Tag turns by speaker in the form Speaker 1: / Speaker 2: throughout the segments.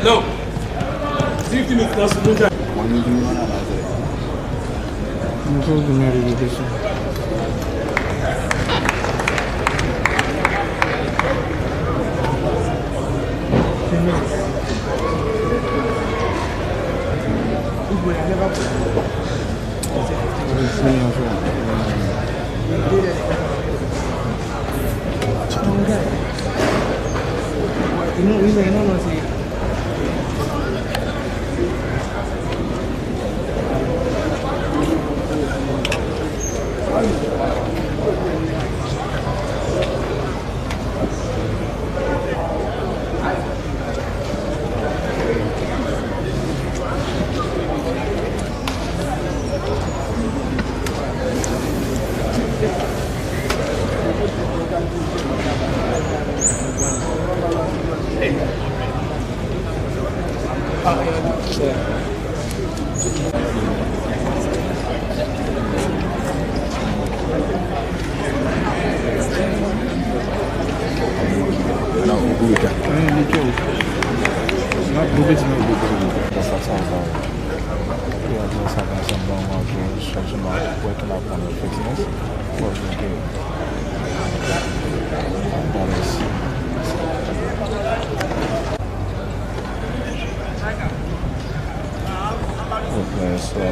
Speaker 1: No. 50 minutes nasıl bulacak?
Speaker 2: Nasıl günleri gidiyorsun?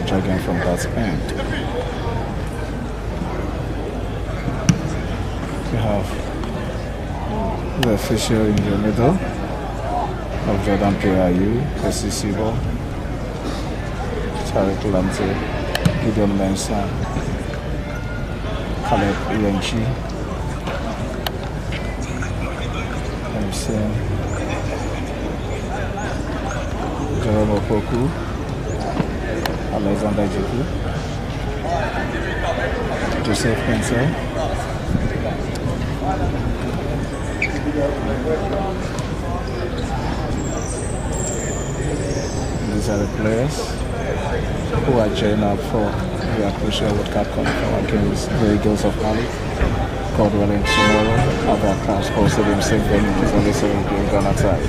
Speaker 2: Jogging from that end. We have the official in the middle of Jordan PRU, SEC ball. Tariq Lamte, Gideon Mensah, Caleb Ilenchi, Hussein, Jerome Opoku, Alexander Jeku, Joseph Pensel, these are the players who are joining up for the crucial World Cup qualifier against the Eagles of Mali. God willing, tomorrow, other class hosted in same venue as only 7 p.m. Ghana time.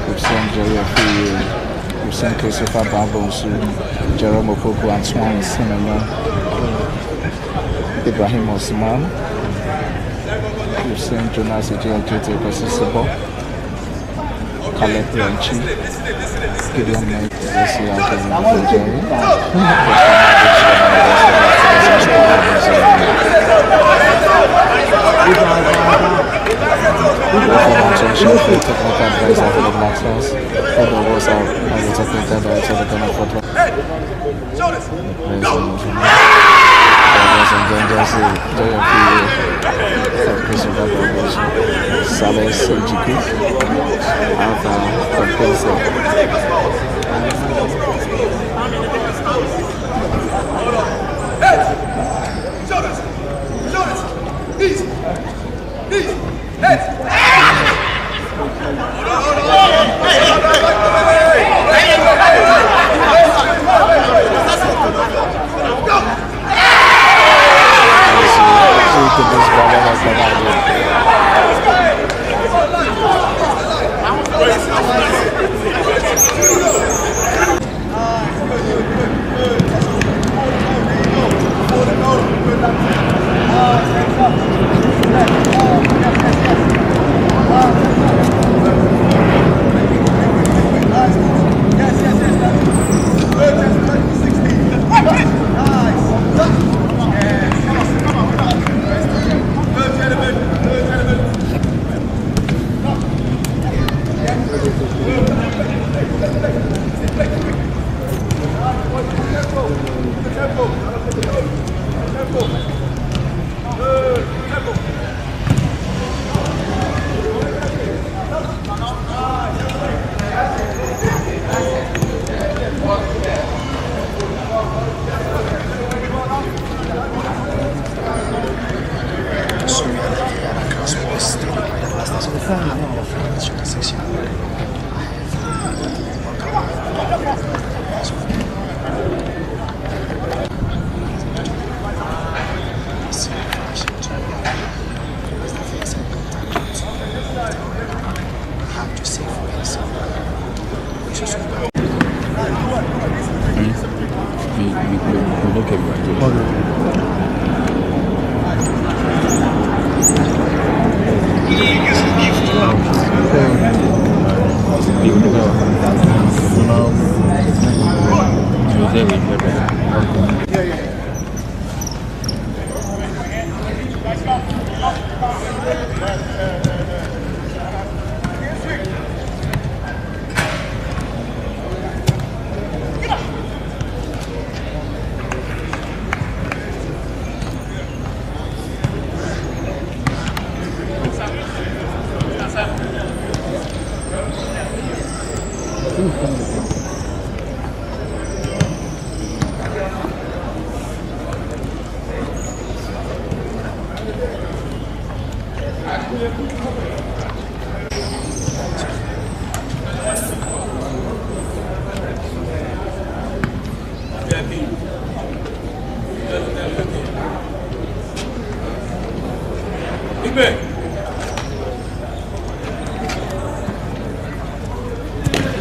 Speaker 2: We've seen Jerry Afiyu, we've seen Christopher Bambonsu, Jerome Opoku, Antoine Sinema, Ibrahim Osman. We've seen Jonas Ejiojote Kosisibo, Caleb Ilenchi, Gideon Mensah,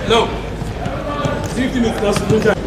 Speaker 1: No. 50 minutes last month.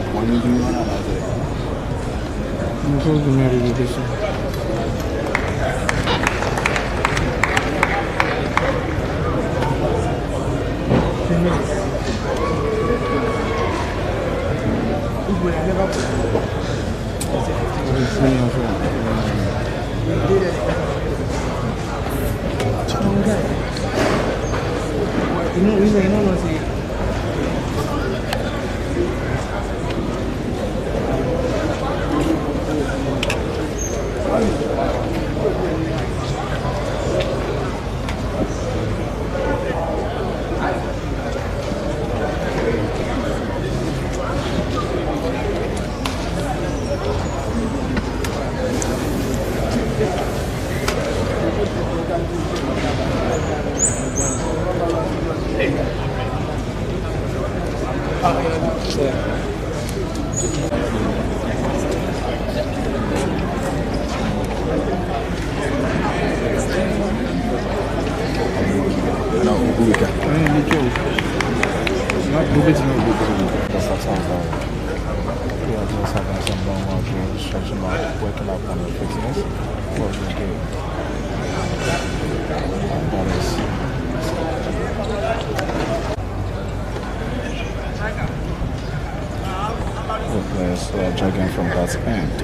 Speaker 2: Jogging from that end.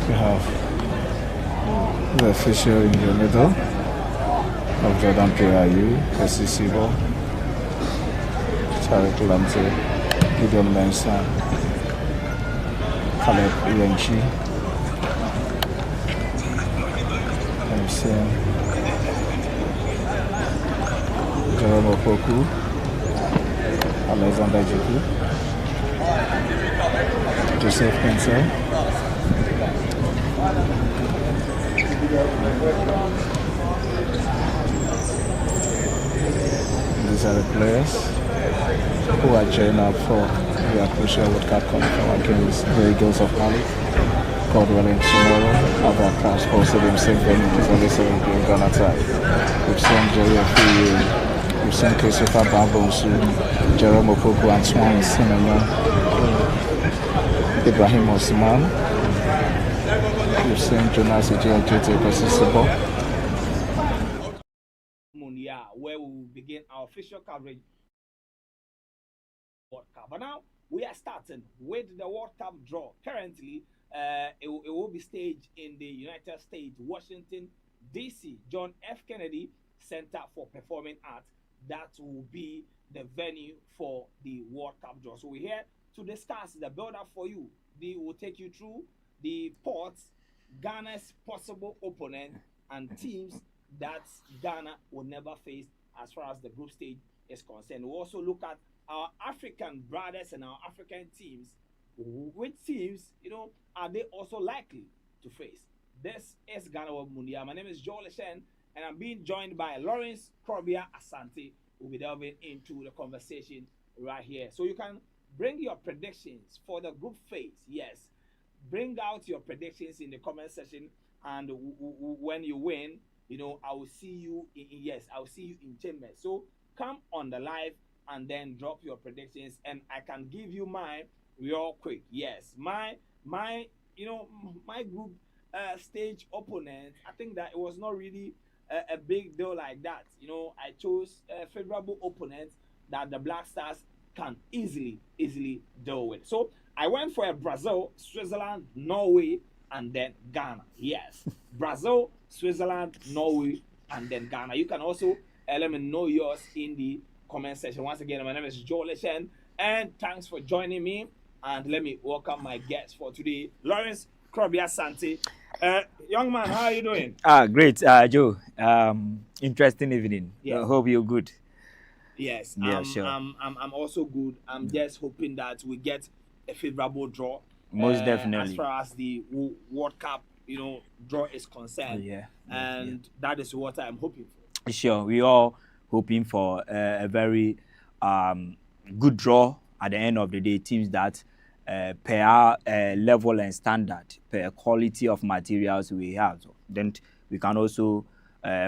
Speaker 2: We have the official in the middle of Jordan PIU, SEC ball. Tariq Lamte, Gideon Mensah, Caleb Iyenchi, Hussein, Jerome Opoku, Alexander Jeku, Joseph Pensel, these are the players who are joining up for the crucial World Cup qualifier against the Eagles of Mali. God willing, tomorrow, our class hosted in same venue as only 7 p.m. Ghana time. We've seen Jerry Afuye, we've seen Christopher Babonsu, Jerome Opoku, Antoine Sinema, Ibrahim Osman, we've seen Jonas Ejiojote Kosisibo.
Speaker 3: Where we will begin our official coverage World Cup. But now we are starting with the World Cup draw. Currently, it will be staged in the United States, Washington, D.C., John F. Kennedy Center for Performing Arts. That will be the venue for the World Cup draw. So we're here to discuss the build-up for you. We will take you through the ports, Ghana's possible opponent, and teams that Ghana will never face as far as the group stage is concerned. We'll also look at our African brothers and our African teams. Which teams, are they also likely to face? This is GhanaWeb Mundia. My name is Joel Shen, and I'm being joined by Lawrence Krobia Asante. We'll be delving into the conversation right here. So you can bring your predictions for the group phase. Yes, bring out your predictions in the comment section, and when you win, I will see you I will see you in chambers. So come on the live and then drop your predictions, and I can give you mine real quick. Yes, my my group stage opponent, I think that it was not really a big deal like that. I chose a favorable opponent that the Black Stars can easily deal with. So I went for a Brazil, Switzerland, Norway, and then Ghana. Yes, Brazil, Switzerland, Norway, and then Ghana. You can also let me know yours in the comment section. Once again, my name is Joel Leshen, and thanks for joining me. And let me welcome my guest for today, Lawrence Krobia Asante. Young man, how are you doing?
Speaker 4: Great, Joe. Interesting evening.
Speaker 3: Yeah.
Speaker 4: I hope you're good.
Speaker 3: Yes,
Speaker 4: Yeah, sure.
Speaker 3: I'm also good. I'm just hoping that we get a favorable draw.
Speaker 4: Most definitely.
Speaker 3: As far as the World Cup, draw is concerned.
Speaker 4: Yeah.
Speaker 3: And that is what I'm hoping for.
Speaker 4: Sure. We are hoping for a very good draw at the end of the day. Teams that per our level and standard, per quality of materials we have, so then we can also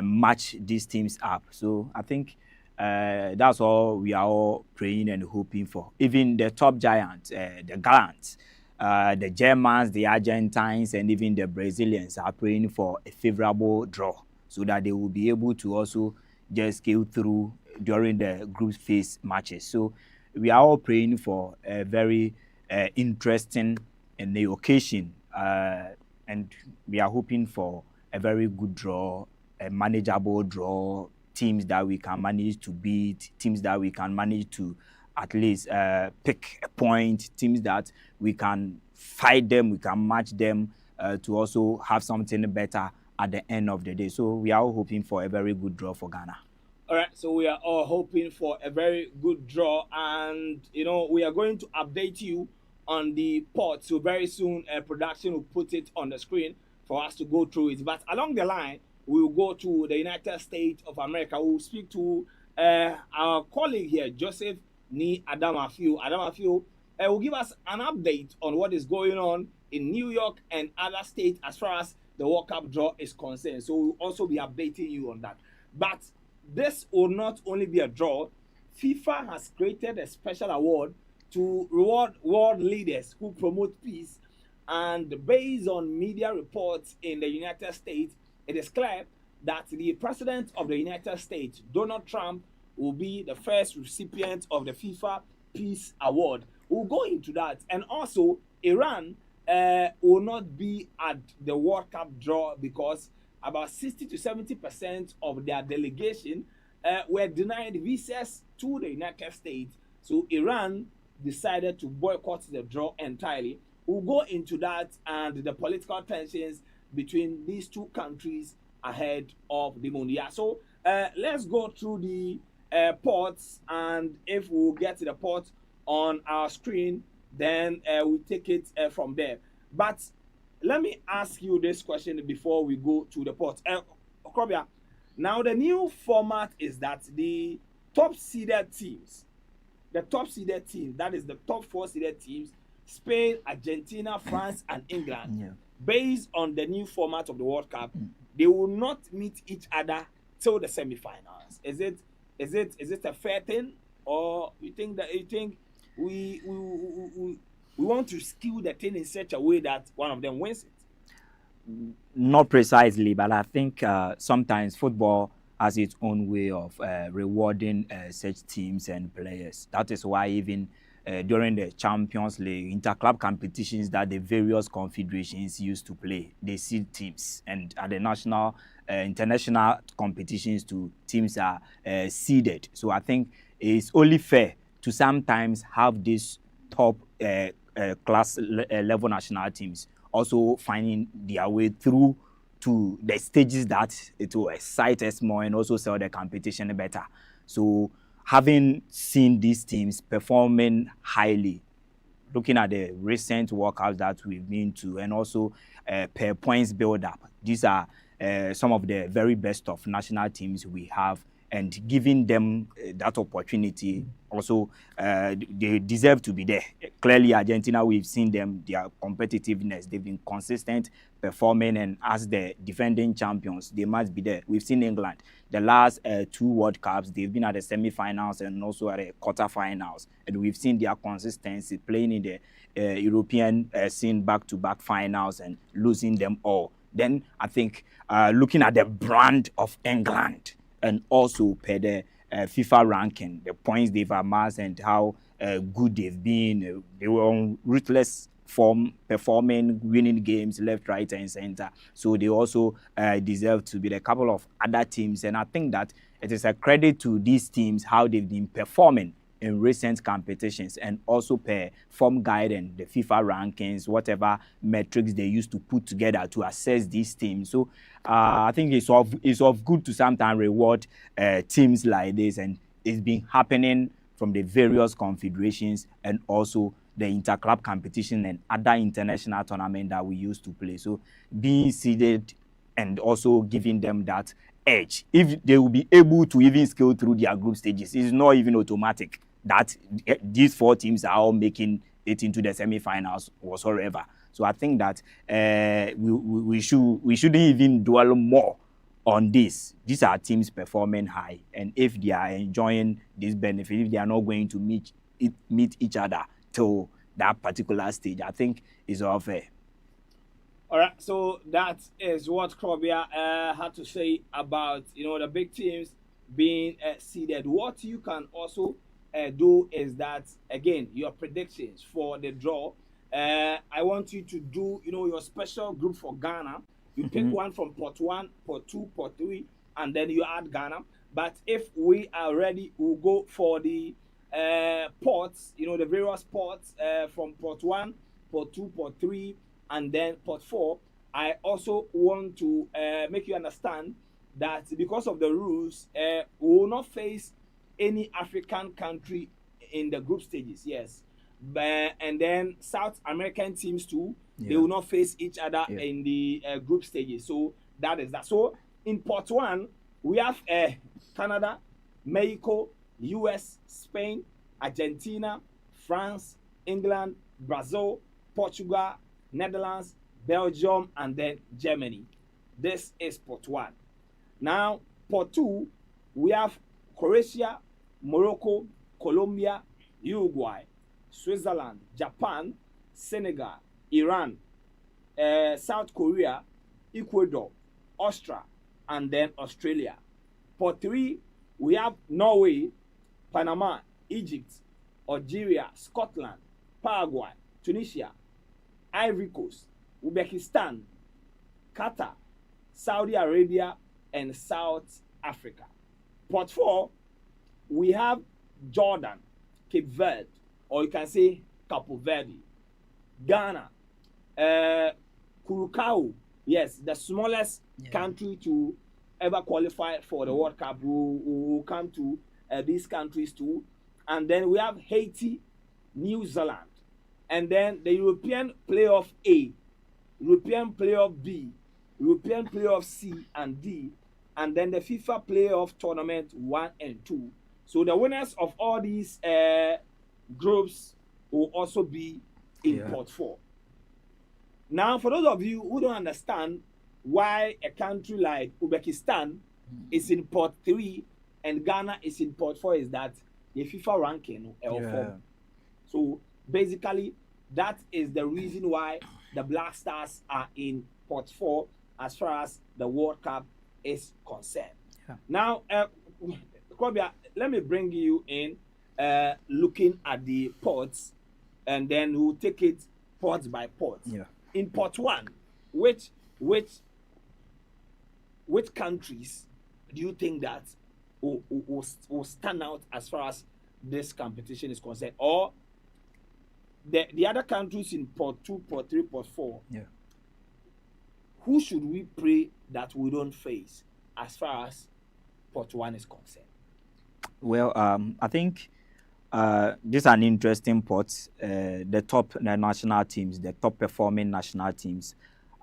Speaker 4: match these teams up. So I think that's all we are all praying and hoping for. Even the top giants, the Gallants, the Germans, the Argentines, and even the Brazilians are praying for a favorable draw so that they will be able to also just scale through during the group phase matches. So we are all praying for a very interesting occasion, and we are hoping for a very good draw, a manageable draw, teams that we can manage to beat, teams that we can manage to at least pick a point, teams that we can fight them, we can match them to also have something better at the end of the day. So we are all hoping for a very good draw for Ghana.
Speaker 3: All right, so we are all hoping for a very good draw, and we are going to update you on the pot. So very soon, production will put it on the screen for us to go through it. But along the line, we will go to the United States of America. We will speak to our colleague here, Joseph Ni Adamafio. Adamafio will give us an update on what is going on in New York and other states as far as the World Cup draw is concerned. So we'll also be updating you on that. But this will not only be a draw. FIFA has created a special award to reward world leaders who promote peace. And based on media reports in the United States, it is clear that the president of the United States, Donald Trump, will be the first recipient of the FIFA Peace Award. We'll go into that. And also, Iran will not be at the World Cup draw because about 60 to 70% of their delegation were denied visas to the United States. So Iran decided to boycott the draw entirely. We'll go into that and the political tensions between these two countries ahead of the Mundial. So let's go through the ports, and if we'll get to the port on our screen, then we'll take it from there. But let me ask you this question before we go to the port. Okrobia, now the new format is that the top-seeded teams, that is the top 4 seeded teams, Spain, Argentina, France, and England, based on the new format of the World Cup, they will not meet each other till the semi-finals. Is it a fair thing, or you think we want to skew the thing in such a way that one of them wins it?
Speaker 4: Not precisely, but I think sometimes football has its own way of rewarding such teams and players. That is why even during the Champions League, inter-club competitions that the various confederations used to play, they seed teams, and at the national, international competitions too, teams are seeded. So I think it's only fair to sometimes have these top class level national teams also finding their way through to the stages that it will excite us more and also sell the competition better. So having seen these teams performing highly looking at the recent workouts that we've been to, and also per points build-up, these are some of the very best of national teams we have, and giving them that opportunity also, they deserve to be there. Clearly, Argentina, we've seen them, their competitiveness, they've been consistent performing, and as the defending champions, they must be there. We've seen England, the last 2 World Cups, they've been at the semi-finals and also at the quarter-finals, and we've seen their consistency playing in the European scene back-to-back finals and losing them all. Then I think looking at the brand of England, and also per the FIFA ranking, the points they've amassed and how good they've been. They were on ruthless form, performing, winning games left, right, and center. So they also deserve to be the couple of other teams. And I think that it is a credit to these teams how they've been performing in recent competitions, and also per form guide and the FIFA rankings, whatever metrics they used to put together to assess these teams. So I think it's of good to sometimes reward teams like this, and it's been happening from the various confederations and also the interclub competition and other international tournaments that we used to play. So being seeded and also giving them that edge, if they will be able to even scale through their group stages, it's not even automatic that these 4 teams are all making it into the semi-finals whatsoever. So I think that we shouldn't even dwell more on this. These are teams performing high, and if they are enjoying this benefit, if they are not going to meet each other till that particular stage, I think is all fair.
Speaker 3: All right, so that is what Krobia had to say about the big teams being seeded. What you can also do is that, again, your predictions for the draw. I want you to do your special group for Ghana. You pick one from pot 1, pot 2, pot 3, and then you add Ghana. But if we are ready, we'll go for the pots, the various pots from pot 1, pot 2, pot 3, and then pot 4. I also want to make you understand that because of the rules, we will not face any African country in the group stages, yes. And then South American teams too, they will not face each other in the group stages. So that is that. So in pot 1, we have Canada, Mexico, US, Spain, Argentina, France, England, Brazil, Portugal, Netherlands, Belgium, and then Germany. This is pot 1. Now, pot 2, we have Croatia, Morocco, Colombia, Uruguay, Switzerland, Japan, Senegal, Iran, South Korea, Ecuador, Austria, and then Australia. Pot 3, we have Norway, Panama, Egypt, Algeria, Scotland, Paraguay, Tunisia, Ivory Coast, Uzbekistan, Qatar, Saudi Arabia, and South Africa. Pot 4, we have Jordan, Cape Verde, or you can say Capo Verde, Ghana, Curacao, yes, the smallest country to ever qualify for the World Cup, will come to these countries too. And then we have Haiti, New Zealand, and then the European playoff A, European playoff B, European playoff C and D, and then the FIFA playoff tournament 1 and 2. So the winners of all these groups will also be in pot 4. Now, for those of you who don't understand why a country like Uzbekistan is in pot 3 and Ghana is in pot 4, is that the FIFA ranking L4. So basically, that is the reason why the Black Stars are in pot 4 as far as the World Cup is concerned. Now, Kobia, let me bring you in looking at the pots, and then we'll take it pot by pot. In pot 1, which countries do you think that will stand out as far as this competition is concerned? Or the other countries in pot 2, pot 3, pot 4, who should we pray that we don't face as far as pot 1 is concerned?
Speaker 4: Well, I think this is an interesting pot. The top national teams, the top performing national teams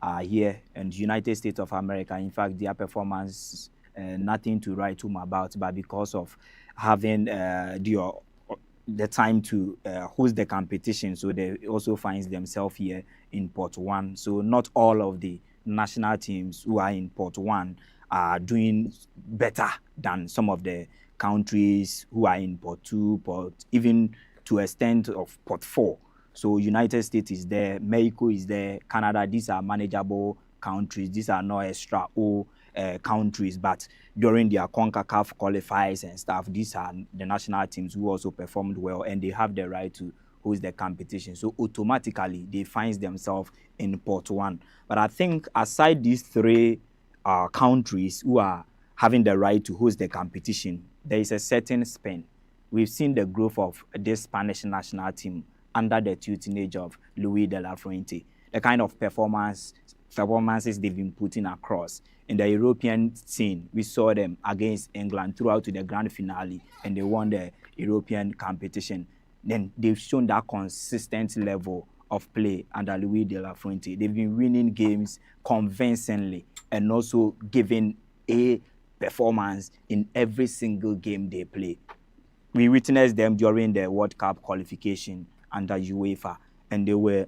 Speaker 4: are here, and United States of America, in fact, their performance, nothing to write home about, but because of having the time to host the competition, so they also find themselves here in pot one. So not all of the national teams who are in pot one are doing better than some of the countries who are in pot two, pot even to extent of pot four. So United States is there, Mexico is there, Canada. These are manageable countries. These are not extra countries, but during their CONCACAF qualifiers and stuff, these are the national teams who also performed well, and they have the right to host the competition. So automatically they find themselves in pot one. But I think aside these three countries who are having the right to host the competition, there is a certain span. We've seen the growth of this Spanish national team under the tutelage of Luis de la Fuente, the kind of performances they've been putting across. In the European scene, we saw them against England throughout to the grand finale, and they won the European competition. Then they've shown that consistent level of play under Luis de la Fuente. They've been winning games convincingly and also giving a performance in every single game they play. We witnessed them during the World Cup qualification under UEFA, and they were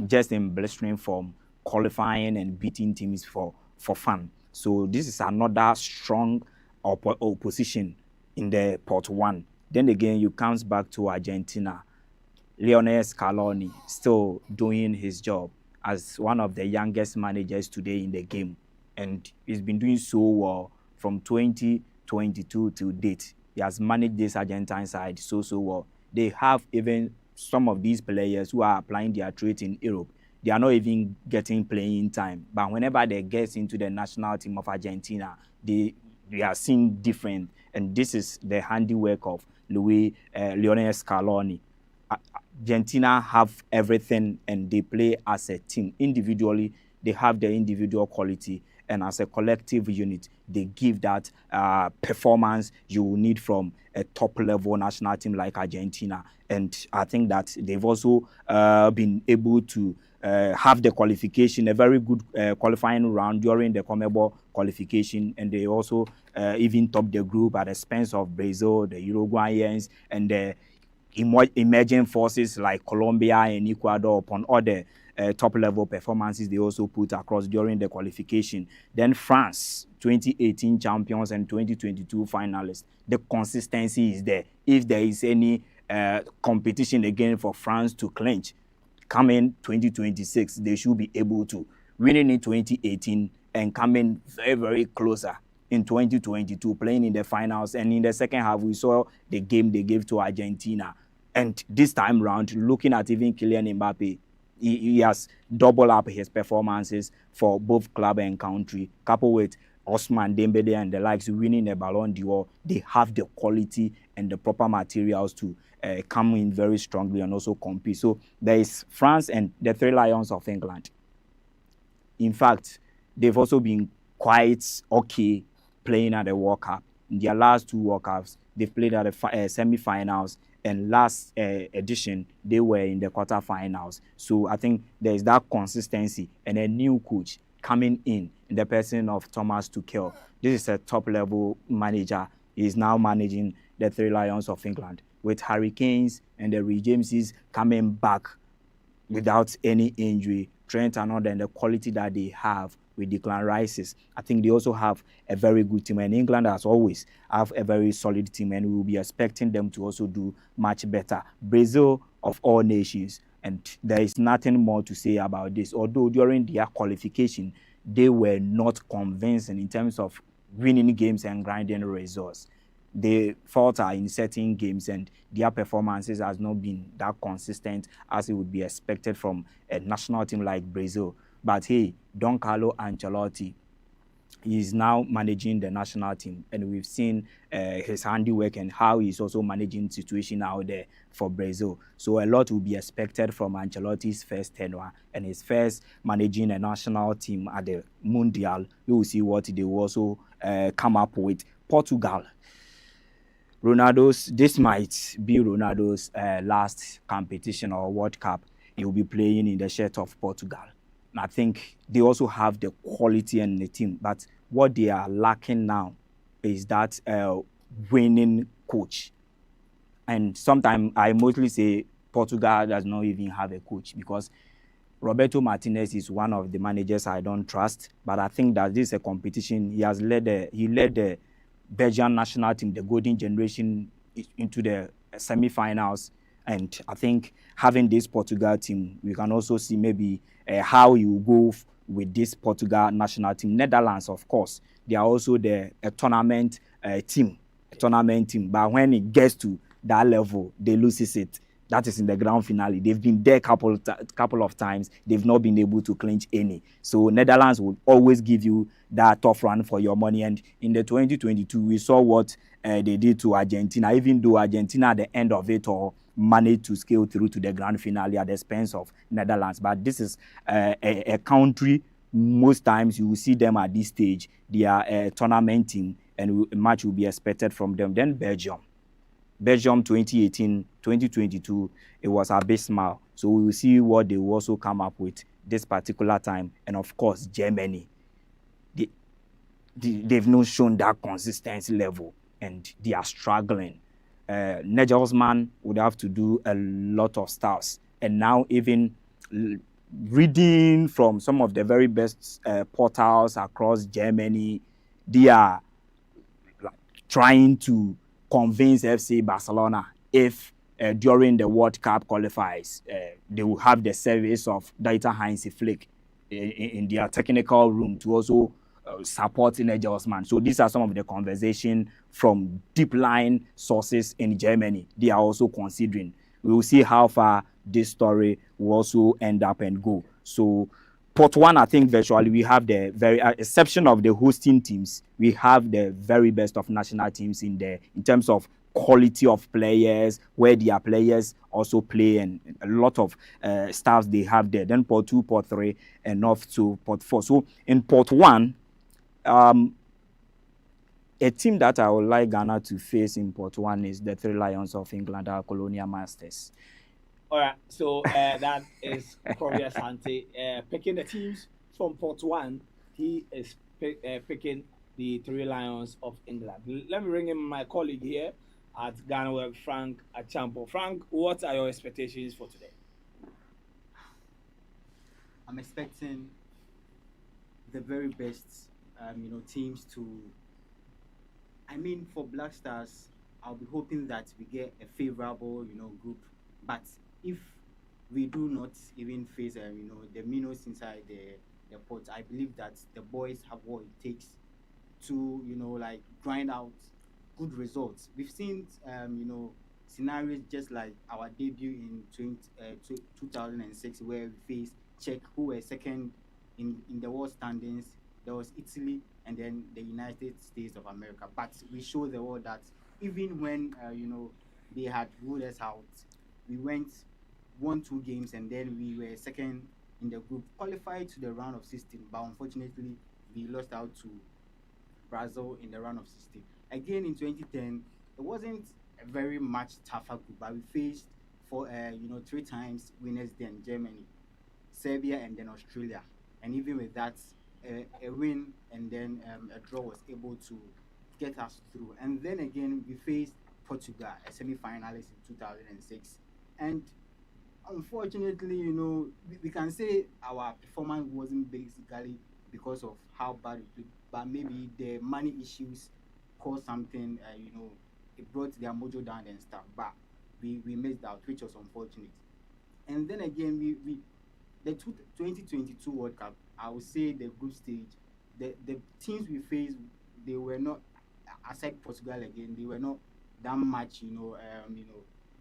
Speaker 4: just in blistering form, qualifying and beating teams for fun. So this is another strong opposition in the pot one. Then again, you comes back to Argentina. Lionel Scaloni still doing his job as one of the youngest managers today in the game, and he's been doing so well from 2022 to date. He has managed this Argentine side so well. They have even some of these players who are applying their trade in Europe. They are not even getting playing time. But whenever they get into the national team of Argentina, they are seen different. And this is the handiwork of Lionel Scaloni. Argentina have everything, and they play as a team. Individually, they have their individual quality, and as a collective unit, they give that performance you will need from a top-level national team like Argentina. And I think that they've also been able to have the qualification, a very good qualifying round during the CONMEBOL qualification, and they also even topped the group at the expense of Brazil, the Uruguayans, and the emerging forces like Colombia and Ecuador upon other top-level performances they also put across during the qualification. Then France, 2018 champions and 2022 finalists. The consistency is there. If there is any competition again for France to clinch, coming 2026, they should be able to. Winning in 2018 and coming very, very closer in 2022, playing in the finals. And in the second half, we saw the game they gave to Argentina. And this time round, looking at even Kylian Mbappe, he has doubled up his performances for both club and country. Coupled with Ousmane Dembele and the likes winning the Ballon d'Or, they have the quality and the proper materials to come in very strongly and also compete. So there is France and the Three Lions of England. In fact, they've also been quite okay playing at the World Cup. In their last two World Cups, they've played at the semi-finals, and last edition, they were in the quarterfinals. So I think there is that consistency, and a new coach coming in the person of Thomas Tuchel. This is a top-level manager. He is now managing the Three Lions of England, with Hurricanes and the Reed Jameses coming back without any injury. Trent Arnold and the quality that they have with Declan Rice. I think they also have a very good team, and England, as always, have a very solid team, and we will be expecting them to also do much better. Brazil, of all nations, and there is nothing more to say about this, although during their qualification, they were not convincing in terms of winning games and grinding results. They falter in certain games, and their performances has not been that consistent as it would be expected from a national team like Brazil. But hey, Don Carlo Ancelotti is now managing the national team, and we've seen his handiwork and how he's also managing the situation out there for Brazil. So a lot will be expected from Ancelotti's first tenure and his first managing a national team at the Mundial. We will see what they will also come up with. Portugal. This might be Ronaldo's last competition or World Cup. He will be playing in the shirt of Portugal. And I think they also have the quality in the team, but what they are lacking now is that winning coach. And sometimes I mostly say Portugal does not even have a coach, because Roberto Martinez is one of the managers I don't trust, but I think that this is a competition. He led the Belgian national team, the golden generation, into the semi-finals. And I think having this Portugal team, we can also see maybe how you go with this Portugal national team. Netherlands, of course, they are also a tournament team, But when it gets to that level, they loses it. That is in the grand finale. They've been there couple of times. They've not been able to clinch any. So Netherlands would always give you that tough run for your money. And in the 2022, we saw what they did to Argentina. Even though Argentina, at the end of it all, managed to scale through to the grand finale at the expense of Netherlands. But this is a country. Most times you will see them at this stage. They are a tournament team, and a match will be expected from them. Then Belgium 2018, 2022, it was abysmal. So we will see what they will also come up with this particular time. And of course, Germany. They've not shown that consistency level, and they are struggling. Nagelsmann would have to do a lot of stuff. And now even reading from some of the very best portals across Germany, they are trying to convince FC Barcelona if during the World Cup qualifiers, they will have the service of Dieter Heinz Flick in their technical room to also support Nagelsmann. So these are some of the conversation from deep line sources in Germany. They are also considering. We will see how far this story will also end up and go. So Pot 1, I think virtually we have the very exception of the hosting teams, we have the very best of national teams in there in terms of quality of players, where their players also play, and a lot of staffs they have there. Then Pot 2, Pot 3, and off to Pot 4. So in Pot 1, a team that I would like Ghana to face in Pot 1 is the Three Lions of England, our Colonial Masters.
Speaker 3: All right, so that is Korea Sante picking the teams from Pot 1. He is picking the Three Lions of England. Let me bring in my colleague here at GhanaWeb, Frank Achampo. Frank, what are your expectations for today?
Speaker 5: I'm expecting the very best, teams to. I mean, for Black Stars, I'll be hoping that we get a favorable, group. But if we do not even face, the minnows inside the pot, I believe that the boys have what it takes to, grind out good results. We've seen, scenarios just like our debut in 2006, where we faced Czech, who were second in the world standings. There was Italy and then the United States of America. But we showed the world that even when, they had ruled us out, we won 2 games, and then we were second in the group, qualified to the round of 16. But unfortunately, we lost out to Brazil in the round of 16. Again, in 2010, it wasn't a very much tougher group, but we faced 3 times winners then Germany, Serbia, and then Australia. And even with that, a win and then a draw was able to get us through. And then again, we faced Portugal, a semi-finalist in 2006. And unfortunately, we can say our performance wasn't basically because of how bad we played, but maybe the money issues caused something, it brought their mojo down and stuff. But we missed out, which was unfortunate. And then again, the 2022 World Cup, I would say the group stage, the teams we faced, they were not, aside Portugal again, they were not that much,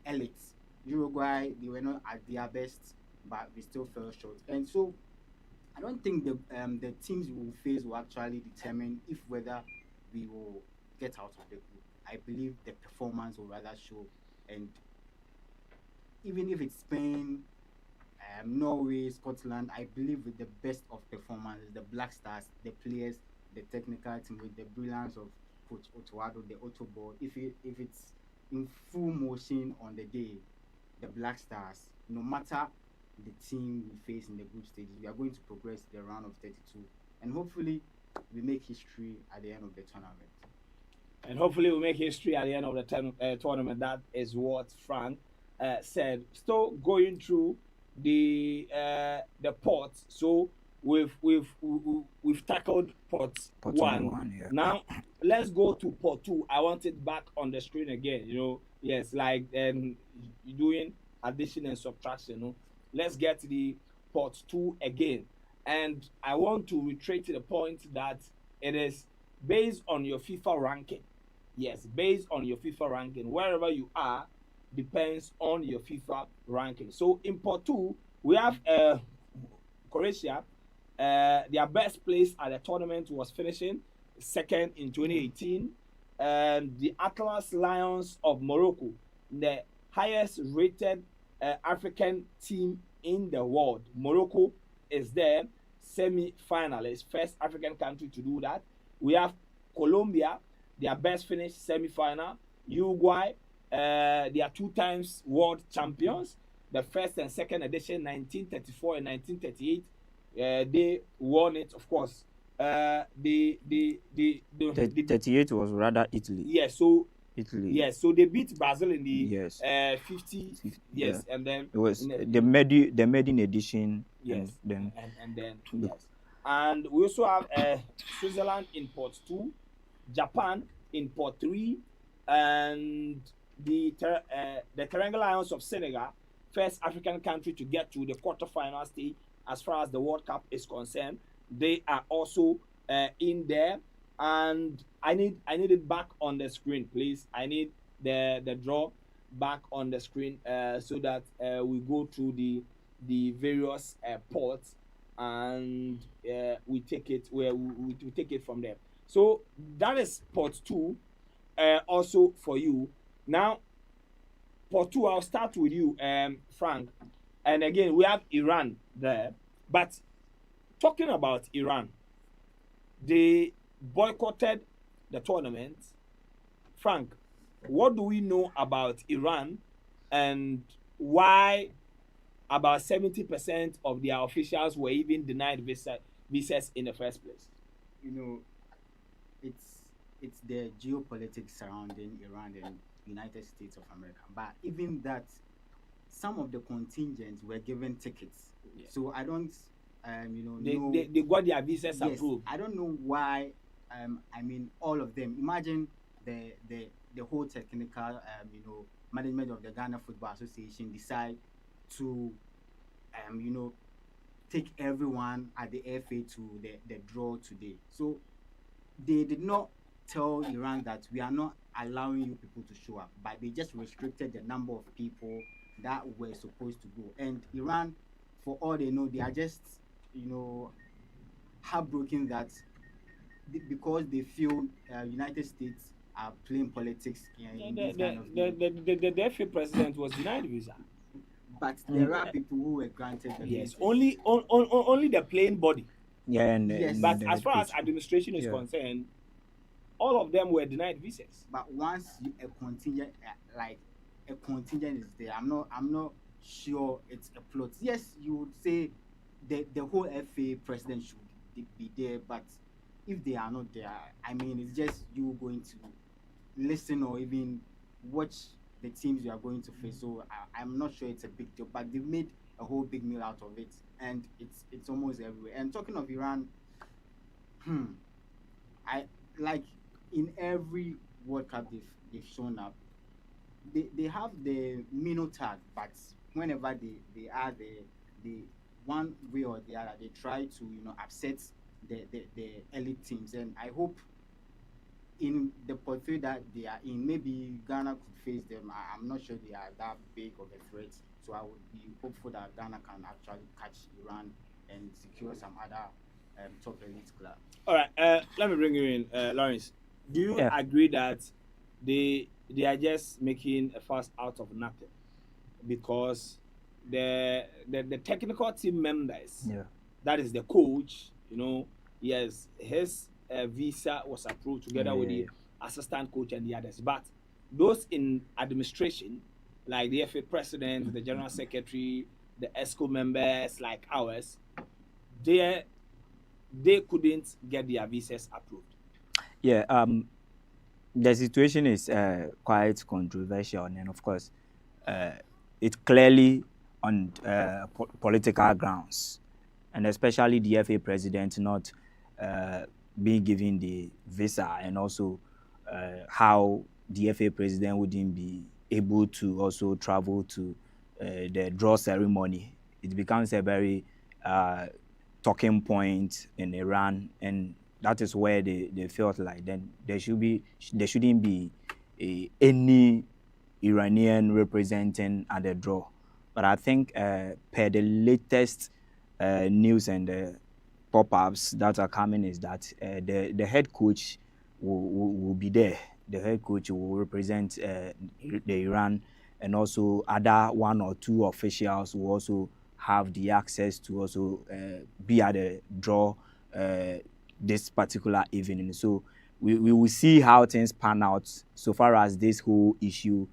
Speaker 5: elites. Uruguay, they were not at their best, but we still fell short. And so I don't think the teams we will face will actually determine if whether we will get out of the group. I believe the performance will rather show. And even if it's Spain, Norway, Scotland, I believe with the best of performances, the Black Stars, the players, the technical team, with the brilliance of put Otoado, the auto ball, if it's in full motion on the day, the Black Stars, no matter the team we face in the group stages, we are going to progress to the round of 32, and hopefully we make history at the end of the tournament.
Speaker 3: And hopefully we'll make history at the end of the tournament. That is what Frank said. Still going through the pots. So we've tackled pot one.
Speaker 4: Yeah.
Speaker 3: Now let's go to pot two. I want it back on the screen again. Yes, like doing addition and subtraction. Let's get to the pot two again. And I want to reiterate the point that it is based on your FIFA ranking. Yes, based on your FIFA ranking. Wherever you are depends on your FIFA ranking. So in pot two, we have Croatia. Their best place at the tournament was finishing second in 2018. And the Atlas Lions of Morocco, the highest rated African team in the world. Morocco is there, semi-finalist, first African country to do that. We have Colombia, their best finish semi-final. Uruguay, they are 2 times world champions. The first and second edition, 1934 and 1938, they won it, of course. The
Speaker 4: 38 was rather Italy.
Speaker 3: Yeah, so
Speaker 4: Italy.
Speaker 3: yes, so they beat Brazil in the
Speaker 4: Yes.
Speaker 3: 50.
Speaker 4: Yes,
Speaker 3: Yes, and then
Speaker 4: it was
Speaker 3: in
Speaker 4: the maiden edition.
Speaker 3: yes,
Speaker 4: and then
Speaker 3: and then yes, and we also have Switzerland in pot 2, Japan in pot 3, and the Teranga Lions of Senegal, first African country to get to the quarterfinal stage as far as the World Cup is concerned. They are also in there, and I need it back on the screen, please. I need the draw back on the screen so that we go through the various ports, and we take it where we take it from there. So that is port 2 also for you. Now port 2, I'll start with you, Frank. And again, we have Iran there, but talking about Iran, they boycotted the tournament. Frank, what do we know about Iran, and why about 70% of their officials were even denied visas in the first place?
Speaker 5: It's the geopolitics surrounding Iran and United States of America. But even that, some of the contingents were given tickets.
Speaker 3: Yeah.
Speaker 5: So I don't, know.
Speaker 3: They got their visas approved.
Speaker 5: I don't know why. All of them. Imagine the whole technical, management of the Ghana Football Association decide to, take everyone at the FA to the draw today. So they did not tell Iran that we are not allowing you people to show up, but they just restricted the number of people that were supposed to go. And Iran, for all they know, they are just, heartbroken that because they feel United States are playing politics in this kind of thing.
Speaker 3: The FA president was denied visa.
Speaker 5: But there are people who were granted the
Speaker 3: Yes,
Speaker 5: visas.
Speaker 3: only the playing body.
Speaker 4: yeah, and
Speaker 5: Yes.
Speaker 3: But as far as administration is
Speaker 4: Yeah.
Speaker 3: concerned, all of them were denied visas.
Speaker 5: But once a contingent is there, I'm not sure it's a plot. Yes, you would say the whole FA president should be there, but if they are not there, it's just you going to listen or even watch the teams you are going to face. So I'm not sure it's a big deal, but they've made a whole big meal out of it, and it's almost everywhere. And talking of Iran, I like in every World Cup they've shown up. They have the minnow tag, but whenever they are the one way or the other, they try to upset the elite teams. And I hope in the portfolio that they are in, maybe Ghana could face them. I'm not sure they are that big of a threat, so I would be hopeful that Ghana can actually catch Iran and secure some other top elite club.
Speaker 3: All right, let me bring you in, Lawrence. Do you agree that they are just making a fuss out of nothing? Because the technical team members, that is the coach, yes, his visa was approved together with the assistant coach and the others. But those in administration, like the FA president, the general secretary, the ESCO members like ours, they couldn't get their visas approved.
Speaker 4: Yeah, the situation is quite controversial, and of course, it's clearly on political grounds, and especially the FA president not being given the visa, and also how the FA president wouldn't be able to also travel to the draw ceremony. It becomes a very talking point in Iran, and that is where they felt like then there shouldn't be any Iranian representing at the draw. But I think per the latest news and pop-ups that are coming is that the head coach will be there. The head coach will represent the Iran, and also other one or two officials will also have the access to also be at the draw this particular evening. So we will see how things pan out so far as this whole issue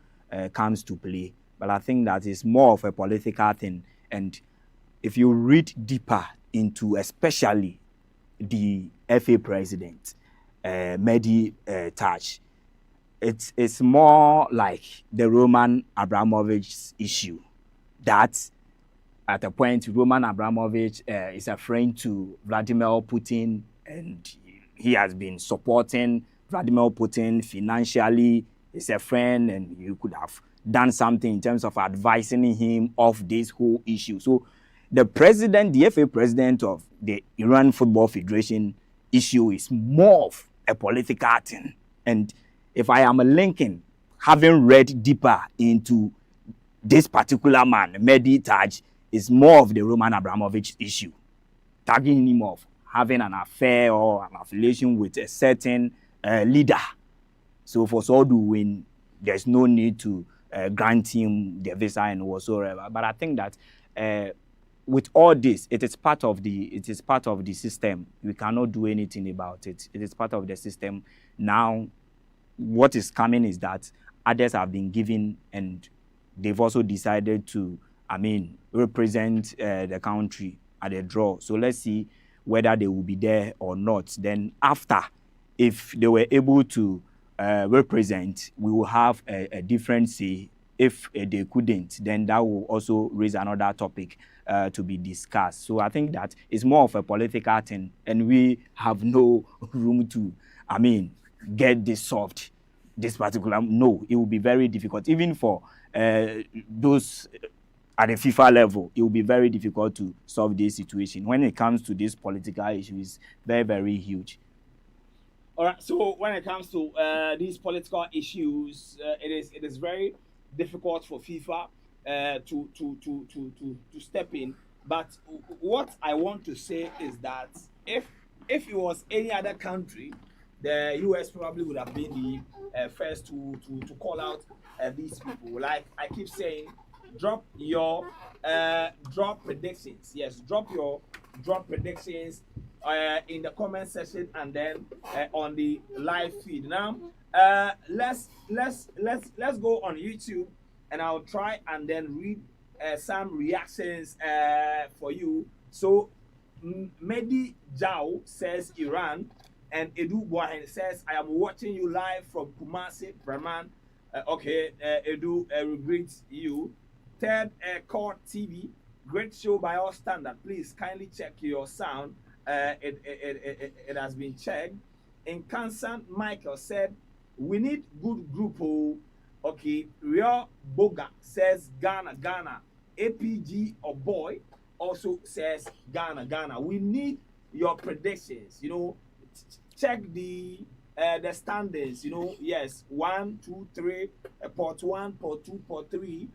Speaker 4: comes to play. But I think that is more of a political thing. And if you read deeper into especially the FA president, Mehdi Taj, it's more like the Roman Abramovich issue. That at a point, Roman Abramovich is a friend to Vladimir Putin, and he has been supporting Vladimir Putin financially. He's a friend, and you could have done something in terms of advising him of this whole issue. So the president, the FA president of the Iran Football Federation issue is more of a political thing. And if I am linking, having read deeper into this particular man, Mehdi Taj, is more of the Roman Abramovich issue, tagging him off having an affair or an affiliation with a certain leader. So for so doing, there's no need to grant him the visa and whatsoever. But I think that with all this, it is part of the system. We cannot do anything about it. It is part of the system. Now, what is coming is that others have been given, and they've also decided to, represent the country at the draw. So let's see whether they will be there or not. Then after, if they were able to represent, we will have a different say. If they couldn't, then that will also raise another topic to be discussed. So I think that it's more of a political thing, and we have no room to, get this solved. This particular, no, it will be very difficult. Even for those at the FIFA level, it will be very difficult to solve this situation. When it comes to this political issue, it's very, very huge.
Speaker 3: All right. So when it comes to these political issues, it is very difficult for FIFA to step in. But what I want to say is that if it was any other country, the US probably would have been the first to call out these people. Like I keep saying, drop your drop predictions. Yes, drop your drop predictions in the comment section, and then on the live feed. Now, let's go on YouTube, and I'll try and then read some reactions for you. So, Mehdi Jao says Iran, and Edu Boahen says, I am watching you live from Kumasi, Brahman. Okay, Edu regrets you. Third Court TV, great show by all standard. Please kindly check your sound. It has been checked. In Kansan, Michael said, we need good group. Okay, Real Boga says Ghana. APG or boy also says Ghana. We need your predictions. Check the standings. Yes, 1, 2, 3, port 1, port 2, port 3.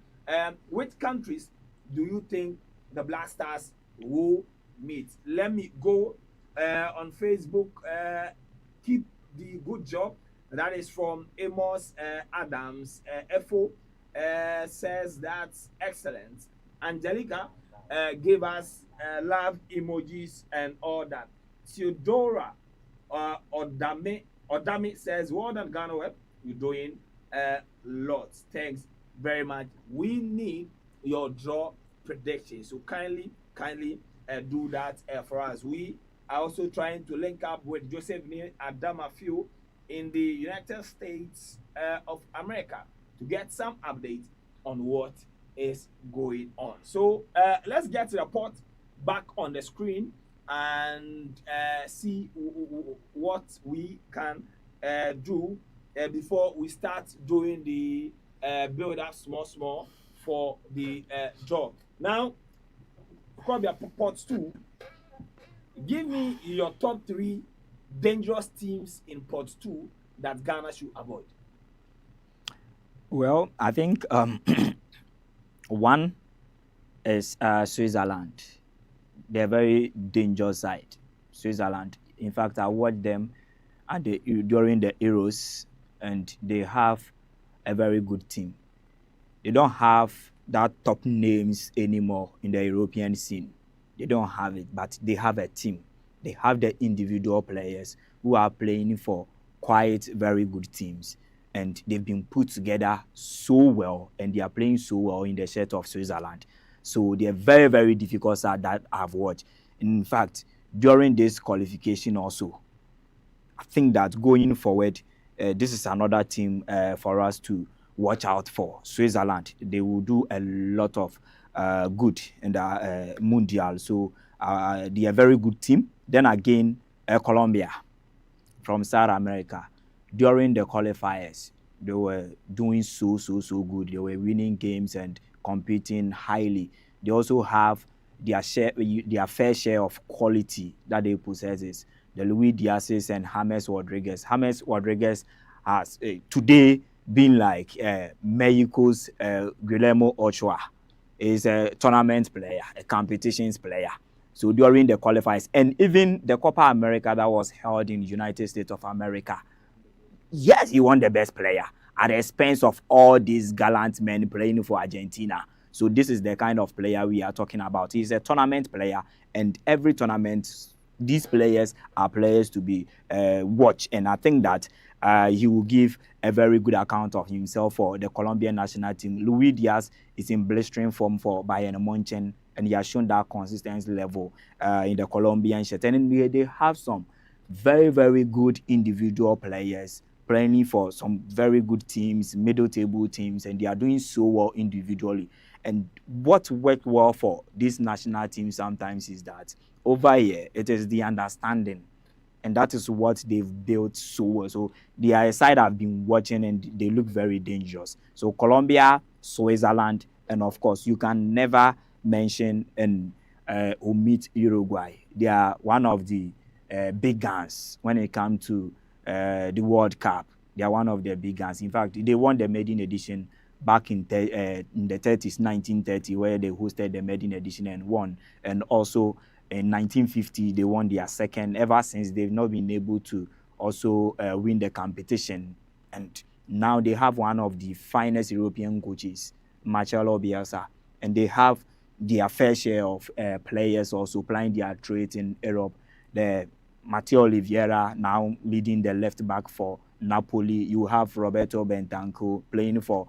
Speaker 3: Which countries do you think the Black Stars will meet? Let me go on Facebook. Keep the good job. That is from Amos Adams. FO says that's excellent. Angelica gave us love emojis and all that. Theodora Odame Odami says, well done, GhanaWeb. You're doing lots. Thanks very much. We need your draw prediction. So kindly do that for us. We are also trying to link up with Joseph Neil Adamafio in the United States of America to get some updates on what is going on. So let's get to the report back on the screen and see what we can do before we start doing the build up small for the draw. Now, Columbia Pot 2, give me your top 3 dangerous teams in Pot 2 that Ghana should avoid.
Speaker 4: Well, I think one is Switzerland. They're very dangerous side. Switzerland. In fact, I watched them during the Euros, and they have a very good team. They don't have that top names anymore in the European scene. They don't have it, but they have a team. They have the individual players who are playing for quite very good teams. And they've been put together so well, and they are playing so well in the shirt of Switzerland. So they're very, very difficult side that I've watched. In fact, during this qualification also, I think that going forward, this is another team for us to watch out for. Switzerland, they will do a lot of good in the Mundial. So they are a very good team. Then again, Colombia from South America. During the qualifiers, they were doing so good. They were winning games and competing highly. They also have their fair share of quality that they possess. The Luis Diaz's and James Rodriguez. James Rodriguez has today been like Mexico's Guillermo Ochoa. Is a tournament player, a competitions player. So during the qualifiers, and even the Copa America that was held in the United States of America, yes, he won the best player at the expense of all these gallant men playing for Argentina. So this is the kind of player we are talking about. He's a tournament player, and every tournament, these players are players to be watched. And I think that he will give a very good account of himself for the Colombian national team. Luis Diaz is in blistering form for Bayern Munich, and he has shown that consistency level in the Colombian shirt. And they have some very, very good individual players playing for some very good teams, middle table teams, and they are doing so well individually. And what worked well for this national team sometimes is that over here, it is the understanding. And that is what they've built so well. So they are a side I've been watching, and they look very dangerous. So Colombia, Switzerland, and of course, you can never mention and omit Uruguay. They are one of the big guns when it comes to the World Cup. They are one of the big guns. In fact, they won the maiden edition back in the 30s, 1930, where they hosted the maiden edition and won. And also in 1950, they won their second. Ever since, they've not been able to also win the competition. And now they have one of the finest European coaches, Marcelo Bielsa. And they have their fair share of players also playing their trade in Europe. The Matteo Oliveira now leading the left back for Napoli. You have Roberto Bentancur playing for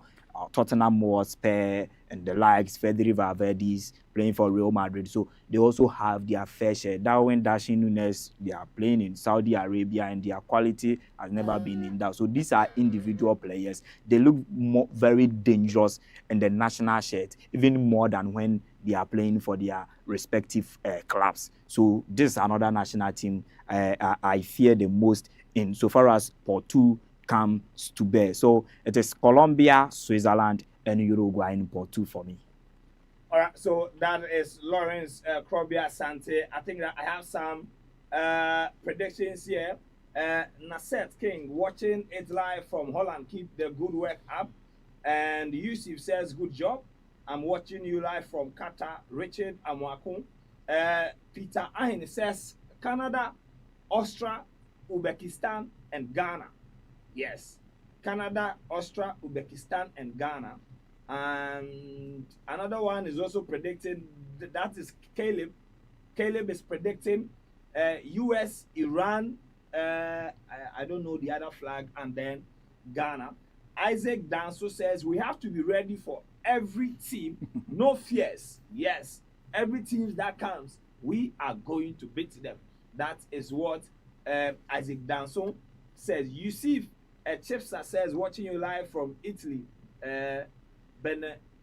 Speaker 4: Tottenham Hotspur and the likes, Federico Valverde's playing for Real Madrid. So they also have their fair share. Darwin Dashing Nunes, they are playing in Saudi Arabia, and their quality has never been in doubt. So these are individual players. They look very dangerous in the national shirt, even more than when they are playing for their respective clubs. So this is another national team I fear the most in so far as Porto comes to bear. So it is Colombia, Switzerland, and Uruguay in Porto for me.
Speaker 3: All right, so that is Lawrence Krobia Sante. I think that I have some predictions here. Nasset King watching it live from Holland. Keep the good work up. And Yusuf says, good job. I'm watching you live from Qatar. Richard Amwakun. Peter Ahin says, Canada, Austria, Uzbekistan, and Ghana. Yes, Canada, Austria, Uzbekistan, and Ghana. And another one is also predicting, that is Caleb. Caleb is predicting US, Iran, I don't know the other flag, and then Ghana. Isaac Danso says we have to be ready for every team, no fears. Yes, every team that comes, we are going to beat them. That is what Isaac Danso says. Yusuf Chipsa says watching you live from Italy,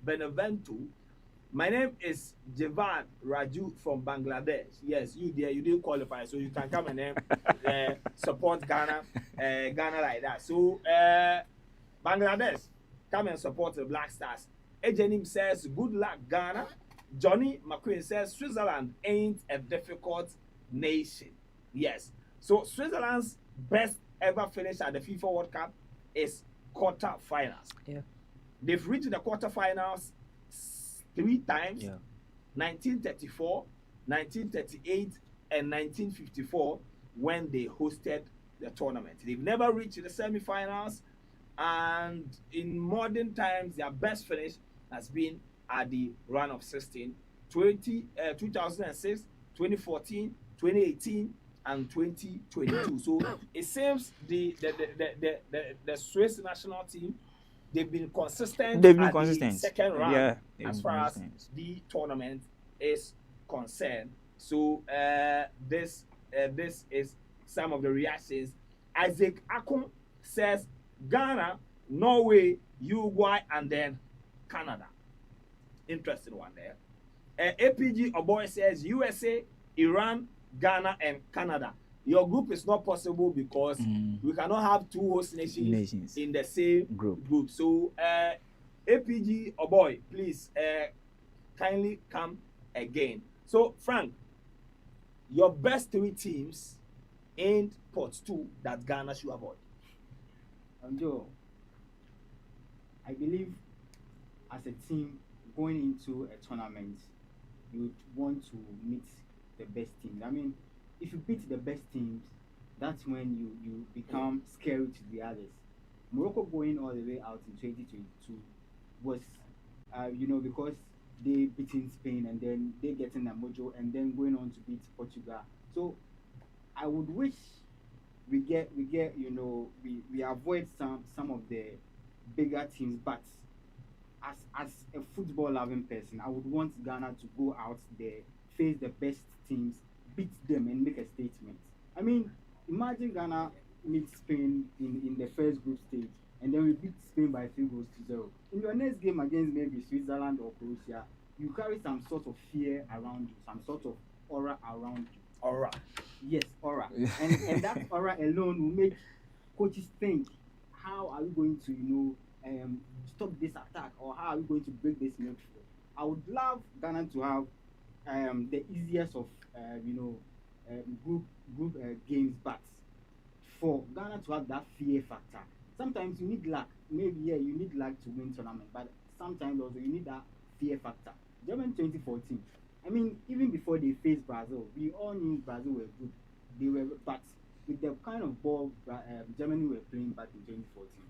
Speaker 3: Benevento. My name is Javan Raju from Bangladesh. Yes, you there, you didn't qualify, so you can come and support Ghana, Ghana like that. So Bangladesh, come and support the Black Stars. Ejenim says, good luck, Ghana. Johnny McQueen says, Switzerland ain't a difficult nation. Yes. So Switzerland's best ever finish at the FIFA World Cup is quarterfinals.
Speaker 4: Yeah.
Speaker 3: They've reached the quarterfinals 3 times,
Speaker 4: Yeah.
Speaker 3: 1934, 1938, and 1954 when they hosted the tournament. They've never reached the semi-finals, and in modern times, their best finish has been at the round of 16, 2006, 2014, 2018, and 2022. So it seems the Swiss national team, they've been consistent. The second round,
Speaker 4: yeah,
Speaker 3: as far as the tournament is concerned. So this is some of the reactions. Isaac Akon says Ghana, Norway, Uruguay, and then Canada. Interesting one there. APG Oboy says USA, Iran, Ghana, and Canada. Your group is not possible because we cannot have 2 host nations in the same group. So APG Oboy, please kindly come again. So Frank, your best 3 teams in pot 2 that Ghana should avoid.
Speaker 5: Joe, I believe as a team going into a tournament, you would want to meet the best teams. I mean, if you beat the best teams, that's when you become scary to the others. Morocco going all the way out in 2022 was, because they beating Spain and then they getting a mojo and then going on to beat Portugal. So I would wish we avoid some of the bigger teams, but as a football loving person, I would want Ghana to go out there, face the best teams, beat them, and make a statement. I mean, imagine Ghana meets Spain in the first group stage, and then we beat Spain by 3-0. In your next game against maybe Switzerland or Croatia, you carry some sort of fear around you, some sort of aura around you.
Speaker 3: Aura.
Speaker 5: Yes, aura. and that aura alone will make coaches think, how are we going to, stop this attack, or how are we going to break this midfield? I would love Ghana to have the easiest of group games, but for Ghana to have that fear factor, sometimes you need luck. Maybe you need luck to win tournament, but sometimes also you need that fear factor. Germany 2014. I mean, even before they faced Brazil, we all knew Brazil were good. They were, but with the kind of ball Germany were playing back in 2014.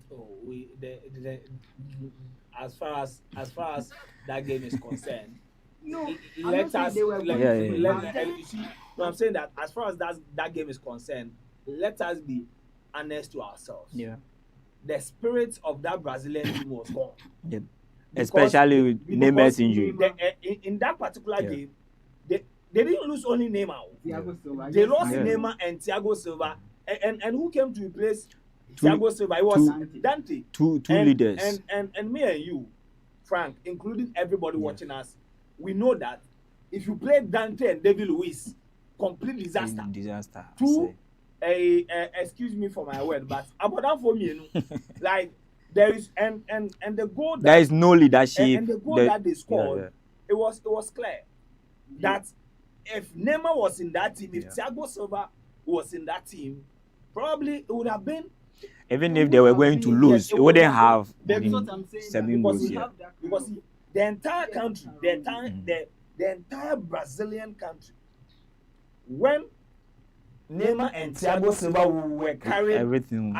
Speaker 3: As far as that game is concerned,
Speaker 5: no,
Speaker 3: let us.
Speaker 5: You
Speaker 3: see, no, I'm saying that as far as that game is concerned, let us be honest to ourselves.
Speaker 4: Yeah.
Speaker 3: The spirit of that Brazilian team was gone.
Speaker 4: Yeah. Especially with Neymar's injury.
Speaker 3: In that particular game, they didn't lose only Neymar.
Speaker 5: Silva.
Speaker 3: They lost Neymar and Thiago Silva. And who came to replace Thiago Silva? It was Dante.
Speaker 4: Two leaders.
Speaker 3: And me and you, Frank, including everybody watching us, we know that if you play Dante and David Luiz, complete disaster. Excuse me for my word, but about that for me, like there is and the goal
Speaker 4: there is no leadership.
Speaker 3: And the goal that they scored, it was clear that if Neymar was in that team, if Thiago Silva was in that team, probably it would have been.
Speaker 4: Even if they were going to lose, it wouldn't have 7 goals.
Speaker 3: Because the entire country, the entire Brazilian country, when Neymar and Thiago Silva were carried
Speaker 4: everything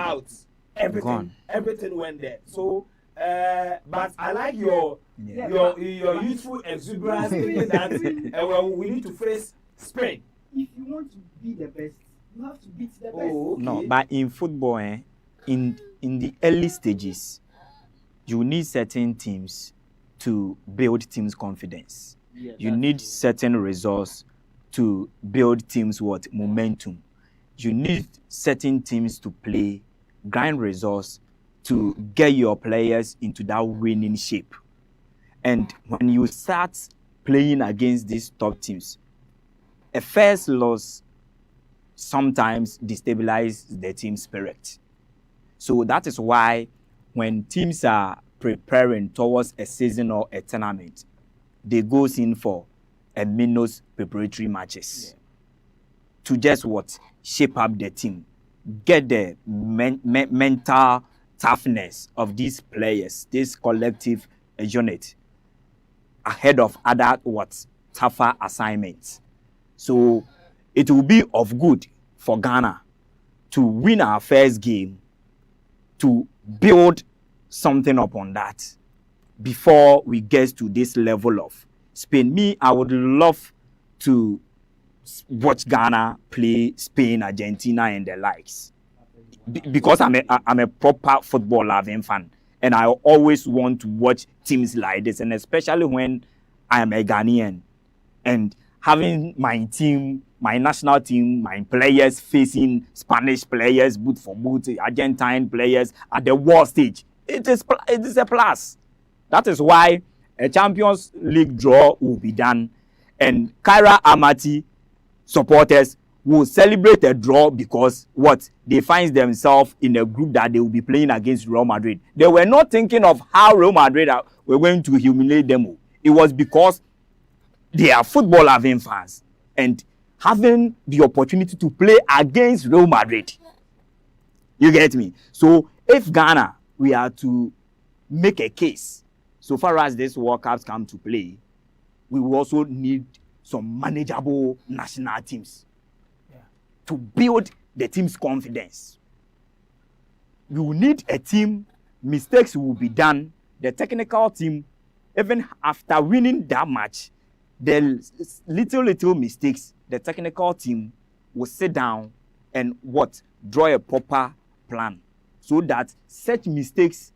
Speaker 3: everything went there. So, but I like your youthful exuberance thinking that we need to face Spain.
Speaker 5: If you want to be the best,
Speaker 3: You have to beat the best.
Speaker 4: Oh, okay. No, but in football, in the early stages, you need certain teams to build teams' confidence. Yeah, you need certain results to build teams' momentum. You need certain teams to play, grind results to get your players into that winning shape. And when you start playing against these top teams, a first loss sometimes destabilizes the team spirit. So that is why when teams are preparing towards a season or a tournament, they go in for a minus preparatory matches to just shape up the team, get the mental toughness of these players, this collective unit ahead of other tougher assignments. So it will be of good for Ghana to win our first game, to build something upon that before we get to this level of Spain. Me, I would love to watch Ghana play Spain, Argentina, and the likes, because I'm a proper football loving fan, and I always want to watch teams like this, and especially when I am a Ghanaian and having my team, my national team, my players facing Spanish players, boot for boot, Argentine players at the world stage. It is a plus. That is why a Champions League draw will be done, and Kaira Amati supporters will celebrate a draw because they find themselves in a group that they will be playing against Real Madrid. They were not thinking of how Real Madrid were going to humiliate them. It was because they are football loving fans and having the opportunity to play against Real Madrid. You get me? So if Ghana, we are to make a case, so far as this World Cups come to play, we will also need some manageable national teams to build the team's confidence. We will need a team, mistakes will be done, the technical team, even after winning that match, the little mistakes, the technical team will sit down and draw a proper plan so that such mistakes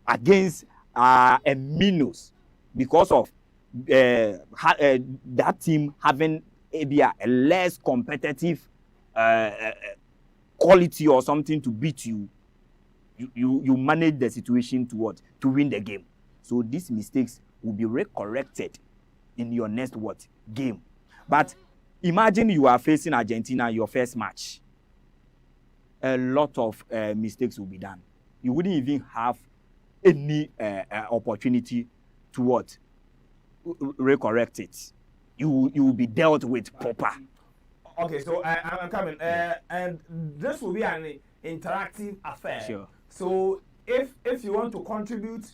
Speaker 4: against a minus because of that team having maybe a less competitive quality or something to beat you, you manage the situation to win the game. So these mistakes will be recorrected in your next game. But imagine you are facing Argentina your first match. A lot of mistakes will be done. You wouldn't even have any opportunity to recorrect it. You will be dealt with proper.
Speaker 3: Okay, so I'm coming, and this will be an interactive affair.
Speaker 4: Sure.
Speaker 3: So if you want to contribute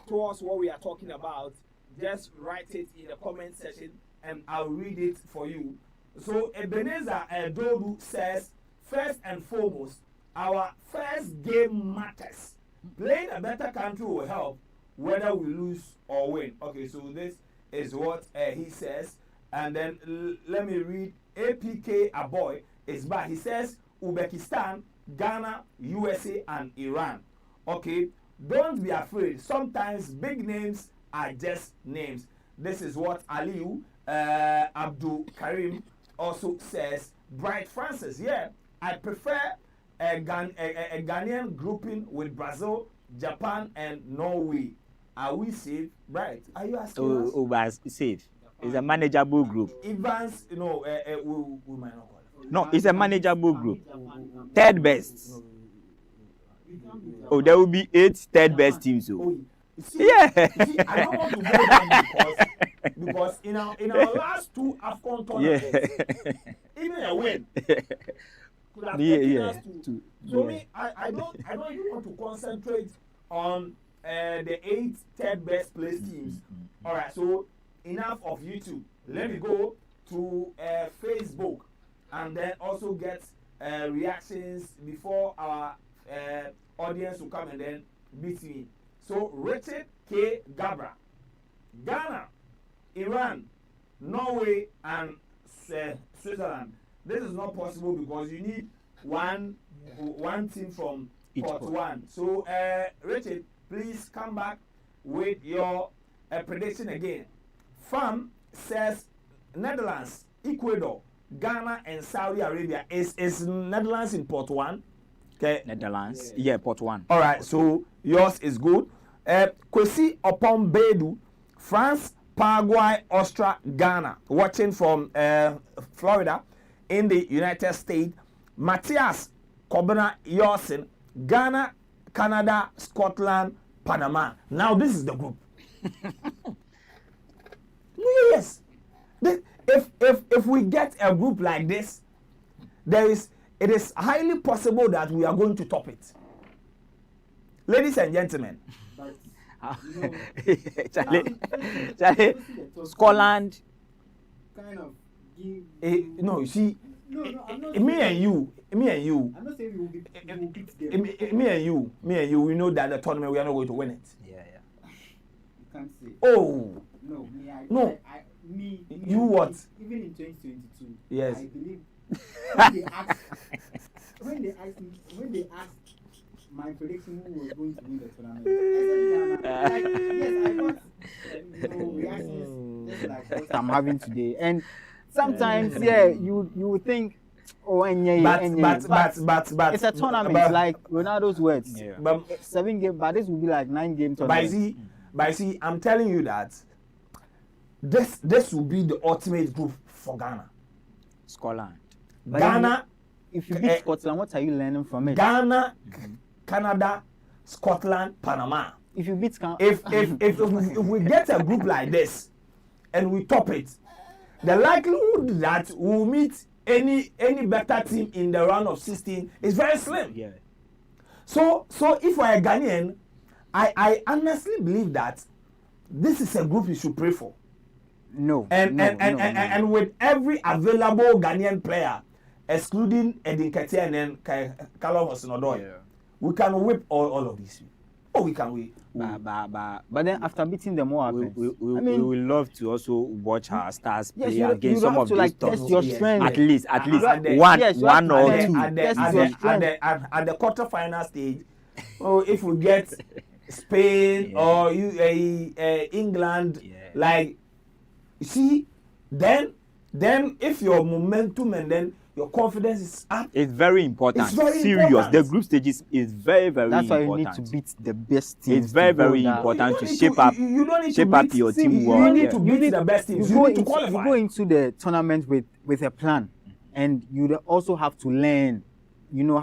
Speaker 3: towards what we are talking about, just write it in the comment section and I'll read it for you. So Ebenezer Dodu says, first and foremost, our first game matters. Playing a better country will help whether we lose or win. Okay, so this is what he says. And then let me read. APK Aboy is back. He says Uzbekistan, Ghana, USA, and Iran. Okay, don't be afraid. Sometimes big names are just names. This is what Aliu Abdul Karim also says. Bright Francis, yeah, I prefer a Ghanaian grouping with Brazil, Japan, and Norway. Are we safe? Bright, are you asking us?
Speaker 4: Oh, safe. It's a manageable group.
Speaker 3: Evans, we might not call it.
Speaker 4: No, it's a manageable group. Third best. Oh, there will be 8 third best teams.
Speaker 3: Oh, yeah. I don't want to go down because in our last 2 AFCON tournaments, even a win could have taken us to. So me, I don't even want to concentrate on the 8 third best place teams. All right, so enough of YouTube. Let me go to Facebook and then also get reactions before our audience will come and then beat me. So Richard K. Gabra, Ghana, Iran, Norway, and Switzerland. this is not possible because you need one team from
Speaker 4: Each
Speaker 3: pot
Speaker 4: pot.
Speaker 3: 1. So, Richard, please come back with your prediction again. FAM says Netherlands, Ecuador, Ghana, and Saudi Arabia. Is Netherlands in pot 1? Okay.
Speaker 4: Netherlands. Yeah, pot 1.
Speaker 3: All right, so yours is good. Kwesi upon Bedu, France, Paraguay, Austria, Ghana. Watching from Florida in the United States. Matthias Kobana Yorsen, Ghana, Canada, Scotland, Panama. Now this is the group. Yes. If we get a group like this, it is highly possible that we are going to top it. Ladies and gentlemen,
Speaker 5: But
Speaker 4: Charlie,
Speaker 5: Charlie,
Speaker 4: Scotland.
Speaker 5: kind of give.
Speaker 3: no, you see,
Speaker 5: No, I'm not.
Speaker 3: me and you,
Speaker 5: I'm not saying we will beat them.
Speaker 3: me and you, we know that the tournament we are not going to win it.
Speaker 4: Yeah.
Speaker 5: You can't say.
Speaker 3: Oh,
Speaker 5: No, me.
Speaker 3: No.
Speaker 5: Me.
Speaker 3: You what?
Speaker 5: Even in 2022.
Speaker 3: Yes.
Speaker 5: I believe when they asked my prediction who was going to win the tournament, I said Ghana. Yes, I got reactions just like what
Speaker 6: I'm having today. And sometimes, you would think, oh,
Speaker 3: but
Speaker 6: it's a tournament, like Ronaldo's words.
Speaker 4: Yeah.
Speaker 3: but
Speaker 6: 7 game, but this will be like 9 game
Speaker 3: But
Speaker 6: tournament.
Speaker 3: see, I'm telling you that this will be the ultimate group for Ghana.
Speaker 4: Scotland.
Speaker 6: But
Speaker 3: Ghana,
Speaker 6: If you beat Scotland, what are you learning from it?
Speaker 3: Ghana, Canada, Scotland, Panama.
Speaker 6: If you beat
Speaker 3: If we get a group like this and we top it, the likelihood that we'll meet any better team in the round of 16 is very slim.
Speaker 4: Yeah.
Speaker 3: So if we're a Ghanaian, I honestly believe that this is a group you should pray for.
Speaker 6: No.
Speaker 3: And with every available Ghanaian player, excluding Edin Ketia and then Callum Hudson-Odoi,
Speaker 4: Yeah.
Speaker 3: we can whip all of these. Oh, we can whip.
Speaker 6: But then after beating them, what happens?
Speaker 4: We
Speaker 6: I mean,
Speaker 4: will love to also watch our stars
Speaker 6: yes,
Speaker 4: play
Speaker 6: you
Speaker 4: against
Speaker 6: don't
Speaker 4: some
Speaker 6: have
Speaker 4: of
Speaker 6: to
Speaker 4: these
Speaker 6: like
Speaker 4: top
Speaker 6: test your
Speaker 3: Yes.
Speaker 6: strength.
Speaker 4: At least
Speaker 3: At the-
Speaker 4: one
Speaker 6: yes, you have
Speaker 4: one
Speaker 6: to
Speaker 4: or
Speaker 6: test-
Speaker 4: two.
Speaker 3: At the quarter-final stage, if we get Spain
Speaker 4: Yeah.
Speaker 3: or England,
Speaker 4: Yeah.
Speaker 3: like, you see, then if your momentum and then your confidence is up,
Speaker 4: It's very important.
Speaker 3: It's very
Speaker 4: Serious.
Speaker 3: important.
Speaker 4: The group stages is very, very
Speaker 6: That's why
Speaker 4: important.
Speaker 6: you need to beat the best teams.
Speaker 4: It's very,
Speaker 6: to go
Speaker 4: very
Speaker 6: there.
Speaker 4: important
Speaker 3: You
Speaker 4: to
Speaker 3: don't
Speaker 4: shape
Speaker 3: need
Speaker 4: up
Speaker 3: you don't need
Speaker 4: shape
Speaker 3: to
Speaker 4: up
Speaker 3: beat,
Speaker 4: your
Speaker 3: see,
Speaker 4: team
Speaker 3: you
Speaker 4: well.
Speaker 3: need
Speaker 4: Yeah.
Speaker 3: to beat the best teams. You need to qualify.
Speaker 6: You go into the tournament with a plan, and you also have to learn,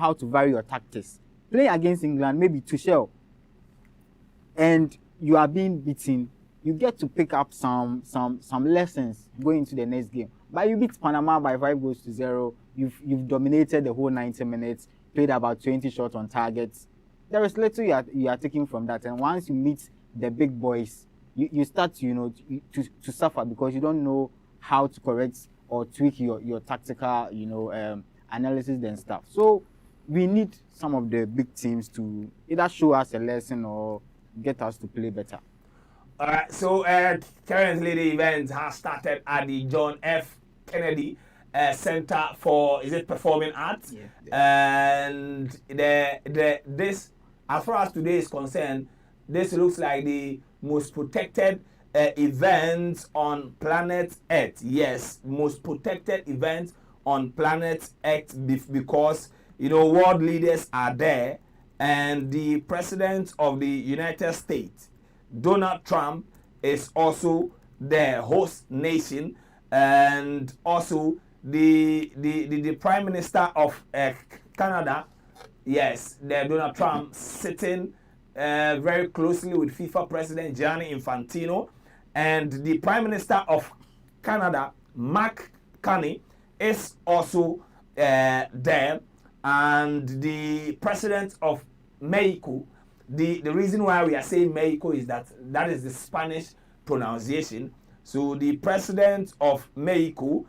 Speaker 6: how to vary your tactics. Play against England, maybe Tuchel, and you are being beaten. You get to pick up some lessons going into the next game. But you beat Panama by 5-0. You've dominated the whole 90 minutes. Played about 20 shots on targets. There is little you are taking from that. And once you meet the big boys, you start to suffer because you don't know how to correct or tweak your tactical analysis and stuff. So we need some of the big teams to either show us a lesson or get us to play better.
Speaker 3: All right, so currently the event has started at the John F. Kennedy Center for Performing Arts, and this, as far as today is concerned, this looks like the most protected event on planet Earth. Yes, most protected event on planet Earth because world leaders are there, and the president of the United States, Donald Trump, is also the host nation, and also the Prime Minister of Canada, yes, the Donald Trump, sitting very closely with FIFA President Gianni Infantino, and the Prime Minister of Canada, Mark Carney, is also there, and the President of Mexico. The reason why we are saying Mexico is that is the Spanish pronunciation. So the president of Mexico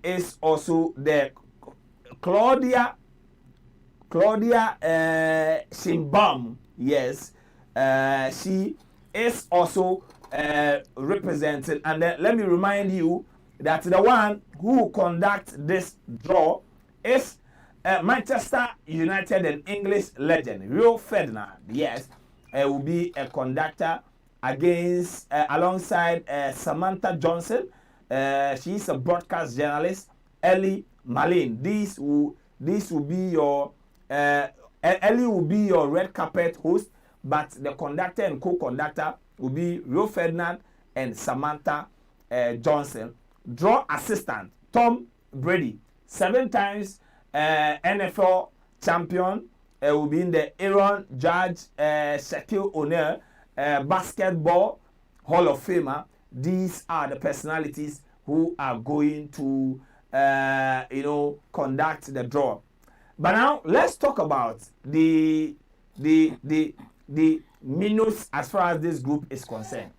Speaker 3: is also there. Claudia Sheinbaum, yes, she is also represented. And then let me remind you, that the one who will conduct this draw is Manchester United and English legend Rio Ferdinand. Yes, will be a conductor against alongside Samantha Johnson. She's a broadcast journalist. Ellie Malin. This will be your Ellie will be your red carpet host, but the conductor and co-conductor will be Rio Ferdinand and Samantha Johnson. Draw assistant Tom Brady, 7 times NFL champion, will be in the Aaron Judge, Shaquille O'Neal, basketball Hall of Famer. These are the personalities who are going to conduct the draw. But now let's talk about the minus as far as this group is concerned.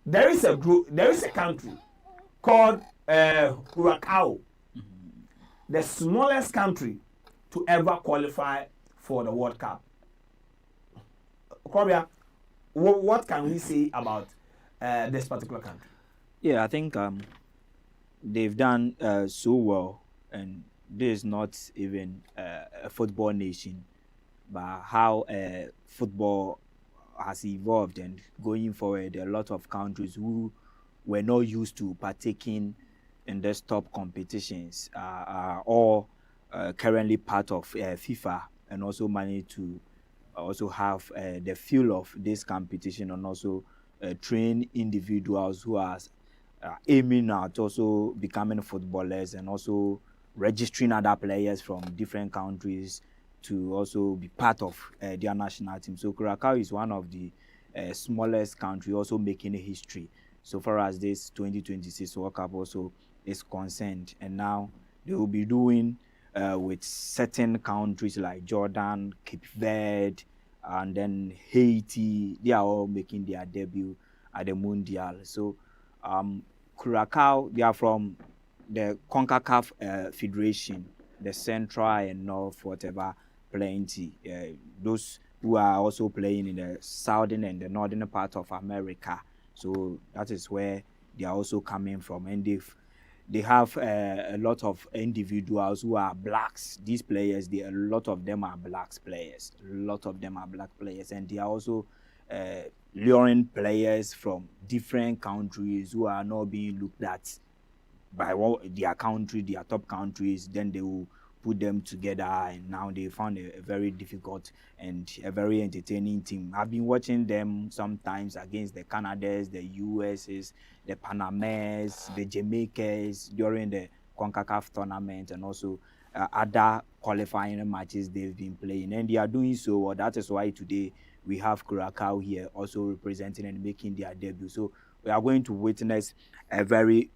Speaker 3: There is a country called Curacao, the smallest country to ever qualify for the World Cup. Korea, what can we say about this particular country?
Speaker 4: Yeah, I think they've done so well, and this is not even a football nation, but how football has evolved, and going forward, there are a lot of countries who were not used to partaking in these top competitions are all currently part of FIFA, and also manage to also have the feel of this competition, and also train individuals who are aiming at also becoming footballers, and also registering other players from different countries to also be part of their national team. So Curacao is one of the smallest country also making a history so far as this 2026 World Cup also is concerned. And now they will be doing with certain countries like Jordan, Cape Verde, and then Haiti. They are all making their debut at the Mundial. So Curacao, they are from the CONCACAF Federation, the Central and North, whatever, plenty. Those who are also playing in the southern and the northern part of America. So that is where they are also coming from. And they have a lot of individuals who are blacks. These players, a lot of them are blacks players. A lot of them are black players. And they are also luring players from different countries who are not being looked at by their country, their top countries. Then they will put them together, and now they found a very difficult and a very entertaining team. I've been watching them sometimes against the Canadians, the USs, the Panamas, the Jamaicans during the CONCACAF tournament, and also other qualifying matches they've been playing, and they are doing so well. That is why today we have Curacao here also representing and making their debut. So we are going to witness a very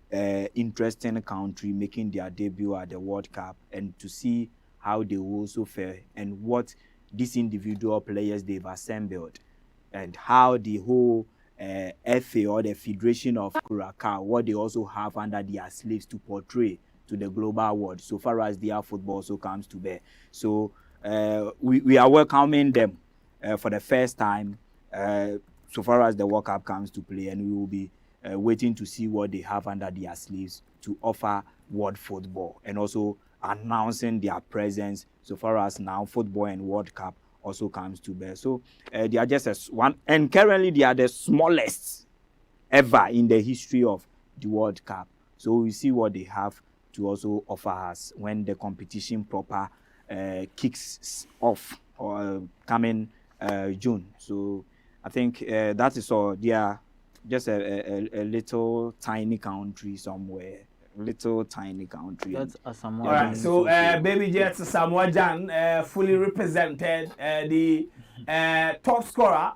Speaker 4: interesting country making their debut at the World Cup, and to see how they will also fare and what these individual players they've assembled, and how the whole FA or the Federation of Curacao, what they also have under their sleeves to portray to the global world so far as their football also comes to bear. So we are welcoming them for the first time so far as the World Cup comes to play, and we will be waiting to see what they have under their sleeves to offer world football, and also announcing their presence so far as now football and World Cup also comes to bear. So they are just one, and currently they are the smallest ever in the history of the World Cup. So we see what they have to also offer us when the competition proper kicks off or coming June. So I think that is all. They are just a little tiny country somewhere. Little tiny country.
Speaker 6: That's a Samoa.
Speaker 3: All right, so Baby Jets Samoa Jan fully represented the top scorer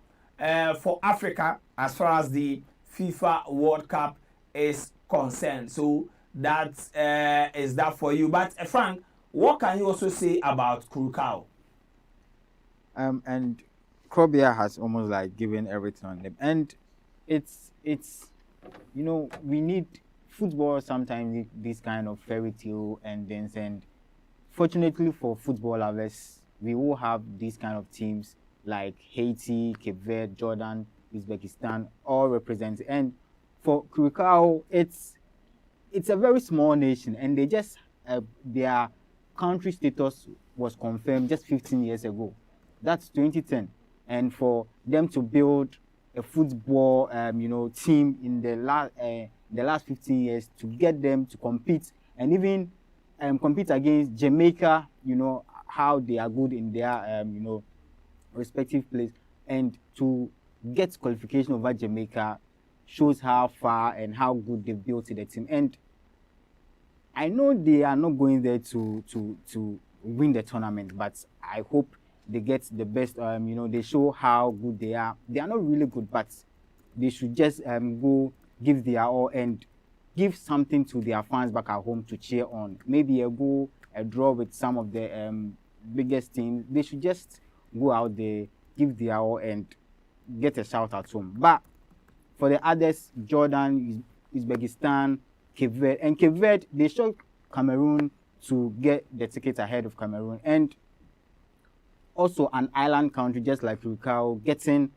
Speaker 3: for Africa as far as the FIFA World Cup is concerned. So that is that for you. But Frank, what can you also say about Curacao?
Speaker 6: And Krobia has almost like given everything on them, and it's we need football sometimes this kind of fairy tale endings, and fortunately for football lovers, we will have these kind of teams like Haiti, Cape Verde, Jordan, Uzbekistan, all represented. And for Curacao, it's it's a very small nation, and they just their country status was confirmed just 15 years ago. That's 2010, and for them to build a football team in the last 15 years to get them to compete and even compete against Jamaica, how they are good in their respective place, and to get qualification over Jamaica shows how far and how good they've built the team. And I know they are not going there to win the tournament, but I hope they get the best. They show how good they are. They are not really good, but they should just go give their all and give something to their fans back at home to cheer on. Maybe a draw with some of the biggest teams. They should just go out there, give their all, and get a shout at home. But for the others, Jordan, Uzbekistan, Cape Verde, and Cape Verde, they shocked Cameroon to get the ticket ahead of Cameroon. And also an island country just like Curacao getting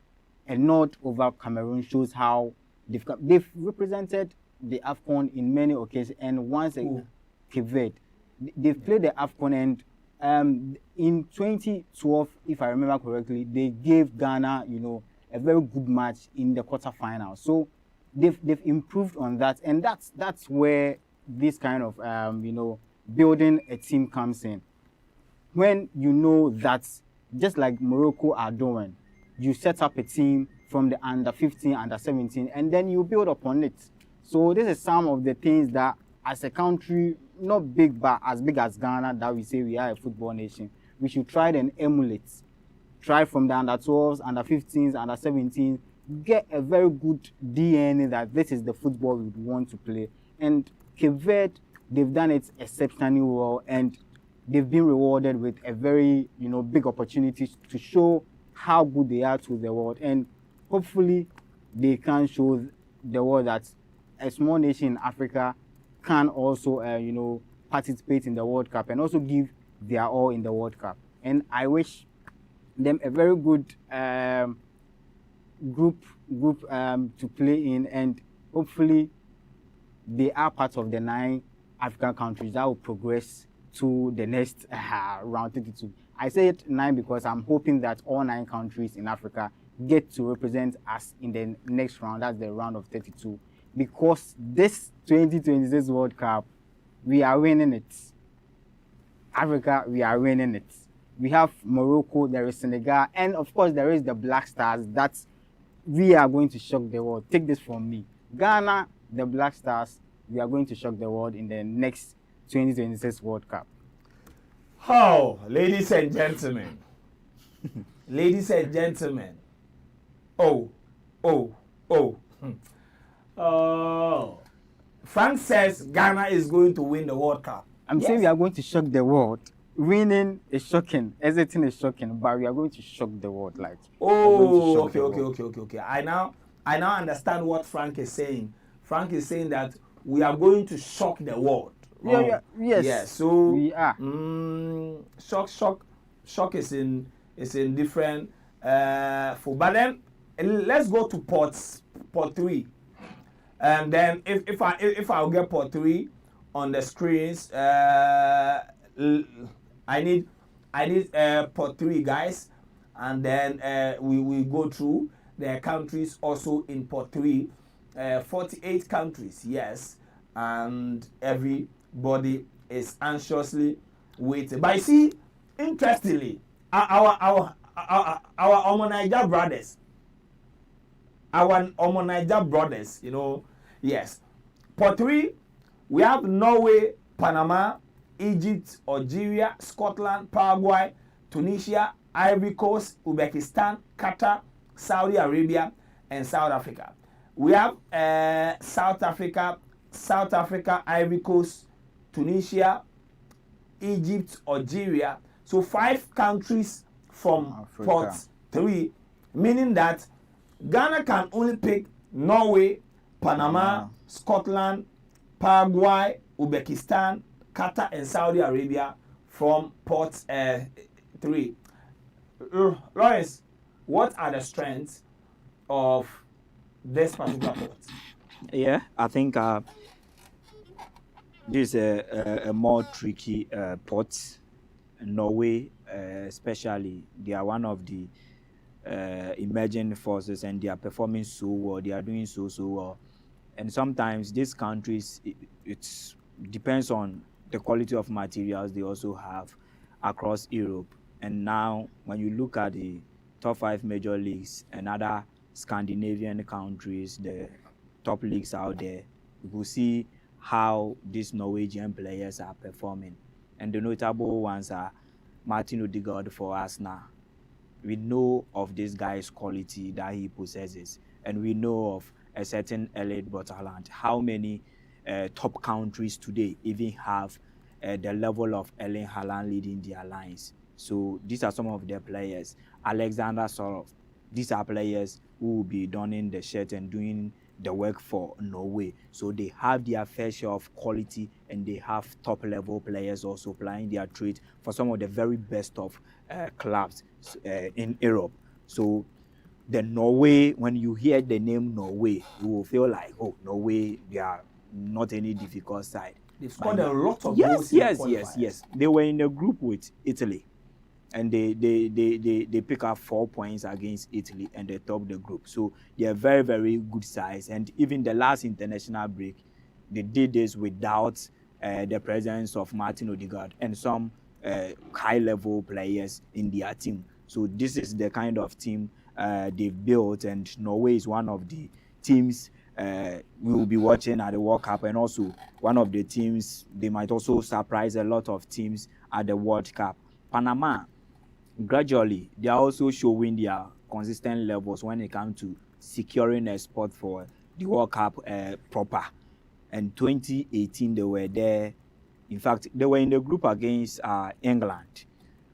Speaker 6: a nod over Cameroon shows how they've represented the AFCON in many occasions. And once Cape Verde, they've played the AFCON, and in 2012, if I remember correctly, they gave Ghana, a very good match in the quarterfinals. So they've improved on that, and that's where this kind of building a team comes in. When you know that, just like Morocco are doing, you set up a team from the under 15, under 17, and then you build upon it. So this is some of the things that, as a country, not big but as big as Ghana, that we say we are a football nation, we should try and emulate. Try from the under 12s, under 15s, under 17s, get a very good DNA that this is the football we would want to play. And Cape Verde, they've done it exceptionally well, and they've been rewarded with a very big opportunity to show how good they are to the world. And hopefully they can show the world that a small nation in Africa can also participate in the World Cup and also give their all in the World Cup. And I wish them a very good group to play in, and hopefully they are part of the 9 African countries that will progress to the next round 32. I say it 9 because I'm hoping that all 9 countries in Africa get to represent us in the next round. That's the round of 32. Because this 2026 World Cup, we are winning it. Africa, we are winning it. We have Morocco, there is Senegal, and of course there is the Black Stars that we are going to shock the world. Take this from me. Ghana, the Black Stars, we are going to shock the world in the next 2026 World Cup.
Speaker 3: Oh, ladies and gentlemen. Ladies and gentlemen. Oh. Frank says Ghana is going to win the World Cup.
Speaker 6: I'm saying we are going to shock the world. Winning is shocking. Everything is shocking, but we are going to shock the world.
Speaker 3: Okay. I now understand what Frank is saying. Frank is saying that we are going to shock the world.
Speaker 6: Yes.
Speaker 3: Yeah, so
Speaker 6: we are.
Speaker 3: Shock is in different but then let's go to port 3. And then if I'll get port 3 on the screens, I need port 3, guys, and then we go through the countries also in port 3. 48 countries, yes, and everybody is anxiously waiting. But I see, interestingly, our Omo Niger brothers, yes. Port 3, we have Norway, Panama, Egypt, Algeria, Scotland, Paraguay, Tunisia, Ivory Coast, Uzbekistan, Qatar, Saudi Arabia, and South Africa. We have South Africa, Ivory Coast, Tunisia, Egypt, Algeria. So 5 countries from port 3, meaning that Ghana can only pick Norway, Panama, Scotland, Paraguay, Uzbekistan, Qatar, and Saudi Arabia from port 3. Lawrence, what are the strengths of this particular port?
Speaker 4: Yeah, I think This is a more tricky pot. Norway, especially, they are one of the emerging forces, and they are performing so well. They are doing so well. And sometimes these countries, it depends on the quality of materials they also have across Europe. And now, when you look at the top 5 major leagues and other Scandinavian countries, the top leagues out there, you will see how these Norwegian players are performing. And the notable ones are Martin Odegaard for Arsenal. We know of this guy's quality that he possesses, and we know of a certain Erling Haaland. How many top countries today even have the level of Erling Haaland leading their lines? So these are some of their players. Alexander Sorov. These are players who will be donning the shirt and doing the work for Norway. So they have their fair share of quality, and they have top level players also playing their trade for some of the very best of clubs in Europe. So the Norway, when you hear the name Norway, you will feel like, oh, Norway, they are not any difficult side.
Speaker 3: They've scored a lot of
Speaker 4: Yes.
Speaker 3: goals.
Speaker 4: They were in a group with Italy, and they pick up 4 points against Italy, and they top the group. So they are very, very good size. And even the last international break, they did this without the presence of Martin Odegaard and some high-level players in their team. So this is the kind of team they've built, and Norway is one of the teams we will be watching at the World Cup, and also one of the teams they might also surprise a lot of teams at the World Cup. Panama, gradually, they are also showing their consistent levels when it comes to securing a spot for the World Cup proper. And 2018, they were there. In fact, they were in the group against England.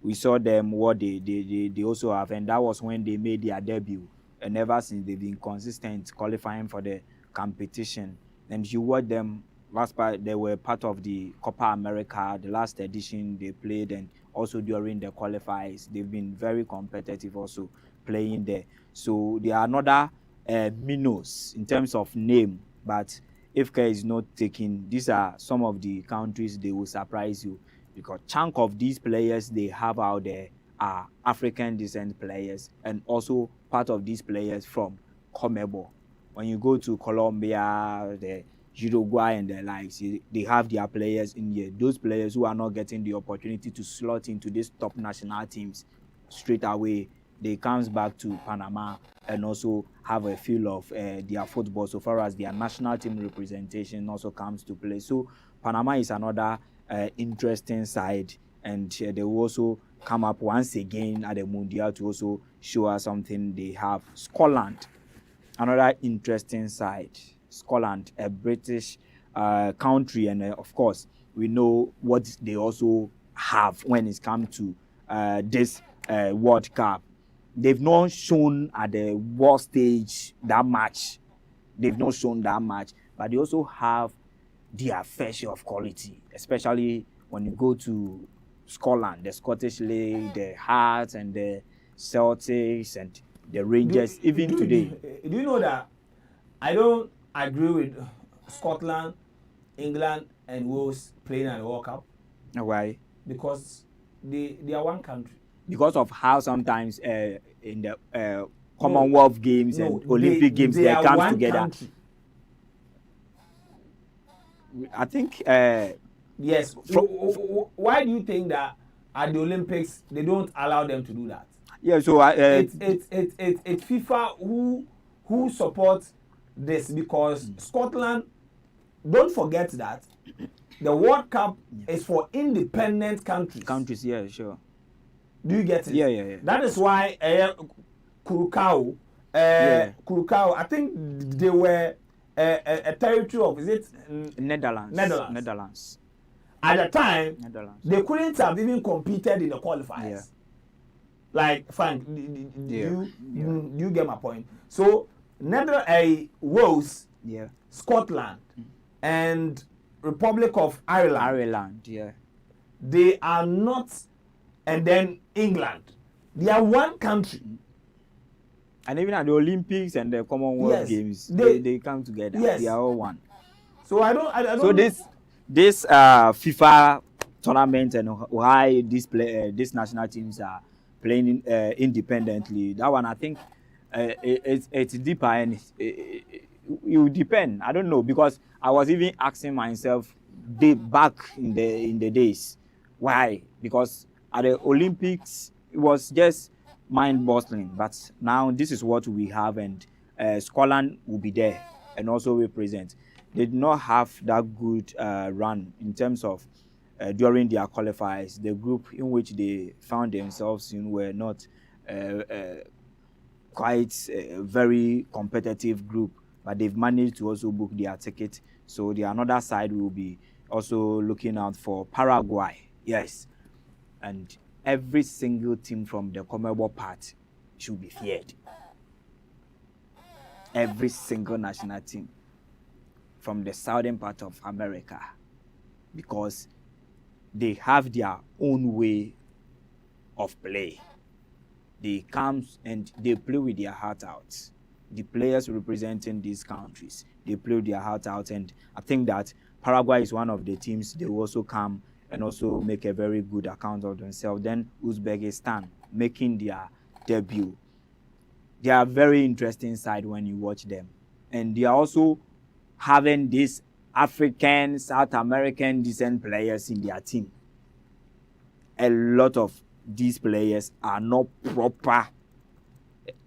Speaker 4: We saw them what they also have, and that was when they made their debut. And ever since, they've been consistent qualifying for the competition. And you watch them, last part, they were part of the Copa America, the last edition they played, and also during the qualifiers. They've been very competitive also playing there. So they are another minnows in terms of name, but if care is not taken, these are some of the countries they will surprise you, because chunk of these players they have out there are African descent players, and also part of these players from CONMEBOL. When you go to Colombia, the Uruguay and the likes, they have their players in here. Those players who are not getting the opportunity to slot into these top national teams straight away, they comes back to Panama and also have a feel of their football, so far as their national team representation also comes to play. So Panama is another interesting side, and they will also come up once again at the Mundial to also show us something they have. Scotland, another interesting side. Scotland, a British country, and of course we know what they also have when it comes to this World Cup. They've not shown at the world stage that much. They've not shown that much, but they also have their fair share of quality, especially when you go to Scotland, the Scottish League, the Hearts and the Celtics and the Rangers, even today.
Speaker 3: Do you know that I don't agree with Scotland, England and Wales playing at the World Cup?
Speaker 4: Why?
Speaker 3: Because they are one country.
Speaker 4: Because of how sometimes in the Commonwealth Games and Olympic Games they come together.
Speaker 3: Country.
Speaker 4: I think
Speaker 3: yes. Why do you think that at the Olympics they don't allow them to do that?
Speaker 4: Yeah, so
Speaker 3: it's FIFA who supports this, because Scotland, don't forget that the World Cup is for independent countries.
Speaker 4: Countries, yeah, sure.
Speaker 3: Do you get it?
Speaker 4: Yeah.
Speaker 3: That is why Curacao, I think they were a territory of, is it
Speaker 4: Netherlands.
Speaker 3: At the time, they couldn't have even competed in the qualifiers.
Speaker 4: Yeah.
Speaker 3: Like, fine, you get my point. So, Wales, Scotland, and Republic of Ireland, they are not, and then England, they are one country.
Speaker 4: And even at the Olympics and the Commonwealth Games, they come together.
Speaker 3: Yes.
Speaker 4: They are all one.
Speaker 3: So I don't.
Speaker 4: So this this FIFA tournament and why these national teams are playing independently, that one I think it's deeper and you depend. I don't know, because I was even asking myself back in the days why, because at the Olympics it was just mind-boggling, but now this is what we have, and Scotland will be there and also represent. They did not have that good run in terms of during their qualifiers. The group in which they found themselves in were not quite a very competitive group, but they've managed to also book their ticket. So the another side will be also looking out for Paraguay. Yes, and every single team from the CONMEBOL part should be feared. Every single national team from the southern part of America, because they have their own way of play. They come and they play with their heart out. The players representing these countries, they play with their heart out, and I think that Paraguay is one of the teams. They will also come and also make a very good account of themselves. Then Uzbekistan making their debut. They are very interesting side when you watch them, and they are also having these African, South American decent players in their team. A lot of these players are not proper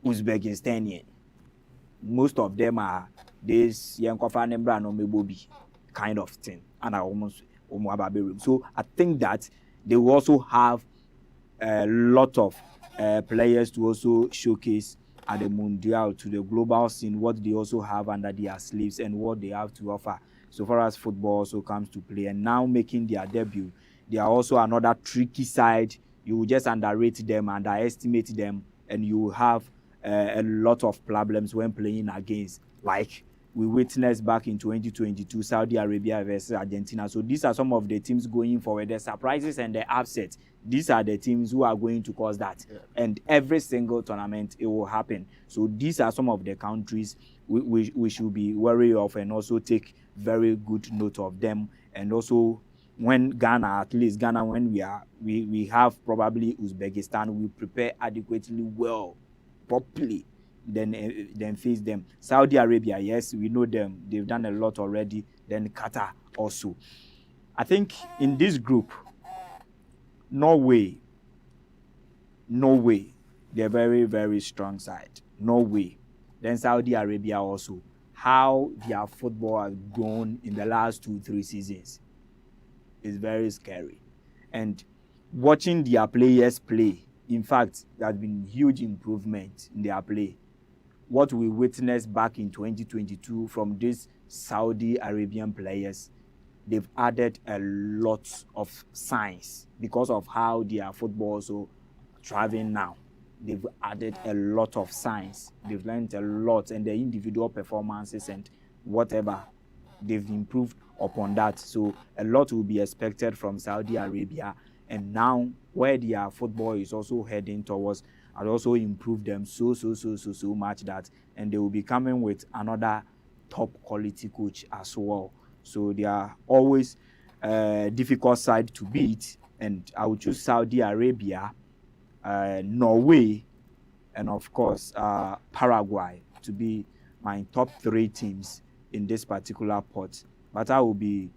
Speaker 4: Uzbekistanian. Most of them are this kind of thing, and I almost. So I think that they will also have a lot of players to also showcase at the Mundial, to the global scene, what they also have under their sleeves and what they have to offer so far as football also comes to play. And now making their debut, they are also another tricky side. You will just underrate them, underestimate them, and you will have a lot of problems when playing against, like we witnessed back in 2022, Saudi Arabia versus Argentina. So these are some of the teams going forward. The surprises and the upsets, these are the teams who are going to cause that. Yeah. And every single tournament, it will happen. So these are some of the countries we should be wary of and also take very good note of them. And also when Ghana, at least Ghana, when we have probably Uzbekistan, we prepare adequately well, properly, then face them. Saudi Arabia, yes, we know them. They've done a lot already. Then Qatar also. I think in this group, Norway, they're very, very strong side. Norway. Then Saudi Arabia also. How their football has grown in the last 2-3 seasons is very scary. And watching their players play, in fact, there has been huge improvement in their play. What we witnessed back in 2022 from these Saudi Arabian players, they've added a lot of science because of how their football is so thriving now. They've added a lot of science. They've learned a lot, and their individual performances and whatever, they've improved upon that. So a lot will be expected from Saudi Arabia. And now where their football is also heading towards, and also improve them so much that, and they will be coming with another top quality coach as well. So they are always a difficult side to beat, and I would choose Saudi Arabia, Norway, and of course Paraguay to be my top 3 teams in this particular pot. But I will be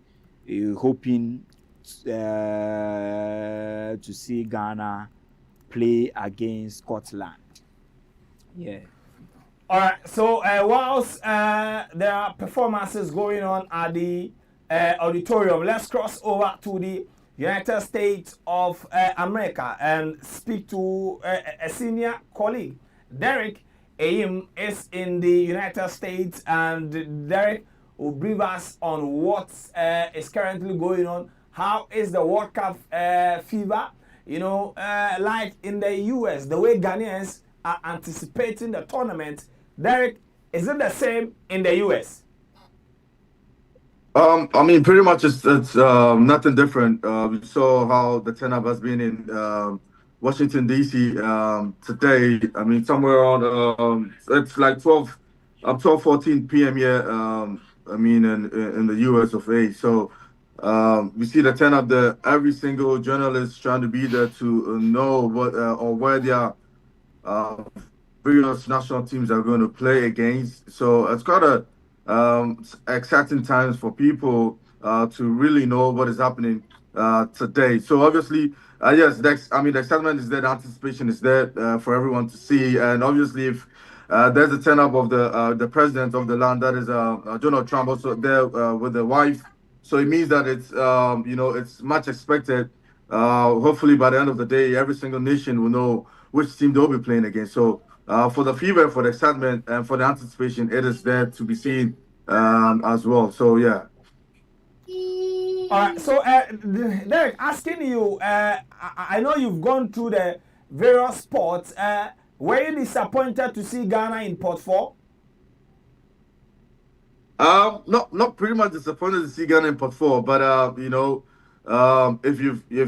Speaker 4: hoping to see Ghana play against Scotland. Yeah.
Speaker 3: All right. So whilst there are performances going on at the auditorium, let's cross over to the United States of America and speak to a senior colleague. Derek Ayim is in the United States, and Derek will brief us on what is currently going on. How is the World Cup fever? You know, like in the US, the way Ghanaians are anticipating the tournament. Derek, is it the same in the US?
Speaker 7: I mean, pretty much it's nothing different. We saw how the turnout has been in Washington, D.C. Today. I mean, somewhere around, it's like 12:14 p.m. here, I mean, in the US of A. So we see the turn up there. Every single journalist trying to be there to know what or where they are uh, various national teams are going to play against. So it's quite a exciting times for people to really know what is happening today. So obviously, yes, the excitement is there, the anticipation is there for everyone to see, and obviously, if there's a turn up of the president of the land, that is Donald Trump, also there with the wife. So it means that it's it's much expected. Hopefully, by the end of the day, every single nation will know which team they'll be playing against. So for the fever, for the excitement, and for the anticipation, it is there to be seen as well. So yeah.
Speaker 3: All right. So, Derek, asking you, I know you've gone through the various sports. Were you disappointed to see Ghana in pot four?
Speaker 7: Not pretty much disappointed to see Ghana in pot four, but if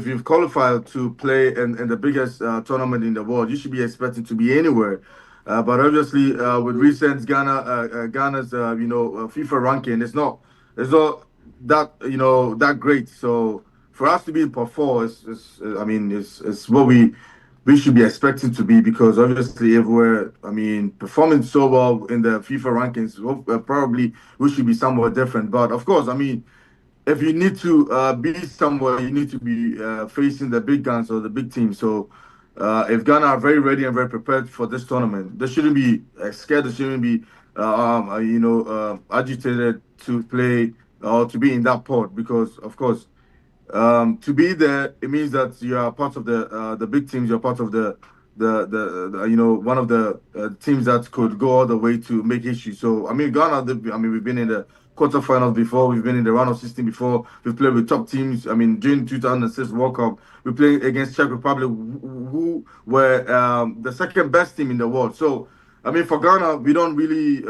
Speaker 7: you've qualified to play in the biggest tournament in the world, you should be expected to be anywhere. But obviously, with recent Ghana's FIFA ranking, it's not that that great. So for us to be in pot four, it's what we should be expecting to be, because obviously if we're performing so well in the FIFA rankings, probably we should be somewhat different. But of course, if you need to be somewhere, you need to be facing the big guns or the big teams. So if Ghana are very ready and very prepared for this tournament, they shouldn't be scared. They shouldn't be agitated to play or to be in that pot, because of course to be there, it means that you are part of the big teams. You're part of the one of the teams that could go all the way to make history. So Ghana. We've been in the quarterfinals before. We've been in the round of 16 before. We've played with top teams. During 2006 World Cup, we played against Czech Republic, who were the second best team in the world. So for Ghana, we don't really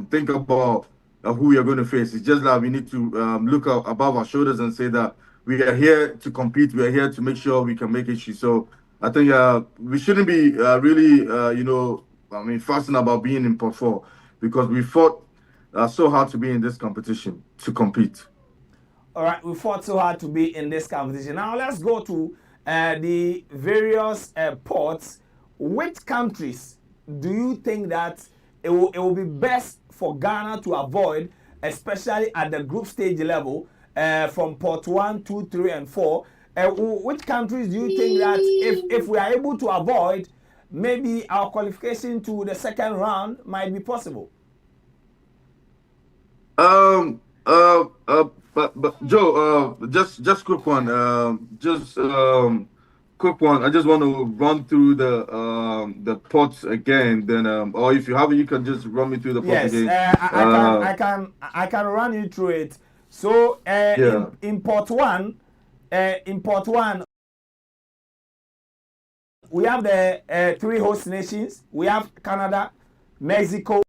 Speaker 7: think about who we are going to face. It's just that we need to look above our shoulders and say that we are here to compete. We are here to make sure we can make history. So I think we shouldn't be really, fussing about being in pot four, because we fought so hard to be in this competition to compete.
Speaker 3: All right, we fought so hard to be in this competition. Now let's go to the various ports. Which countries do you think that it will be best for Ghana to avoid, especially at the group stage level, from pot 1, 2, 3, and 4? Which countries do you think that if we are able to avoid, maybe our qualification to the second round might be possible?
Speaker 7: But Joe, just quick one. Quick one. I just want to run through the pots again. Then, or if you have it, you can just run me through the pots again.
Speaker 3: I can run you through it. So,
Speaker 7: Yeah.
Speaker 3: in pot one, we have the three host nations. We have Canada, Mexico,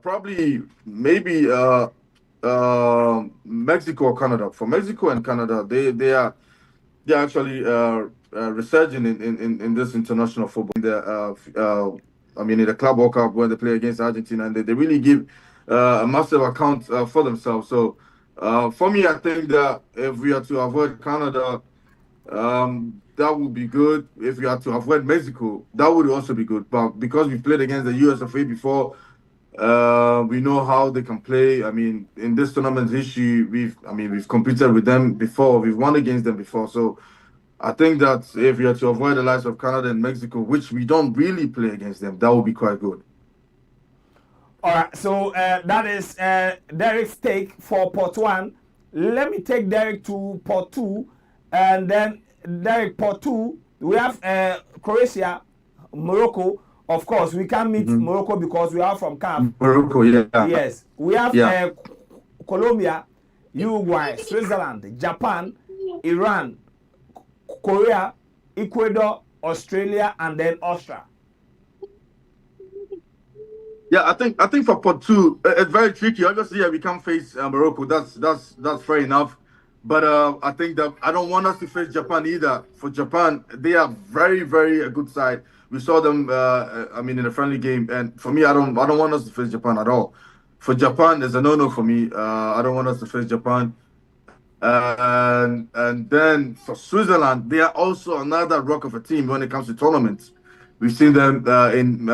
Speaker 7: Probably maybe Mexico or Canada. For Mexico and Canada, they're actually resurging in this international football. In in the Club World Cup when they play against Argentina, and they really give a massive account for themselves. So for me, I think that if we are to avoid Canada, That would be good. If we had to avoid Mexico, that would also be good. But because we played against the USFA before, we know how they can play. I mean, in this tournament history, we've competed with them before. We've won against them before. So I think that if we are to avoid the likes of Canada and Mexico, which we don't really play against them, that would be quite good.
Speaker 3: All right, so that is Derek's take for pot 1. Let me take Derek to pot 2, and then Derek pot 2. We have Croatia, Morocco. Of course, we can't meet Morocco because we are from CAF.
Speaker 7: Morocco, yeah.
Speaker 3: Yes, we have
Speaker 7: Yeah.
Speaker 3: Colombia, Uruguay, Switzerland, Japan, Iran, Korea, Ecuador, Australia, and then Austria.
Speaker 7: Yeah, I think for pot 2, it's very tricky. Obviously, yeah, we can't face Morocco. That's fair enough. But I think that I don't want us to face Japan either. For Japan, they are very a good side. We saw them. In a friendly game, and for me, I don't want us to face Japan at all. For Japan, there's a no for me. I don't want us to face Japan. And then for Switzerland, they are also another rock of a team when it comes to tournaments. We've seen them in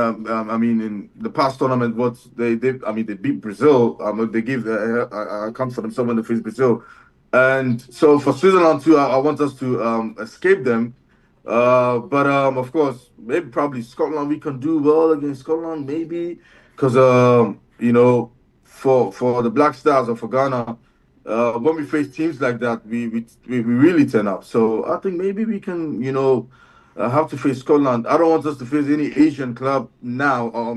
Speaker 7: the past tournament. What they beat Brazil. They give a account for themselves when they face Brazil. And so for Switzerland too, I want us to escape them. But of course, maybe probably Scotland. We can do well against Scotland, maybe because for the Black Stars or for Ghana, when we face teams like that, we really turn up. So I think maybe we can have to face Scotland. I don't want us to face any Asian club now. Or,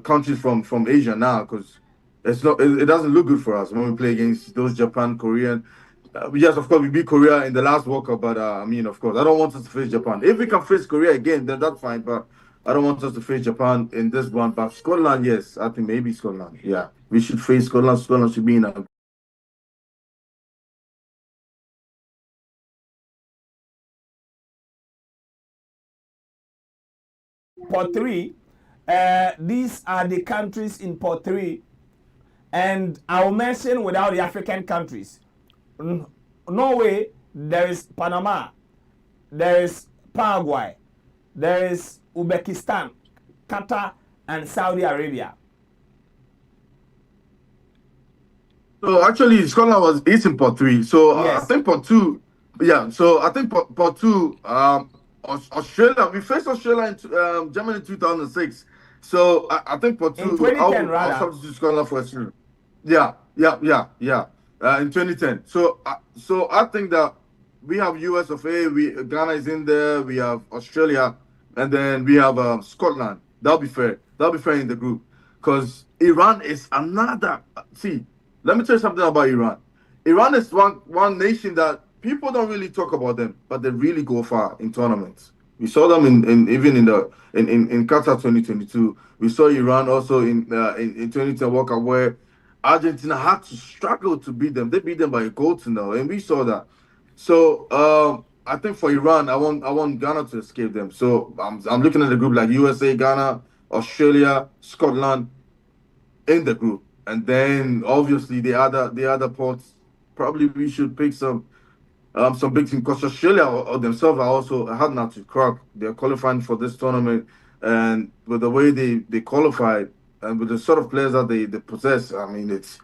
Speaker 7: countries from Asia now because it doesn't look good for us when we play against those Japan, Korean. Yes, of course, we beat Korea in the last World Cup, but of course, I don't want us to face Japan. If we can face Korea again, then that's fine, but I don't want us to face Japan in this one. But Scotland, yes, I think maybe Scotland. Yeah, we should face Scotland. Scotland should be in a
Speaker 3: Pot 3, these are the countries in pot 3, and I'll mention without the African countries. Norway, there is Panama, there is Paraguay, there is Uzbekistan, Qatar, and Saudi Arabia.
Speaker 7: So actually, Scotland is in pot 3. So
Speaker 3: Yes.
Speaker 7: I think pot 2. Yeah. So I think pot 2. Australia. We faced Australia in Germany in 2006. So I think pot 2.
Speaker 3: In 2010,
Speaker 7: I'll
Speaker 3: rather.
Speaker 7: substitute Scotland for Australia. Yeah. In 2010. So I think that we have US of A. Ghana is in there. We have Australia, and then we have Scotland. That'll be fair. That'll be fair in the group, because Iran is another. See, let me tell you something about Iran. Iran is one nation that people don't really talk about them, but they really go far in tournaments. We saw them in Qatar 2022. We saw Iran also in 2010 World Cup, where Argentina had to struggle to beat them. They beat them by a goal to nil, and we saw that. So I think for Iran, I want Ghana to escape them. So I'm looking at the group like USA, Ghana, Australia, Scotland in the group, and then obviously the other ports. Probably we should pick some big teams, because Australia or themselves are also hard not to crack. They're qualifying for this tournament, and with the way they qualified and with the sort of players that they possess, I mean it's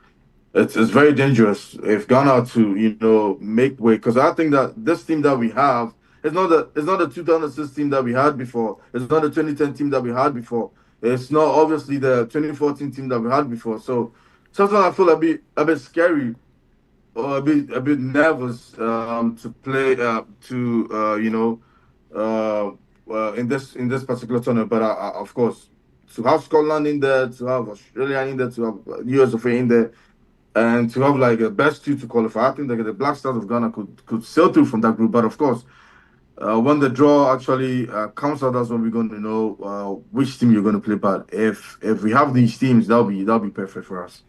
Speaker 7: very dangerous if Ghana to make way, because I think that this team that we have is not the 2006 team that we had before. It's not the 2010 team that we had before. It's not obviously the 2014 team that we had before. So sometimes I feel a bit scary or a bit nervous to play in this particular tournament. But of course, to have Scotland in there, to have Australia in there, to have US of A in there, and to have like a best 2 to qualify, I think that the Black Stars of Ghana could sail through from that group. But of course, when the draw actually comes out, that's when we're going to know which team you're going to play. But if we have these teams, that'll be perfect for us.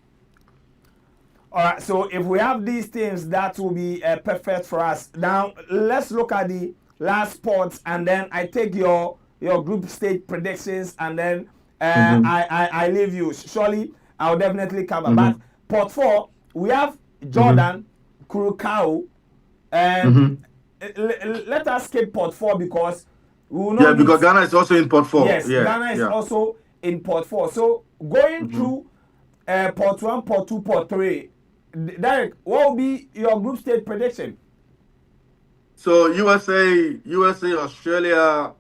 Speaker 3: All right, so if we have these teams, that will be perfect for us. Now, let's look at the last spots, and then I take your group stage predictions, and then I leave you. Surely, I'll definitely cover. But pot 4, we have Jordan, Curacao, Let us skip pot 4 because we will not.
Speaker 7: Yeah, because Ghana is also in pot 4.
Speaker 3: Yes,
Speaker 7: Yeah,
Speaker 3: Ghana is
Speaker 7: yeah.
Speaker 3: also in pot 4. So going through pot 1, pot 2, pot 3. Derek, what will be your group stage prediction?
Speaker 7: So USA, Australia,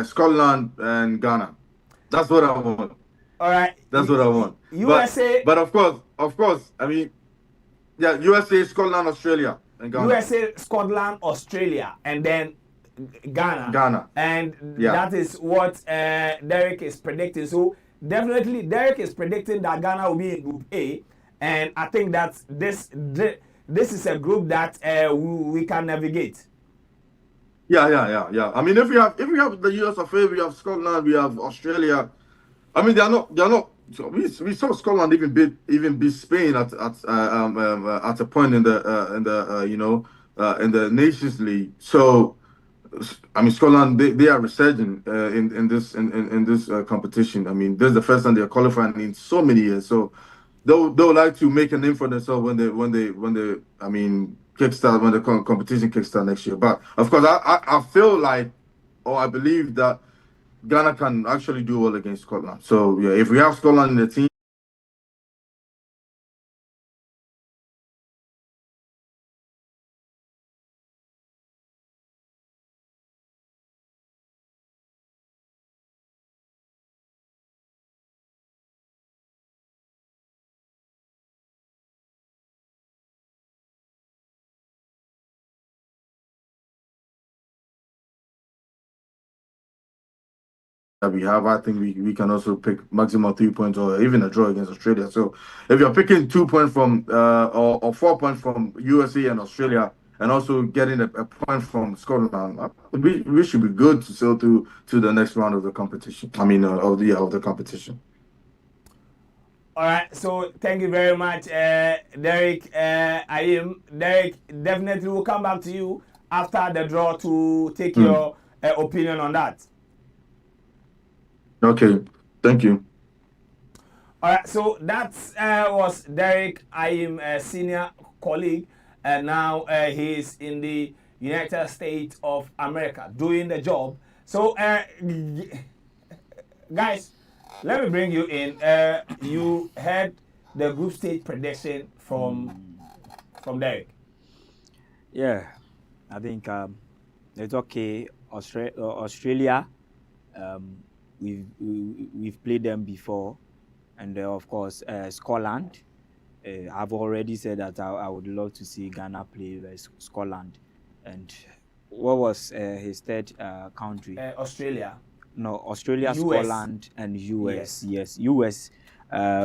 Speaker 7: Scotland, and Ghana. That's what I want.
Speaker 3: All right.
Speaker 7: That's what I want.
Speaker 3: USA.
Speaker 7: But of course, I mean, yeah, USA, Scotland, Australia, and Ghana.
Speaker 3: USA, Scotland, Australia, and then Ghana.
Speaker 7: Ghana.
Speaker 3: And
Speaker 7: Yeah.
Speaker 3: that is what Derek is predicting. So definitely, Derek is predicting that Ghana will be in Group A, and I think that this is a group that we can navigate.
Speaker 7: Yeah. I mean, if we have the US of A, we have Scotland, we have Australia. I mean, they're not. So we saw Scotland even beat Spain at a point in the in the Nations League. So I mean, Scotland they are resurging in this competition. I mean, this is the first time they're qualifying in so many years. So they'll like to make a name for themselves when they I mean kickstart when the competition kickstart next year. But of course, I feel like, or I believe that Ghana can actually do well against Scotland. So yeah, if we have Scotland in the team. That we have, I think we can also pick maximum 3 points or even a draw against Australia. So if you're picking 2 points from or 4 points from USA and Australia, and also getting a point from Scotland, we should be good to sail to the next round of the competition. I mean, of the competition.
Speaker 3: All right, so thank you very much, Derek. Derek, definitely will come back to you after the draw to take your opinion on that.
Speaker 7: Okay, thank you.
Speaker 3: All right, so that was Derek. I am a senior colleague, and now he's in the United States of America doing the job. So, guys, let me bring you in. You heard the group stage prediction from Derek.
Speaker 4: Yeah, I think it's okay. Australia, we've played them before, and of course Scotland. I've already said that I would love to see Ghana play Scotland. And what was his third country?
Speaker 3: Australia.
Speaker 4: No, Australia,
Speaker 3: US.
Speaker 4: Scotland, and US. Yes, US.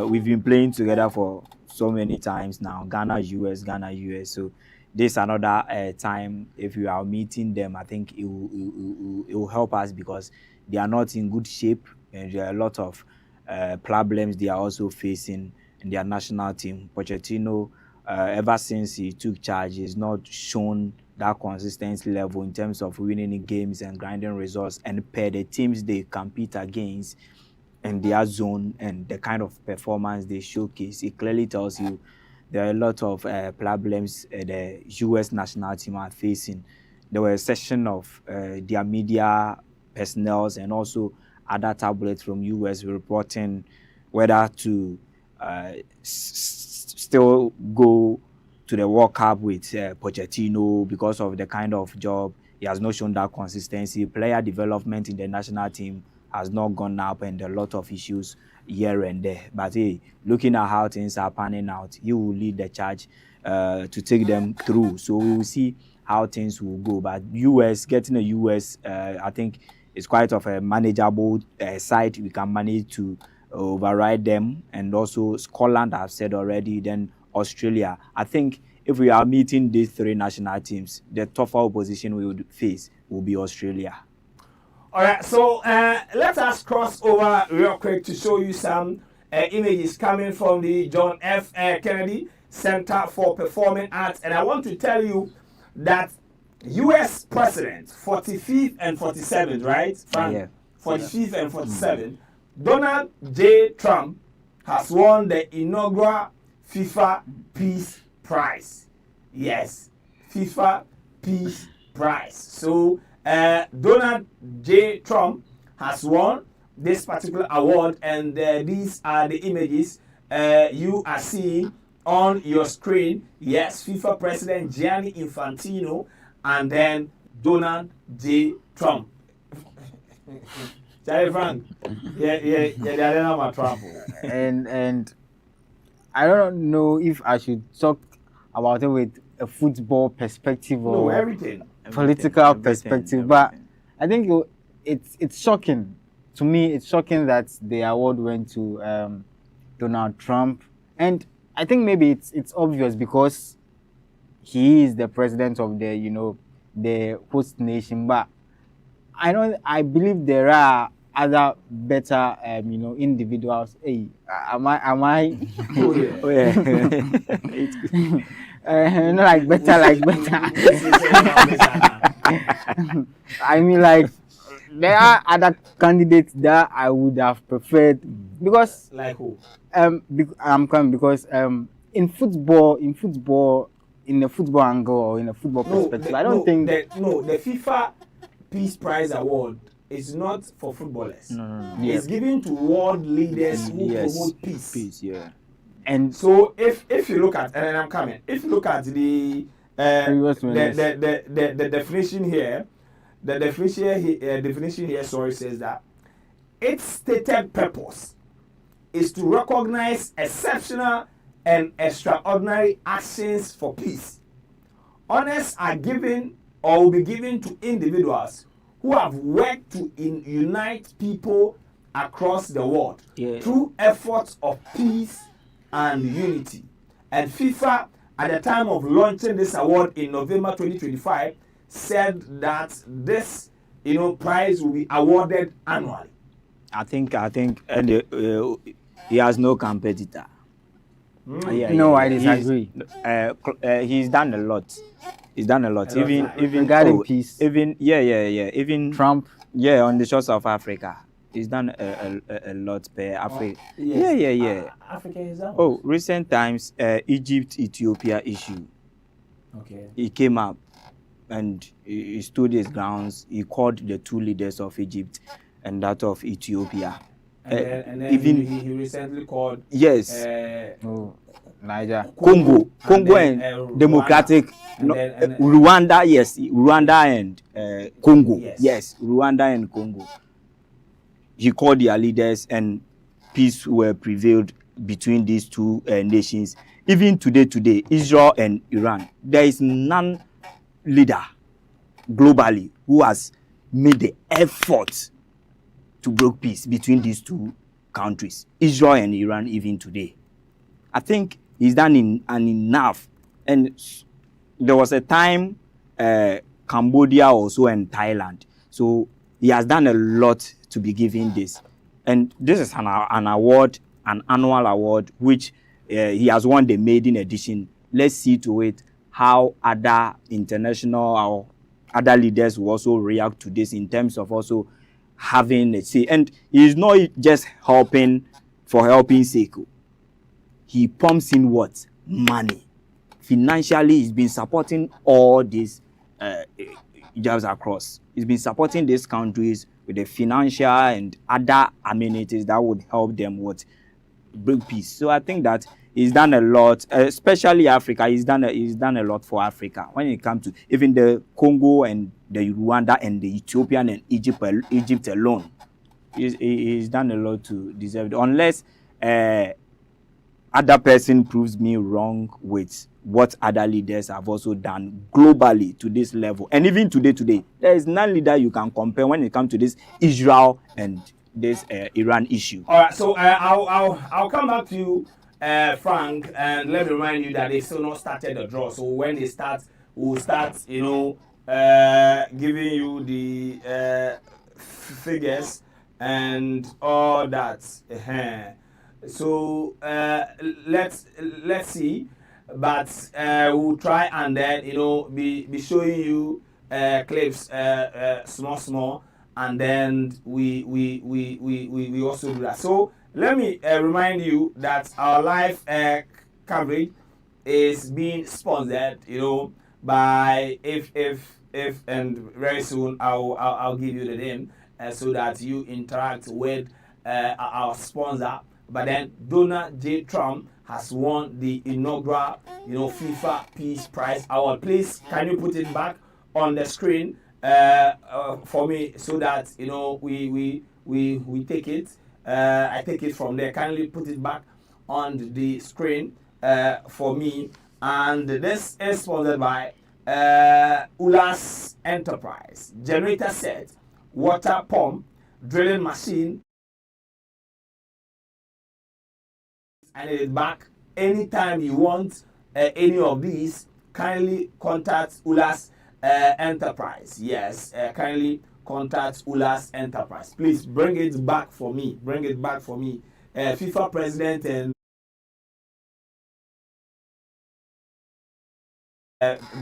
Speaker 4: We've been playing together for so many times now. Ghana, US, Ghana, US. So this another time. If we are meeting them, I think it will help us because they are not in good shape, and there are a lot of problems they are also facing in their national team. Pochettino, ever since he took charge, has not shown that consistency level in terms of winning games and grinding results, and per the teams they compete against in their zone and the kind of performance they showcase, it clearly tells you there are a lot of problems the US national team are facing. There were a session of their media personnel and also other tabloids from US reporting whether to still go to the World Cup with Pochettino because of the kind of job he has not shown that consistency. Player development in the national team has not gone up, and a lot of issues here and there. But hey, looking at how things are panning out, he will lead the charge to take them through. So we will see how things will go. But US, getting a US, I think it's quite of a manageable side. We can manage to override them. And also Scotland, I've said already, then Australia. I think if we are meeting these three national teams, the tougher opposition we would face will be Australia.
Speaker 3: All right, so let us cross over real quick to show you some images coming from the John F. Kennedy Center for Performing Arts. And I want to tell you that U.S. President, 45th and 47th, right? Frank?
Speaker 4: Yeah.
Speaker 3: 45th and 47th, Donald J. Trump has won the inaugural FIFA Peace Prize. Yes, FIFA Peace Prize. So Donald J. Trump has won this particular award, and these are the images you are seeing on your screen. Yes, FIFA President Gianni Infantino, and then Donald J. Trump. Charlie Frank, they're not Trump.
Speaker 6: And I don't know if I should talk about it with a football perspective
Speaker 3: No,
Speaker 6: or
Speaker 3: everything.
Speaker 6: political perspective, but I think it's shocking to me. It's shocking that the award went to Donald Trump, and I think maybe it's obvious because he is the president of the host nation. But I believe there are other better individuals. Hey, am I?
Speaker 3: Oh, yeah.
Speaker 4: Oh, yeah.
Speaker 6: Like better. I mean, like, there are other candidates that I would have preferred because
Speaker 3: Like who?
Speaker 6: I'm coming because in the football angle or in a football perspective, I don't think
Speaker 3: the FIFA Peace Prize Award is not for footballers.
Speaker 4: No.
Speaker 3: It's given to world leaders who
Speaker 4: Yes.
Speaker 3: promote peace.
Speaker 4: Peace, yeah.
Speaker 6: and
Speaker 3: So if you look at, and then I'm coming, if you look at the
Speaker 6: Previous winners.
Speaker 3: the definition here, definition here, sorry, says that its stated purpose is to recognize exceptional and extraordinary actions for peace. Honors are given or will be given to individuals who have worked to unite people across the world through efforts of peace and unity. And FIFA, at the time of launching this award in November 2025, said that this prize will be awarded annually.
Speaker 4: I think he has no competitor.
Speaker 6: No, I disagree.
Speaker 4: He's done a lot. Even
Speaker 6: regarding peace.
Speaker 4: Even Even
Speaker 6: Trump.
Speaker 4: Yeah, on the shores of Africa, he's done a lot per Africa. Yeah.
Speaker 3: Africa is that.
Speaker 4: Oh, recent times, Egypt-Ethiopia issue.
Speaker 3: Okay.
Speaker 4: He came up and he stood his grounds. He called the two leaders of Egypt and that of Ethiopia.
Speaker 3: And then
Speaker 4: even
Speaker 3: he recently called
Speaker 4: yes,
Speaker 6: Niger.
Speaker 4: Congo and Democratic Rwanda. Yes, Rwanda and Congo. Yes, Rwanda and Congo. He called their leaders and peace were prevailed between these two nations. Even today, Israel and Iran, there is none leader globally who has made the effort to break peace between these two countries, Israel and Iran, even today. I think he's done enough. And there was a time Cambodia also and Thailand. So he has done a lot to be given this. And this is an award, an annual award, which he has won the maiden edition. Let's see to it how other international or other leaders will also react to this in terms of also having a say. And he's not just helping for helping sake. He pumps in what? Money. Financially, he's been supporting all these jobs across. He's been supporting these countries with the financial and other amenities that would help them bring peace. So I think that he's done a lot, especially Africa. He's done a lot for Africa. When it comes to even the Congo and the Rwanda and the Ethiopian and Egypt alone, he's done a lot to deserve it. Unless other person proves me wrong with what other leaders have also done globally to this level. And even today, there is none leader you can compare when it comes to this Israel and this Iran issue.
Speaker 3: All right, so I'll come back to you, Frank, and let me remind you that they still not started the draw. So when they start, we'll start, giving you the figures and all that. So let's see, but we'll try and then be showing you clips small, and then we also do that. So let me remind you that our live coverage is being sponsored by if and very soon I'll give you the name so that you interact with our sponsor. But then Donald J. Trump has won the inaugural, FIFA Peace Prize Award. Please, can you put it back on the screen for me so that we take it. I take it from there. Kindly put it back on the screen for me. And this is sponsored by Ulas Enterprise, generator set, water pump, drilling machine, and it is back anytime you want any of these. Kindly contact Ulas Enterprise. Yes, kindly contact Ulas Enterprise. Please bring it back for me. Bring it back for me. FIFA president and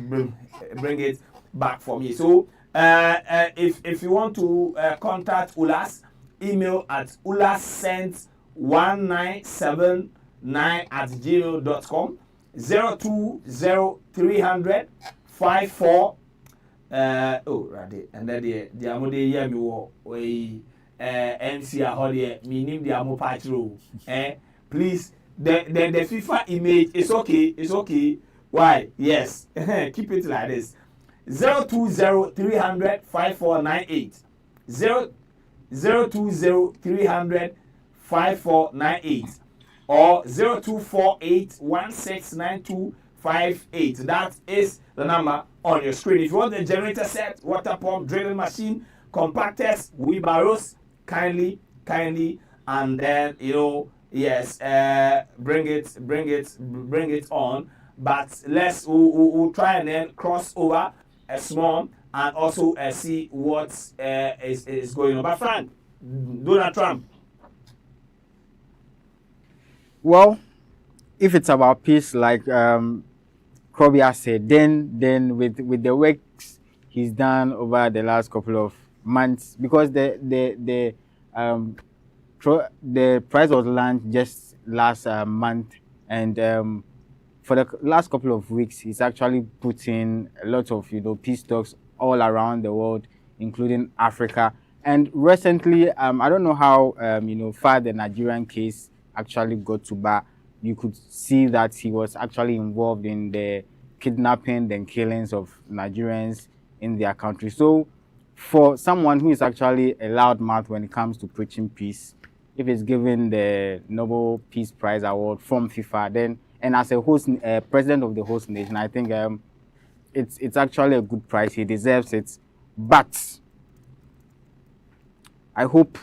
Speaker 3: bring it back for me. So if you want to contact Ulas, email at ulascent1979@gmail.com 020300 54 and then the amode yemi wo MC ahode meaning the amo patro please the FIFA image is okay. Why? Yes. Keep it like this. 020300 5498 020300 5498 or 0248169258. That is the number on your screen. If you want the generator set, water pump, drilling machine, compactors, wheelbarrows, kindly, and then yes, bring it on. But we'll try and then cross over a small and also see what is going on. But Frank, Donald Trump.
Speaker 6: Well, if it's about peace, like Krobia said, then with the works he's done over the last couple of months, because the prize was launched just last month, and for the last couple of weeks, he's actually put in a lot of peace talks all around the world, including Africa. And recently, I don't know how far the Nigerian case actually got to, but you could see that he was actually involved in the kidnapping and killings of Nigerians in their country. So for someone who is actually a loudmouth when it comes to preaching peace, if it's given the Nobel Peace Prize Award from FIFA, then, and as a host, president of the host nation, I think it's actually a good prize. He deserves it. But I hope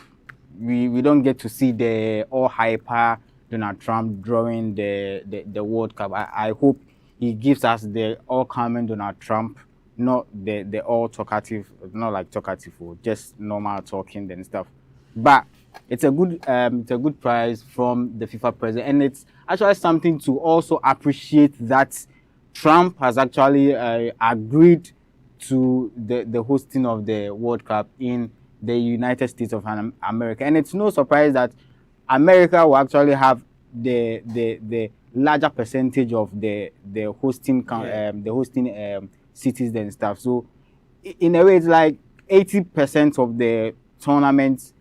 Speaker 6: we don't get to see the all hyper Donald Trump during the World Cup. I hope he gives us the all calming Donald Trump, not the all talkative, not like talkative or just normal talking and stuff. But it's a good prize from the FIFA president, and it's actually something to also appreciate that Trump has actually agreed to the hosting of the World Cup in the United States of America. And it's no surprise that America will actually have the larger percentage of the hosting cities and stuff. So in a way, it's like 80% of the tournaments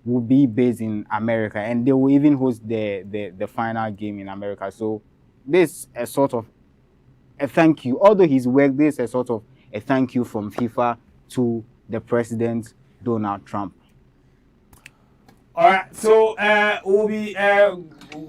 Speaker 6: will be based in America, and they will even host the final game in America. So this is a sort of a thank you. Although his work, this is a sort of a thank you from FIFA to the president, Donald Trump.
Speaker 3: All right, so we'll be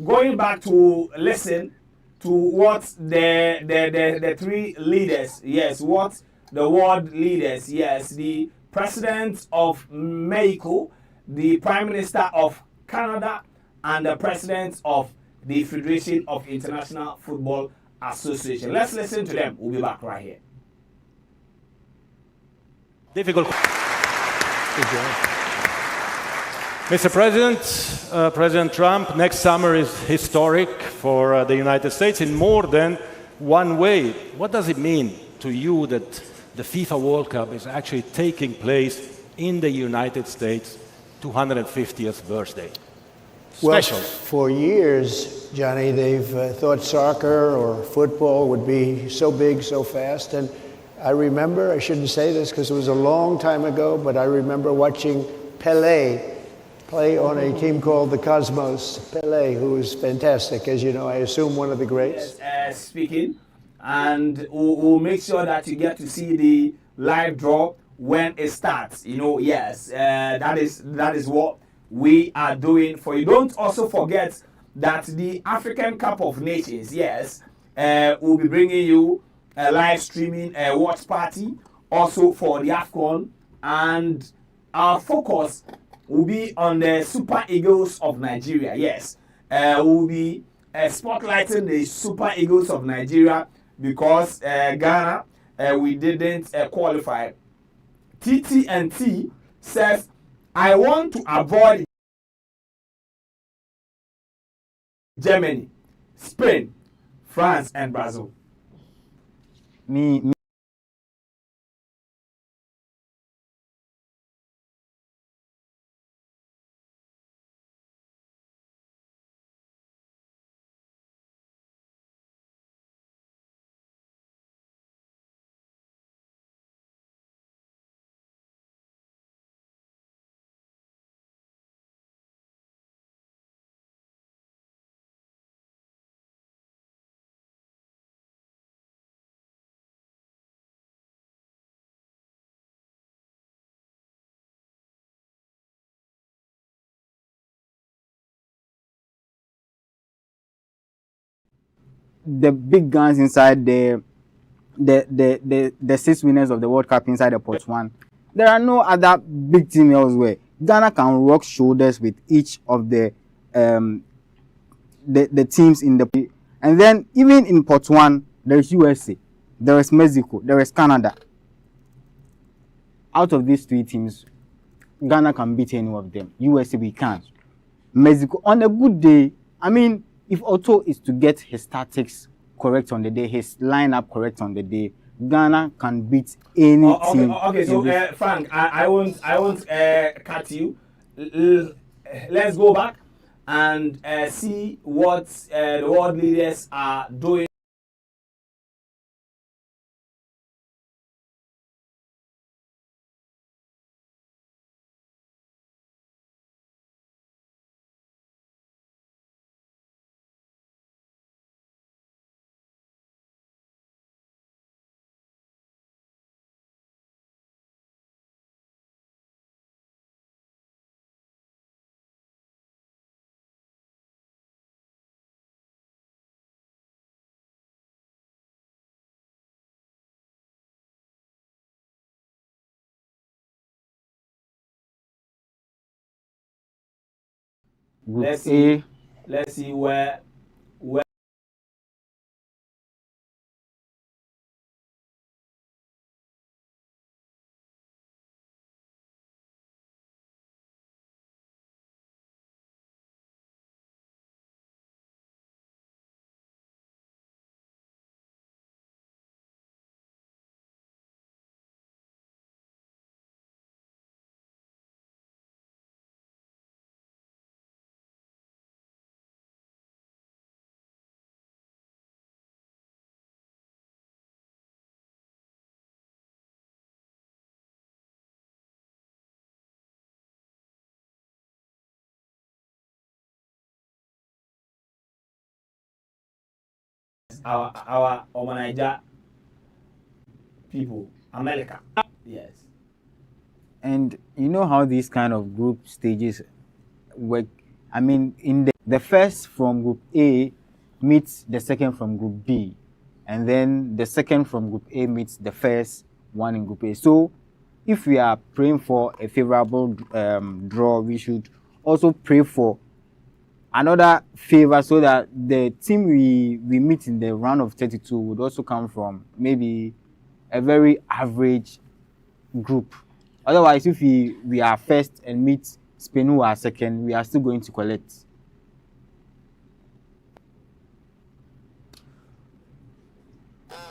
Speaker 3: going back to listen to what the three leaders, yes, what the world leaders, yes, the president of Mexico, the prime minister of Canada, and the president of the Federation of International Football Association. Let's listen to them. We'll be back right here.
Speaker 1: Difficult. Mr. President, President Trump, next summer is historic for the United States in more than one way. What does it mean to you that the FIFA World Cup is actually taking place in the United States, 250th birthday? Special.
Speaker 8: Well, for years, Johnny. They've thought soccer or football would be so big, so fast. And I remember, I shouldn't say this because it was a long time ago, but I remember watching Pelé play on a team called the Cosmos. Pelé, who was fantastic, as you know, I assume one of the greats.
Speaker 3: Yes, speaking. And we'll make sure that you get to see the live draw when it starts. You know, yes, that is what we are doing for you. Don't also forget that the African Cup of Nations, yes, will be bringing you a live streaming watch party also for the AFCON, and our focus will be on the Super Eagles of Nigeria. Yes, we'll be spotlighting the Super Eagles of Nigeria because Ghana, we didn't qualify. TTNT says, I want to avoid Germany, Spain, France, and Brazil.
Speaker 6: Me the big guns inside the 6 winners of the World Cup inside the pot one. There are no other big team elsewhere. Ghana can rock shoulders with each of the teams in the, and then even in pot one there is USA, there is Mexico, there is Canada. Out of these 3 teams, Ghana can beat any of them. USA we can't. Mexico on a good day, I mean, if Otto is to get his tactics correct on the day, his lineup correct on the day, Ghana can beat any team.
Speaker 3: Okay, so Frank, I won't cut you. Let's go back and see what the world leaders are doing. Let's see where our Omanaija people, America. Yes.
Speaker 6: And you know how these kind of group stages work. I mean, in the first from group A meets the second from group B, and then the second from group A meets the first one in group A. So if we are praying for a favorable draw, we should also pray for another favor so that the team we meet in the round of 32 would also come from maybe a very average group. Otherwise, if we are first and meet Spain who are second, we are still going to collect.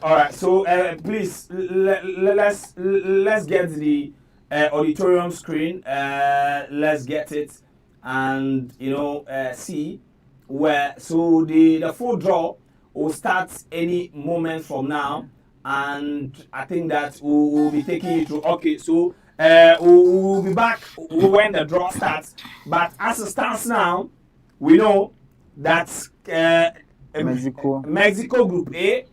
Speaker 3: All right, so please let's get the auditorium screen. Let's get it, and see where so the full draw will start any moment from now, and I think that we'll be taking you through. Okay, so we'll be back when the draw starts. But as it stands now, we know that Mexico Group A,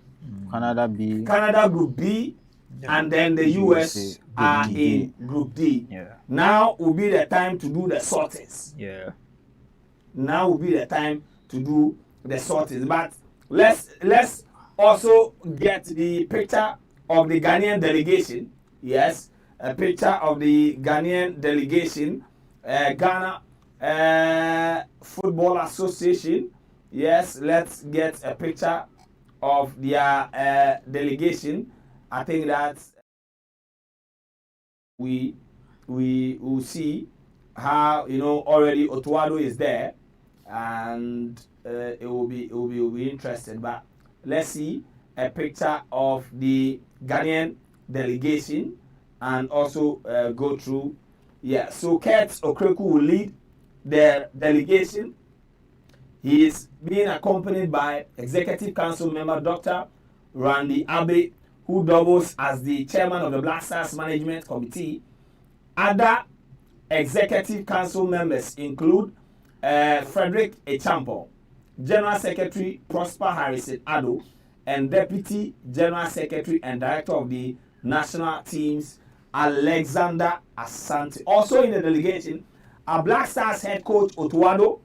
Speaker 3: Canada Group B, and then the US are in Group D.
Speaker 4: Yeah.
Speaker 3: Now will be the time to do the sortings.
Speaker 4: Yeah.
Speaker 3: Now will be the time to do the sortings. But let's also get the picture of the Ghanaian delegation. Yes, a picture of the Ghanaian delegation, Ghana Football Association. Yes, let's get a picture of their delegation. I think that we will see how, you know, already Otuado is there, and it will be interesting. But let's see a picture of the Ghanaian delegation and also go through. Yeah, so Kurt Okreku will lead the delegation. He is being accompanied by Executive Council member Dr. Randy Abe, who doubles as the chairman of the Black Stars Management Committee. Other Executive Council members include Frederick Echampo, General Secretary Prosper Harrison Addo, and Deputy General Secretary and Director of the National Teams, Alexander Asante. Also in the delegation are Black Stars head coach Otuado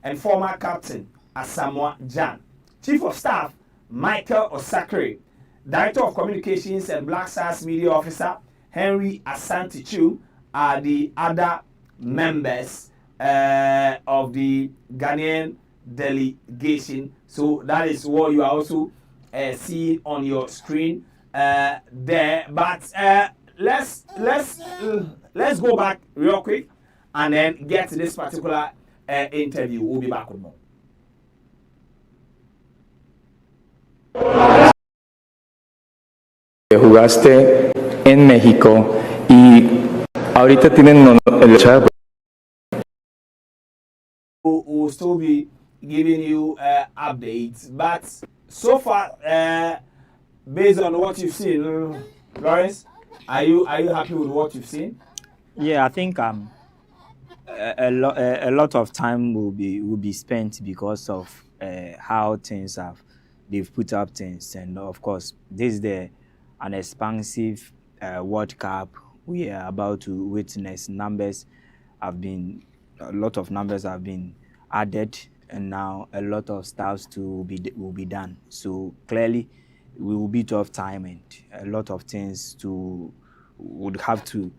Speaker 3: and former captain Asamoah Jan, Chief of Staff Michael Osakre, Director of Communications and Black Stars Media Officer Henry Asante Chu are the other members of the Ghanaian delegation. So that is what you are also seeing on your screen there. But let's go back real quick and then get to this particular interview. We'll be back with more.
Speaker 9: Jugaste en México y ahorita tienen el
Speaker 3: We'll still be giving you updates, but so far, based on what you've seen, Lawrence, are you happy with what you've seen?
Speaker 4: Yeah, I think a lot of time will be spent because of how they've put up things, and of course this is an expansive World Cup we are about to witness. A lot of numbers have been added, and now a lot of stuff will be done. So clearly, we will be tough time, and a lot of things would have to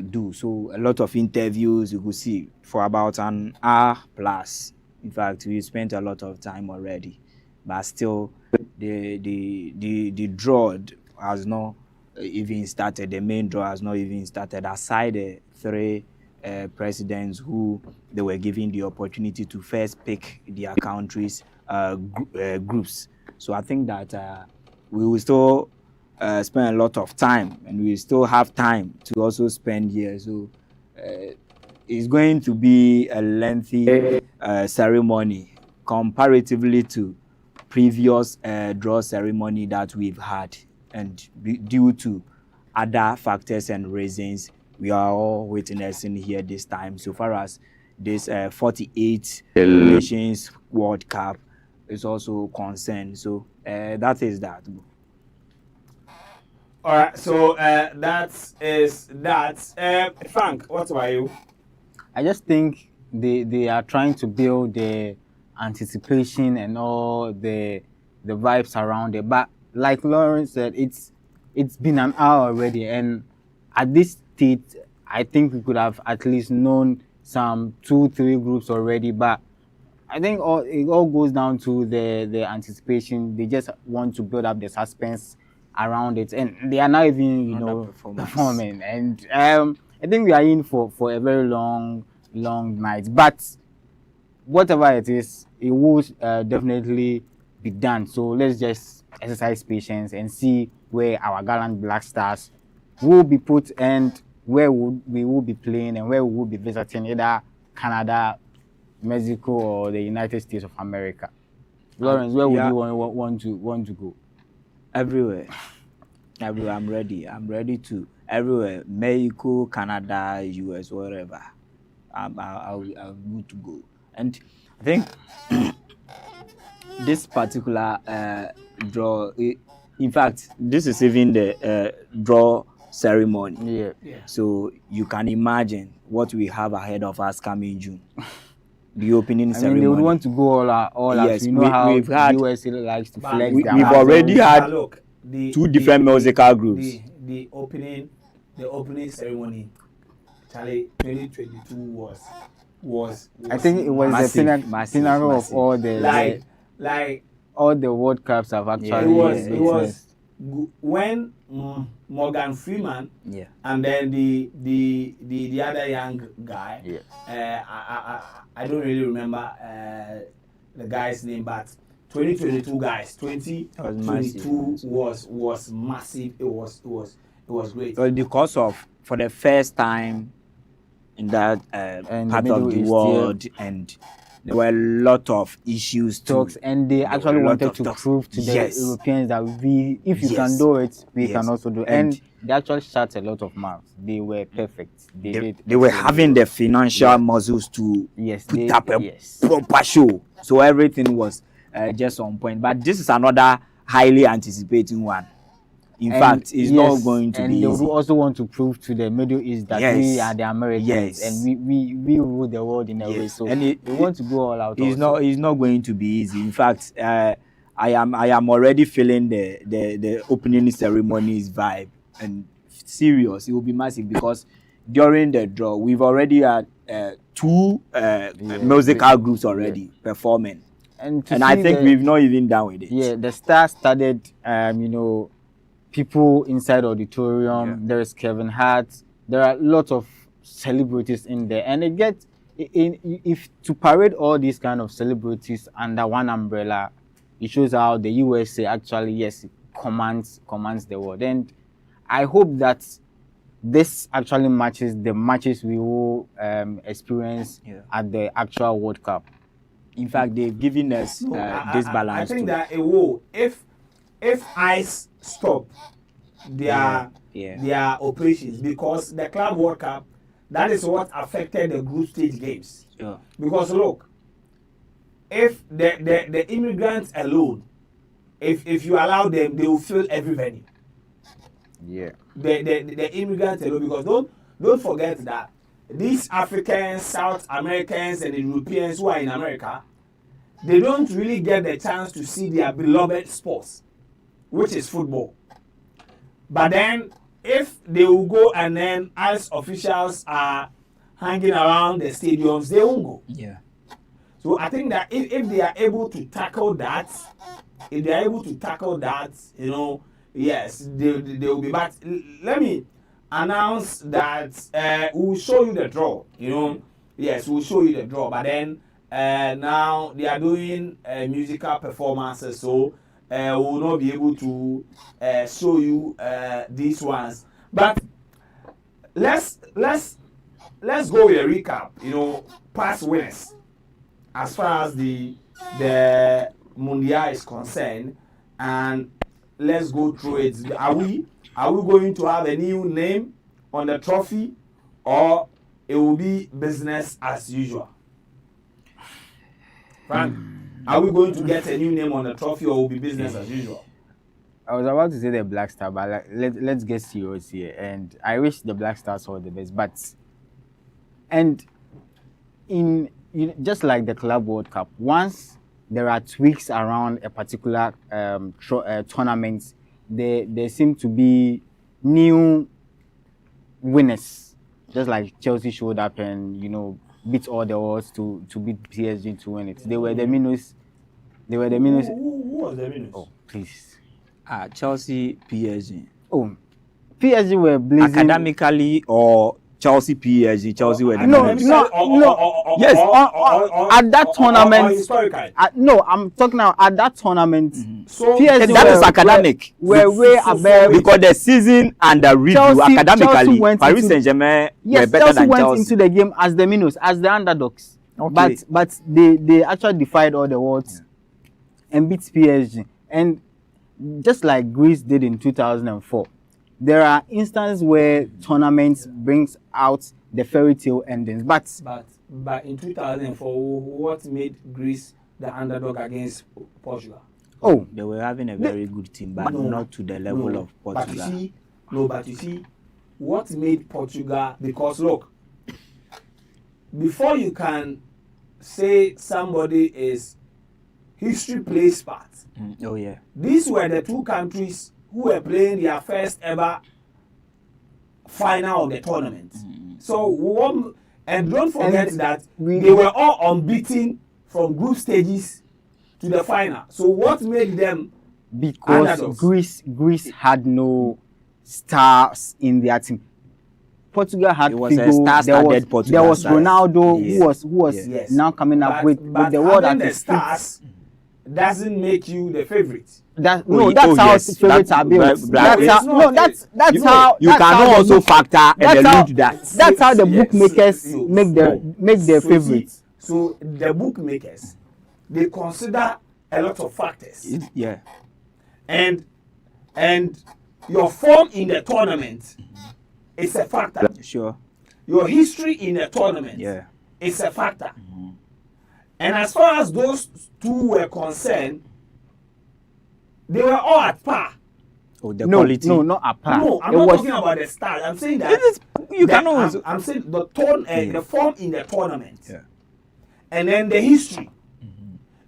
Speaker 4: do. So a lot of interviews you could see for about an hour plus. In fact, we spent a lot of time already, but still the draw has not even started. The main draw has not even started. Aside the three presidents who they were given the opportunity to first pick their countries' groups. So I think that we will still spend a lot of time, and we still have time to also spend here. So it's going to be a lengthy ceremony comparatively to previous draw ceremony that we've had, and due to other factors and reasons, we are all witnessing here this time. So far as this 48 Nations World Cup is also concerned. So that is that.
Speaker 3: All right. So that is that. Frank, what about you?
Speaker 6: I just think they are trying to build the anticipation and all the vibes around it. But like Lawrence said, it's been an hour already, and at this stage, I think we could have at least known some 2-3 groups already. But I think it all goes down to the anticipation. They just want to build up the suspense around it, and they are not even performing. And I think we are in for a very long night. But whatever it is, it will definitely be done. So let's just exercise patience and see where our gallant Black Stars will be put, and where we will be playing, and where we will be visiting, either Canada Mexico or the United States of America? Lawrence, where would you want to go?
Speaker 4: Everywhere. Everywhere. I'm ready to everywhere. Mexico, Canada, US, wherever. I'm good to go. And I think this particular draw, in fact, this is even the draw ceremony.
Speaker 6: Yeah.
Speaker 4: So you can imagine what we have ahead of us coming June. The opening ceremony.
Speaker 6: They would want to go all out.
Speaker 4: Yes,
Speaker 6: you know how
Speaker 4: we've had,
Speaker 6: USA likes to flex.
Speaker 4: We've already had two different musical groups.
Speaker 3: The opening ceremony, Charlie, 2022 was
Speaker 6: I think it was
Speaker 4: massive,
Speaker 6: the pinnacle of all the all the World Cups have actually.
Speaker 3: It was when Morgan Freeman and then the other young guy. I don't really remember the guy's name, but 2022 guys, 2022 was massive. It was great.
Speaker 4: Well, because of for the first time in that part of the world, and there were a lot of issues
Speaker 6: talks, and they actually wanted to prove to the Europeans that if you can do it, we can also do it. And they actually shut a lot of mouths. They were perfect.
Speaker 4: They were having the financial muscles to put up a proper show. So everything was just on point. But this is another highly anticipating one. In fact, it's not going to be easy.
Speaker 6: And they also want to prove to the Middle East that we are the Americans and we rule the world in a way. So they want to go all out.
Speaker 4: It's not going to be easy. In fact, I am already feeling the opening ceremonies vibe, and serious. It will be massive because during the draw we've already had two musical groups already performing, and I think we've not even done with it.
Speaker 6: Yeah, the star studded people inside auditorium. There's Kevin Hart. There are lots of celebrities in there, and if to parade all these kind of celebrities under one umbrella, it shows how the USA actually commands the world. And I hope that this actually matches the matches we will experience at the actual World Cup.
Speaker 4: In fact, they've given us this balance.
Speaker 3: I think that it will. If ICE stop their operations, because the Club World Cup, that is what affected the group stage games. Because look, if the immigrants alone, if you allow them, they will fill every venue. The immigrants alone, because don't forget that these Africans, South Americans, and the Europeans who are in America, they don't really get the chance to see their beloved sports, which is football. But then, if they will go and then as officials are hanging around the stadiums, they won't go. So I think that if they are able to tackle that, yes, they will be. But let me announce that we will show you the draw. Yes, we'll show you the draw. But then now they are doing musical performances, so we will not be able to show you these ones. But let's go with a recap. Past winners as far as the Mundial is concerned, and let's go through it. Are we going to have a new name on the trophy, or it will be business as usual? Frank, are we going to get a new name on the trophy, or will be business as usual?
Speaker 6: I was about to say the Black Star, but let's get serious here. And I wish the Black Stars were the best, just like the Club World Cup, once there are tweaks around a particular tournament, there seem to be new winners. Just like Chelsea showed up and beat all the odds to beat PSG to win it. They were the minnows. Who
Speaker 3: was the minnows?
Speaker 6: Oh, please.
Speaker 4: Chelsea, PSG.
Speaker 6: Oh, PSG were blazing.
Speaker 4: Academically or Chelsea, PSG. Chelsea were the
Speaker 6: no. Yes, at that tournament. No, I'm talking now at that tournament.
Speaker 3: So
Speaker 6: PSG
Speaker 4: that is academic.
Speaker 6: We're way above,
Speaker 4: because the season and the review academically, Paris Saint-Germain were better
Speaker 6: Chelsea
Speaker 4: than
Speaker 6: went
Speaker 4: Chelsea.
Speaker 6: into the game as the minnows, as the underdogs.
Speaker 4: Okay.
Speaker 6: But they actually defied all the odds and beat PSG. And just like Greece did in 2004, there are instances where tournaments brings out the fairy tale endings.
Speaker 3: But in 2004, what made Greece the underdog against Portugal?
Speaker 6: Oh,
Speaker 4: They were having a very good team, but not to the level of Portugal.
Speaker 3: But you see, what made Portugal? Because look, before you can say somebody is history plays part.
Speaker 4: Oh yeah.
Speaker 3: These were the two countries who were playing their first ever final of the tournament. So and don't forget that they were all unbeaten from group stages to the final. So what made them
Speaker 6: because
Speaker 3: underdogs?
Speaker 6: Greece had no stars in their team. Portugal had
Speaker 4: It was a
Speaker 6: Figo,
Speaker 4: star-studded Portugal
Speaker 6: there was
Speaker 4: side.
Speaker 6: Ronaldo
Speaker 4: Yes.
Speaker 6: who was
Speaker 3: Yes.
Speaker 6: now coming up with
Speaker 3: but
Speaker 6: the world
Speaker 3: having
Speaker 6: at
Speaker 3: the
Speaker 6: his feet.
Speaker 3: stars doesn't make you the favorite.
Speaker 6: That's
Speaker 4: yes,
Speaker 6: how favorites are built. That's how
Speaker 4: You cannot also factor and allude that.
Speaker 6: That's how the
Speaker 3: Yes,
Speaker 6: bookmakers
Speaker 3: yes.
Speaker 6: make their
Speaker 3: So
Speaker 6: favorites.
Speaker 3: So the bookmakers, they consider a lot of factors.
Speaker 4: Yeah.
Speaker 3: And your form in the tournament is a factor.
Speaker 4: Sure.
Speaker 3: Your history in the tournament is a factor. And as far as those two were concerned, they were all at par.
Speaker 4: Oh, the
Speaker 6: No,
Speaker 4: quality.
Speaker 6: no, not apart.
Speaker 3: No, I'm
Speaker 6: It
Speaker 3: not
Speaker 6: was-
Speaker 3: talking about the stars. I'm saying that
Speaker 4: You cannot also.
Speaker 3: I'm saying the the form in the tournament,
Speaker 4: Yeah.
Speaker 3: and then the history,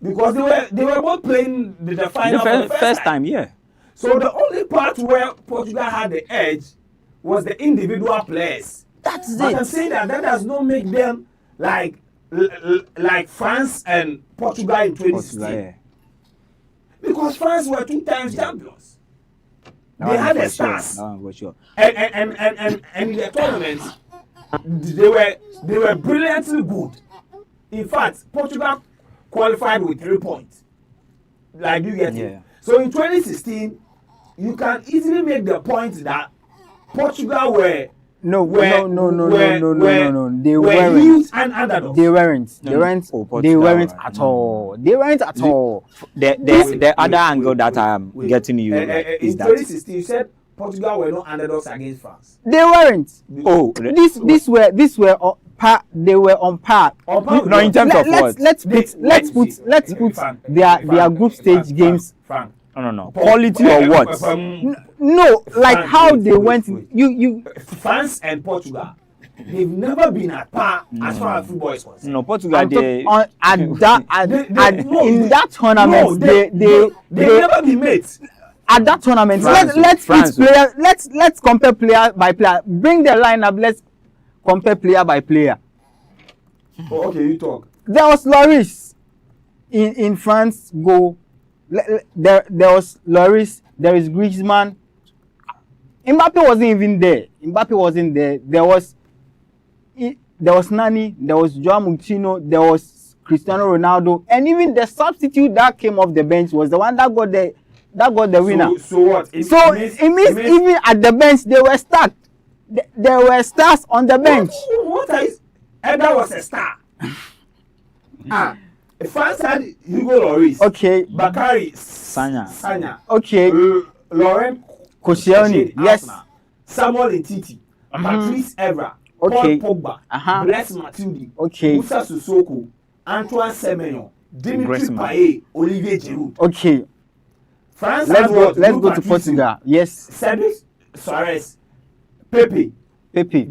Speaker 3: because they were both playing the final for the
Speaker 4: First time, yeah.
Speaker 3: So the only part where Portugal had the edge was the individual players.
Speaker 6: That's
Speaker 3: But
Speaker 6: it.
Speaker 3: I'm saying that does not make them like France and Portugal in 2016.
Speaker 4: Portugal, yeah.
Speaker 3: Because France were 2 times champions.
Speaker 4: That
Speaker 3: They
Speaker 4: one
Speaker 3: had
Speaker 4: for
Speaker 3: the
Speaker 4: sure.
Speaker 3: stars.
Speaker 4: That one for sure.
Speaker 3: And in the tournament, they were brilliantly good. In fact, Portugal qualified with 3 points. Like you get it. So in 2016, you can easily make the point that Portugal were
Speaker 6: No.
Speaker 3: were
Speaker 6: They
Speaker 3: were
Speaker 6: weren't.
Speaker 3: huge and underdogs.
Speaker 6: They weren't. They weren't.
Speaker 4: Oh, Portugal
Speaker 6: They weren't
Speaker 4: were.
Speaker 6: at all. They weren't at all.
Speaker 4: The other angle that I'm getting you
Speaker 3: in
Speaker 4: is that
Speaker 3: 2016, you said Portugal were not underdogs against France.
Speaker 6: They weren't.
Speaker 4: oh
Speaker 6: These were on par. They were on par.
Speaker 3: On par with
Speaker 4: no, in terms of what?
Speaker 6: Let's put their group stage games.
Speaker 3: Frank.
Speaker 4: No. Quality or what?
Speaker 6: No, like
Speaker 3: Frank,
Speaker 6: how
Speaker 3: wait,
Speaker 6: they
Speaker 3: wait,
Speaker 6: went.
Speaker 3: wait.
Speaker 6: You
Speaker 3: France and Portugal, they've never been at par as far as football is concerned.
Speaker 4: No, Portugal.
Speaker 6: I'm
Speaker 4: They,
Speaker 6: talking in that
Speaker 3: No,
Speaker 6: tournament.
Speaker 3: they've never been mates.
Speaker 6: At that tournament,
Speaker 4: France,
Speaker 6: let's
Speaker 4: France.
Speaker 6: put player. Let's compare player by player. Bring the lineup. Let's compare player by player.
Speaker 3: Oh, okay, you talk.
Speaker 6: There was Lloris in France goal. There was Lloris. There is Griezmann. Mbappe wasn't even there. Mbappe wasn't there. There was Nani. There was Joao Moutinho. There was Cristiano Ronaldo. And even the substitute that came off the bench was the one that got the winner.
Speaker 3: So what?
Speaker 6: It means even at the bench they were stuck. There were stars on the bench.
Speaker 3: What is? Eder was a star. France had Hugo Lloris.
Speaker 6: Okay.
Speaker 3: Bakary
Speaker 4: Sanya.
Speaker 6: Okay.
Speaker 3: Laurent
Speaker 6: Koscielny. Yes.
Speaker 3: Arsenal, Samuel Etiti. Patrice Evra.
Speaker 6: Okay.
Speaker 3: Paul Pogba. Blaise Matuidi.
Speaker 6: Okay.
Speaker 3: Moussa Sissoko. Antoine Semenyo. Dimitri
Speaker 4: Griezmann.
Speaker 3: Payet. Olivier Giroud.
Speaker 6: Okay.
Speaker 3: France
Speaker 6: Let's
Speaker 3: had
Speaker 6: go.
Speaker 3: what?
Speaker 6: Let's
Speaker 3: Luke
Speaker 6: go to
Speaker 3: Patricio,
Speaker 6: Portugal. Yes.
Speaker 3: Cedric Soares. Pepe.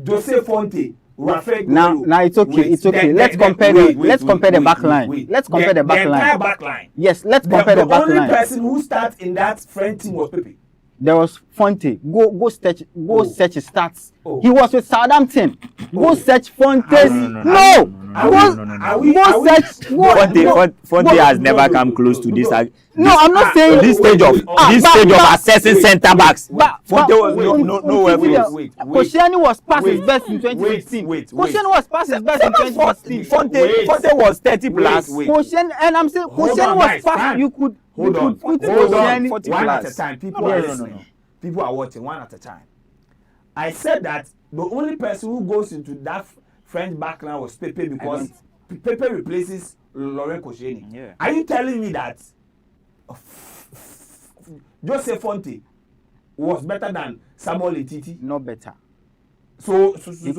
Speaker 3: Jose Fonte. Rafael
Speaker 6: Now it's okay.
Speaker 3: Wait,
Speaker 6: It's okay.
Speaker 3: the-
Speaker 6: Let's
Speaker 3: the-
Speaker 6: compare
Speaker 3: wait,
Speaker 6: the. Let's
Speaker 3: wait,
Speaker 6: compare the
Speaker 3: wait,
Speaker 6: back line.
Speaker 3: wait.
Speaker 6: Let's compare the back
Speaker 3: entire
Speaker 6: line.
Speaker 3: back line.
Speaker 6: Yes. Let's compare the back
Speaker 3: only
Speaker 6: line.
Speaker 3: person who starts in that French team was Pepe.
Speaker 6: There was Fonte. Go search his stats.
Speaker 3: Oh.
Speaker 6: He was with Southampton. Go search Fonte.
Speaker 4: No.
Speaker 6: Go search.
Speaker 4: Fonte has never come close to this.
Speaker 6: No, I'm not saying
Speaker 4: This stage of assessing centre backs.
Speaker 6: But
Speaker 4: Fonte was nowhere close.
Speaker 6: Koscielny was past his
Speaker 3: Wait,
Speaker 6: best in 2016.
Speaker 3: wait.
Speaker 6: Koscielny was past his best in 2016.
Speaker 4: Fonte was 30 plus.
Speaker 3: Wait.
Speaker 6: Koscielny, and I'm saying
Speaker 3: Hold
Speaker 6: Koscielny
Speaker 3: on,
Speaker 6: was
Speaker 3: guys,
Speaker 6: past.
Speaker 3: Frank.
Speaker 6: You could
Speaker 3: Hold on.
Speaker 6: put
Speaker 3: Hold on.
Speaker 6: Koscielny.
Speaker 4: 40
Speaker 3: One
Speaker 4: plus.
Speaker 3: at a time. People
Speaker 6: No,
Speaker 3: are
Speaker 6: no,
Speaker 3: listening.
Speaker 6: no.
Speaker 3: People are watching one at a time. I said that the only person who goes into that French backline was Pepe because Pepe replaces Laurent Koscielny.
Speaker 4: Yeah.
Speaker 3: Are you telling me that Joseph Fonte was better than Samuel Etiti?
Speaker 6: Not better.
Speaker 3: So
Speaker 6: He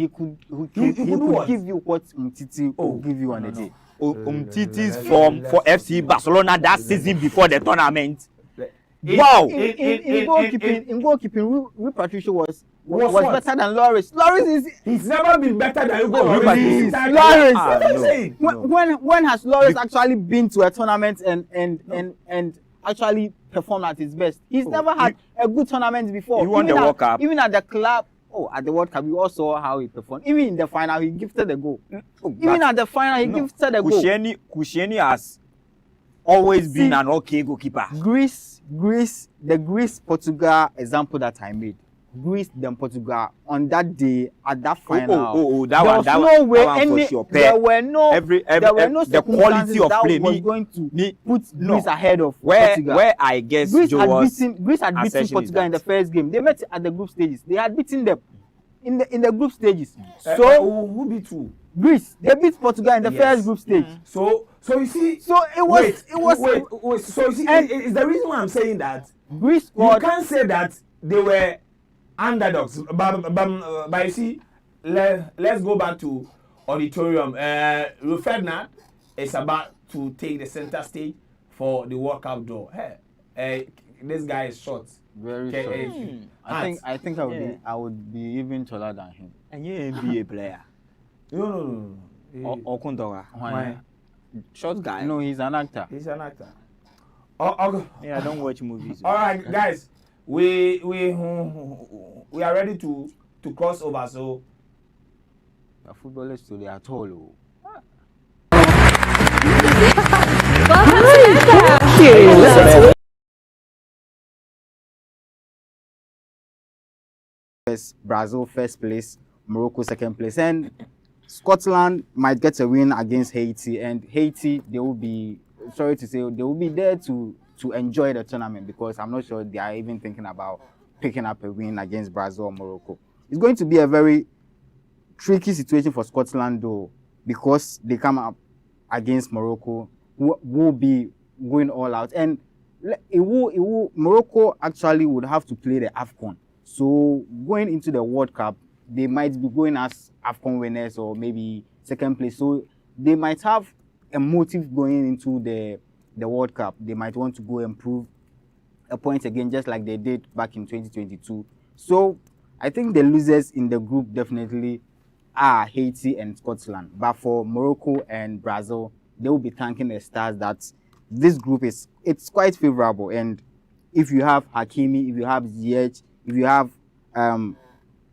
Speaker 6: could
Speaker 3: what?
Speaker 6: give you what Umtiti will give you on a day.
Speaker 4: Umtiti's form for FC Barcelona that season before the tournament.
Speaker 3: Wow!
Speaker 6: In goalkeeping, Rui Patricio was
Speaker 3: what?
Speaker 6: better than Loris.
Speaker 3: He's never been better than Hugo Lloris.
Speaker 6: Loris. When has Loris actually been to a tournament and actually performed at his best? He's never had a good tournament before.
Speaker 4: He won the World Cup.
Speaker 6: Even at the club. Oh, at the World Cup, we all saw how he performed. Even in the final, he gifted a goal. Even at the final, he gifted a goal.
Speaker 4: Koscielny has always been an okay goalkeeper.
Speaker 6: The Greece-Portugal example that I made. Greece then Portugal on that day at that final.
Speaker 4: There were no
Speaker 6: the
Speaker 4: quality of play
Speaker 6: was going to put Greece ahead of Portugal.
Speaker 4: Where I guess
Speaker 6: Greece had beaten Portugal in the first game. They met at the group stages. They had beaten them in the group stages. So
Speaker 3: who beat who?
Speaker 6: Greece. They beat Portugal in the first group stage.
Speaker 3: So you see.
Speaker 6: So it was.
Speaker 3: Wait. So you see, it's the reason why I'm saying that
Speaker 6: Greece scored.
Speaker 3: You can't say that they were underdogs. But you see, let's go back to auditorium. Rufedna is about to take the center stage for the World Cup draw. Hey, this guy is short.
Speaker 6: Very short. I think I would be even taller than him.
Speaker 4: And you're an NBA player.
Speaker 3: No.
Speaker 4: Okundoga.
Speaker 6: Why?
Speaker 4: Short guy.
Speaker 6: No, he's an actor.
Speaker 4: Yeah, I don't watch movies.
Speaker 3: All right, guys. We are ready to cross over. So
Speaker 6: the footballers today at all. Brazil first place, Morocco second place, and Scotland might get a win against Haiti. And Haiti, they will be there to enjoy the tournament, because I'm not sure they are even thinking about picking up a win against Brazil or Morocco. It's going to be a very tricky situation for Scotland, though, because they come up against Morocco, who will be going all out, and Morocco actually would have to play the AFCON. So going into the World Cup, they might be going as AFCON winners or maybe second place. So they might have a motive going into the World Cup. They might want to go and prove a point again, just like they did back in 2022. So I think the losers in the group definitely are Haiti and Scotland. But for Morocco and Brazil, they will be thanking the stars that this group it's quite favorable. And if you have Hakimi, if you have Ziyech, if you have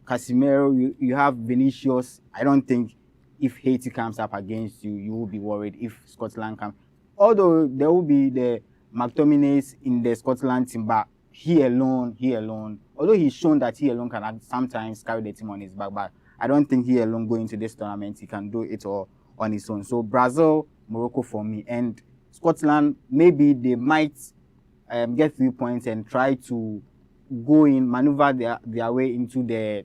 Speaker 6: Casemiro, you have Vinicius, I don't think if Haiti comes up against you, you will be worried if Scotland comes. Although there will be the McTominays in the Scotland team, but he alone, although he's shown that he alone can sometimes carry the team on his back, but I don't think he alone going to this tournament, he can do it all on his own. So Brazil, Morocco for me, and Scotland, maybe they might get 3 points and try to go in, maneuver their way into the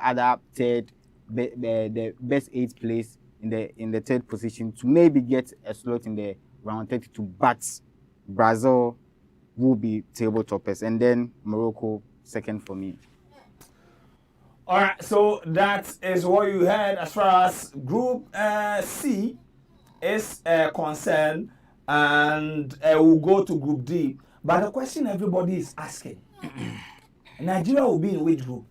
Speaker 6: other third, the best 8th place in the third position to maybe get a slot in the round 32. But Brazil will be table toppers, and then Morocco second for me.
Speaker 3: All right, so that is what you heard as far as Group C is concerned, and we'll go to Group D. But the question everybody is asking, Nigeria will be in which group?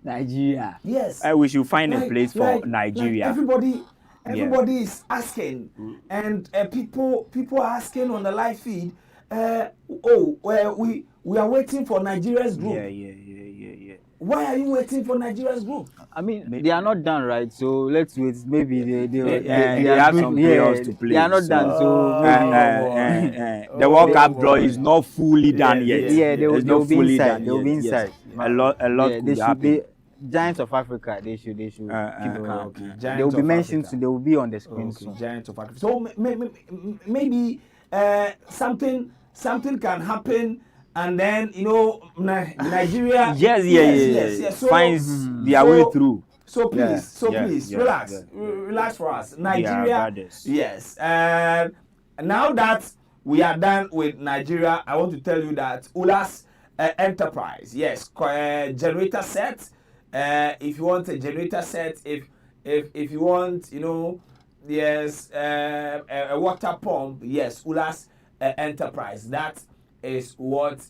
Speaker 6: Nigeria.
Speaker 3: Yes.
Speaker 4: We should find a place for Nigeria.
Speaker 3: Everybody is asking, and people are asking on the live feed. We are waiting for Nigeria's group.
Speaker 4: Yeah.
Speaker 3: Why are you waiting for Nigeria's group?
Speaker 6: I mean, they are not done, right? So let's wait. Maybe they
Speaker 4: have some players to play.
Speaker 6: They are not done. So
Speaker 4: the World Cup draw is not fully done yet.
Speaker 6: Yeah, they will be inside. They will be inside.
Speaker 4: A lot could happen.
Speaker 6: Giants of Africa, they should keep it.
Speaker 3: Okay.
Speaker 6: They will be mentioned. They will be on the screen soon.
Speaker 3: Giants of Africa. So maybe something can happen, and then Nigeria.
Speaker 4: Yes. So, finds their way through.
Speaker 3: So please, relax,
Speaker 4: yeah.
Speaker 3: relax for us.
Speaker 4: They are
Speaker 3: Nigeria,
Speaker 4: brothers.
Speaker 3: yes. And now that we are done with Nigeria, I want to tell you that Ulas Enterprise, yes, generator set. If you want a generator set, if you want, you know, yes, a water pump, yes, Ulas Enterprise. That is what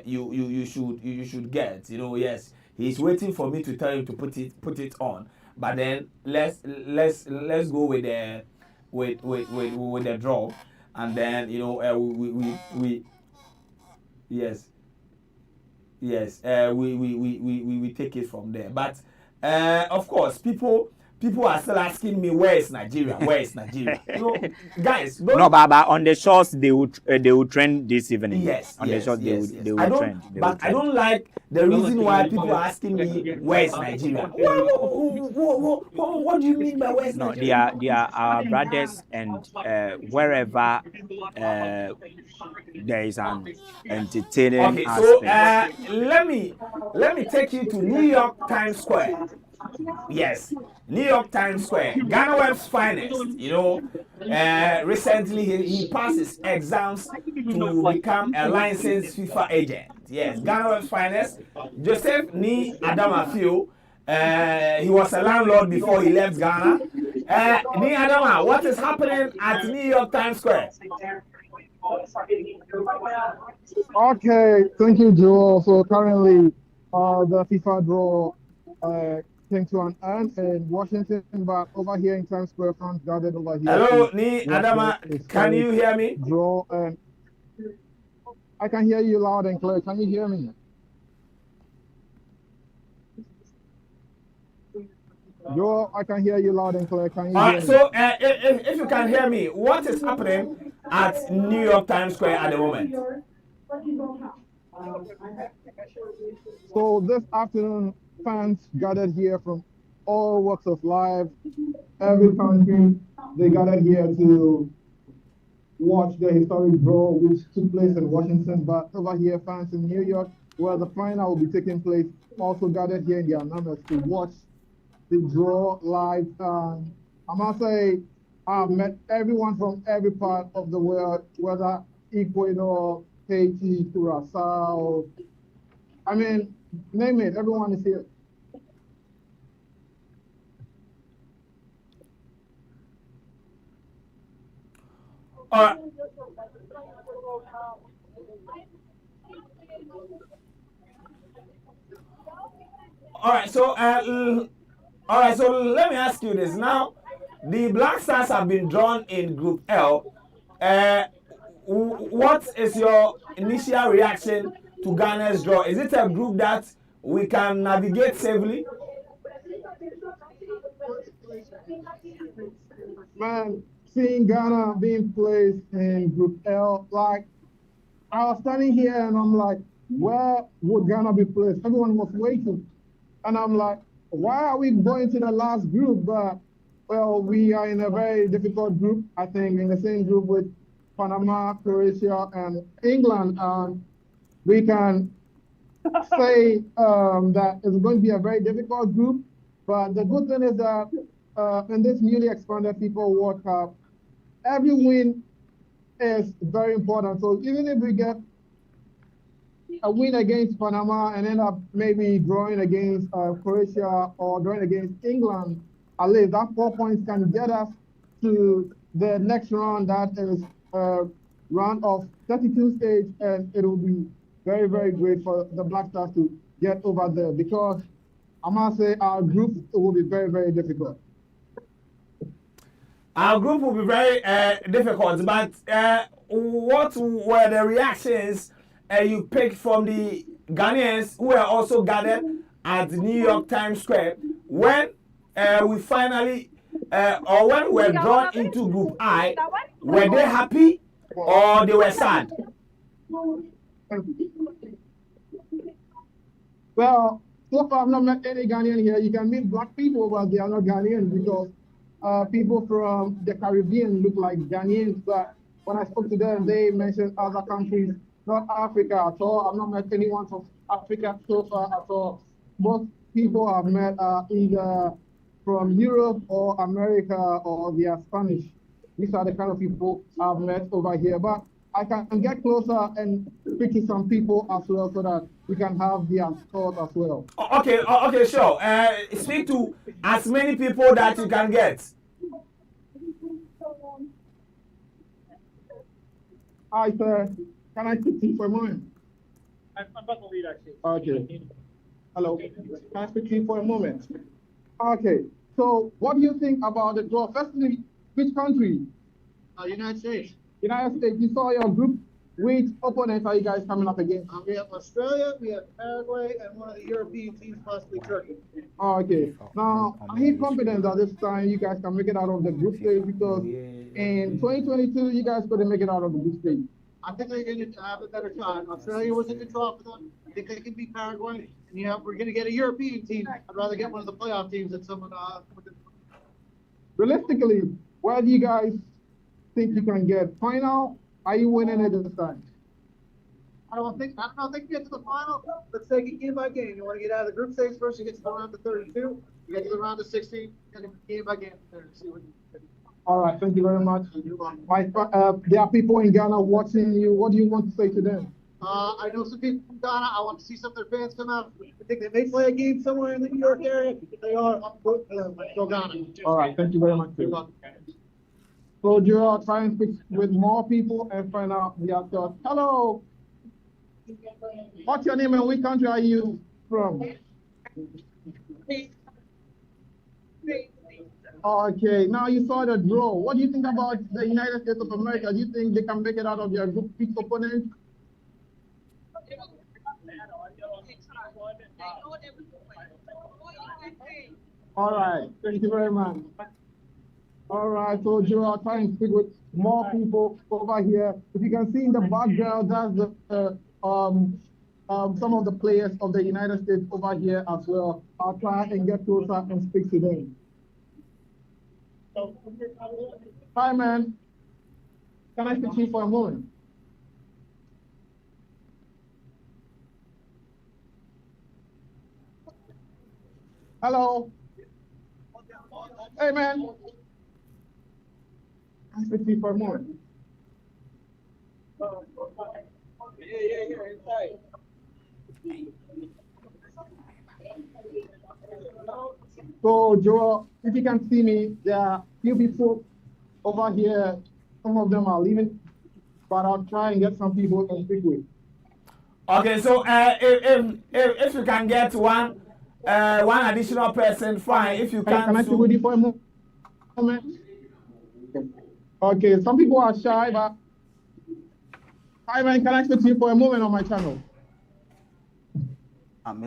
Speaker 3: you should get. You know, yes. He's waiting for me to tell him to put it on. But then let's go with the draw, and then you know we yes we take it from there. But of course people are still asking me, where is Nigeria? Where is Nigeria? You know, guys, don't...
Speaker 4: No, but on the shorts they will trend this evening.
Speaker 3: Yes,
Speaker 4: on the shorts they will
Speaker 3: I don't,
Speaker 4: trend.
Speaker 3: I don't like the reason why people are asking me, where is Nigeria? What do you mean by where is Nigeria?
Speaker 4: They are our brothers, and wherever there is an entertaining aspect.
Speaker 3: So let me take you to New York Times Square. Yes, New York Times Square, GhanaWeb's finest. You know, recently he passed his exams to become a licensed FIFA agent. Yes, GhanaWeb's finest, Joseph Ni Adamafio. He was a landlord before he left Ghana. Ni Adama, what is happening at New York Times Square?
Speaker 10: Okay, thank you, Joel. So currently, the FIFA draw came to an end in Washington, but over here in Times Square, fans gathered over here.
Speaker 3: Hello, Ni Adama, can you hear me?
Speaker 10: Draw, and I can hear you loud and clear. Can you hear me? Joel, I can hear you loud and clear. Can you hear me?
Speaker 3: So, if you can hear me, what is happening at New York Times Square at the moment?
Speaker 10: So this afternoon, fans gathered here from all walks of life, every country. They gathered here to watch the historic draw which took place in Washington. But over here, fans in New York, where the final will be taking place, also gathered here in their numbers to watch the draw live. I must say, I've met everyone from every part of the world, whether Ecuador, Haiti, Curacao. I mean, name it, everyone is here.
Speaker 3: All right, so let me ask you this now. The Black Stars have been drawn in Group L. What is your initial reaction to Ghana's draw? Is it a group that we can navigate safely?
Speaker 10: Man, seeing Ghana being placed in Group L, like, I was standing here and I'm like, where would Ghana be placed? Everyone was waiting. And I'm like, why are we going to the last group? But, well, we are in a very difficult group, I think, in the same group with Panama, Croatia, and England. We can say that it's going to be a very difficult group. But the good thing is that in this newly expanded FIFA World Cup, every win is very important. So even if we get a win against Panama and end up maybe drawing against Croatia or drawing against England, at least that 4 points can get us to the next round, that is round of 32 stage, and it will be very, very great for the Black Stars to get over there, because I must say our group will be very, very difficult.
Speaker 3: Our group will be very difficult, but what were the reactions you picked from the Ghanaians who were also gathered at the New York Times Square when we finally, or when we were drawn into Group I? Were they happy or they were sad?
Speaker 10: Well, so far I've not met any Ghanaian here. You can meet black people, but they are not Ghanaian, because people from the Caribbean look like Ghanaians. But when I spoke to them, they mentioned other countries, not Africa at all. I've not met anyone from Africa so far at all. Most people I've met are either from Europe or America or they are Spanish. These are the kind of people I've met over here. But I can get closer and speak to some people as well so that we can have their thoughts as well.
Speaker 3: Okay, sure. Speak to as many people that you can get.
Speaker 10: Hi, sir. Can I speak to you for a moment?
Speaker 11: I'm about to leave, actually.
Speaker 10: Okay. Hello. Can I speak to you for a moment? Okay. So, what do you think about the draw? Firstly, which country?
Speaker 11: United States.
Speaker 10: United States. You saw your group. Which opponents are you guys coming up against?
Speaker 11: We have Australia, we have Paraguay, and one of the European teams, possibly Turkey.
Speaker 10: Okay. Now, are you confident that this time you guys can make it out of the group stage? Because in 2022, you guys couldn't make it out of the group stage.
Speaker 11: I think they're going to have a better time. Australia was a good draw for them. I think they can beat Paraguay. And we're going to get a European team. I'd rather get one of the playoff teams than someone.
Speaker 10: Realistically, where do you guys think you can get? Final? Are you winning it this time?
Speaker 11: I don't think we get to the final. Let's take it game by game. You want to get out of the group stage first, you get to the round of 32. You get to the round of 16, and game by game there to see what you can do.
Speaker 10: All right, thank you very much. There are people in Ghana watching you. What do you want to say to them?
Speaker 11: I know some people from Ghana. I want to see some of their fans come out. I think they may play a game somewhere in the New York area. If they are, I'm going to go Ghana.
Speaker 10: All right, thank you very much. So, Joel, try and speak with more people and find out their thoughts. Hello. What's your name and which country are you from? Okay, now you saw the draw. What do you think about the United States of America? Do you think they can make it out of their group weak opponent? All right, thank you very much. All right, so Joe, I'll try and speak with more people over here. If you can see in the background, that's the some of the players of the United States over here as well. I'll try and get closer and speak to them. Hi, man. Can I speak to you for a moment? Hello. Hey, man. Can I speak to you for a moment?
Speaker 11: Yeah, inside.
Speaker 10: So, Joel, if you can see me, there are few people over here. Some of them are leaving, but I'll try and get some people to speak with.
Speaker 3: Okay, so if you can get one additional person, fine. If you can't,
Speaker 10: can I speak with you for a moment? Okay, some people are shy, but hi, man, can I speak to you for a moment on my channel?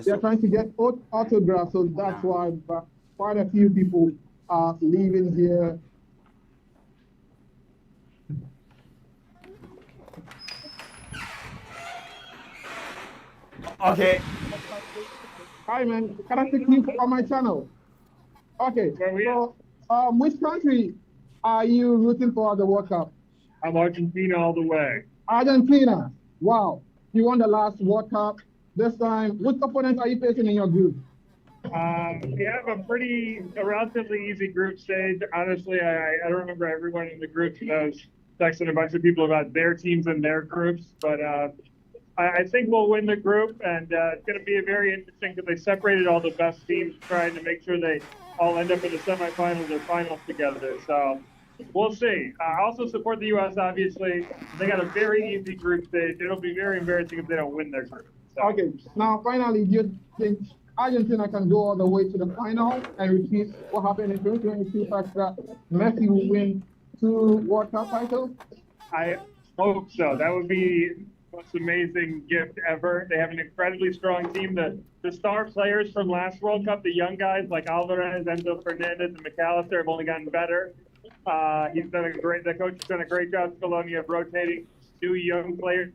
Speaker 10: They're trying to get autographs, so that's why quite a few people are leaving here.
Speaker 3: Okay.
Speaker 10: Hi, man. Can I speak to you on my channel? Okay. So, which country are you rooting for at the World Cup?
Speaker 12: I'm Argentina all the way.
Speaker 10: Argentina. Wow. You won the last World Cup. This time, which opponents are you facing in your group?
Speaker 12: We have a relatively easy group stage. Honestly, I don't remember everyone in the group. I was texting a bunch of people about their teams and their groups, but I think we'll win the group, and it's going to be very interesting because they separated all the best teams, trying to make sure they all end up in the semifinals or finals together. So we'll see. I also support the U.S., obviously. They got a very easy group stage. It'll be very embarrassing if they don't win their group. So.
Speaker 10: Okay, now finally, do you think Argentina can go all the way to the final and repeat what happened in 2022, such that Messi will win 2 World Cup titles?
Speaker 12: I hope so. That would be the most amazing gift ever. They have an incredibly strong team. The star players from last World Cup, the young guys like Alvarez, Enzo Fernandez, and McAllister have only gotten better. The coach has done a great job, Scaloni, of rotating new young players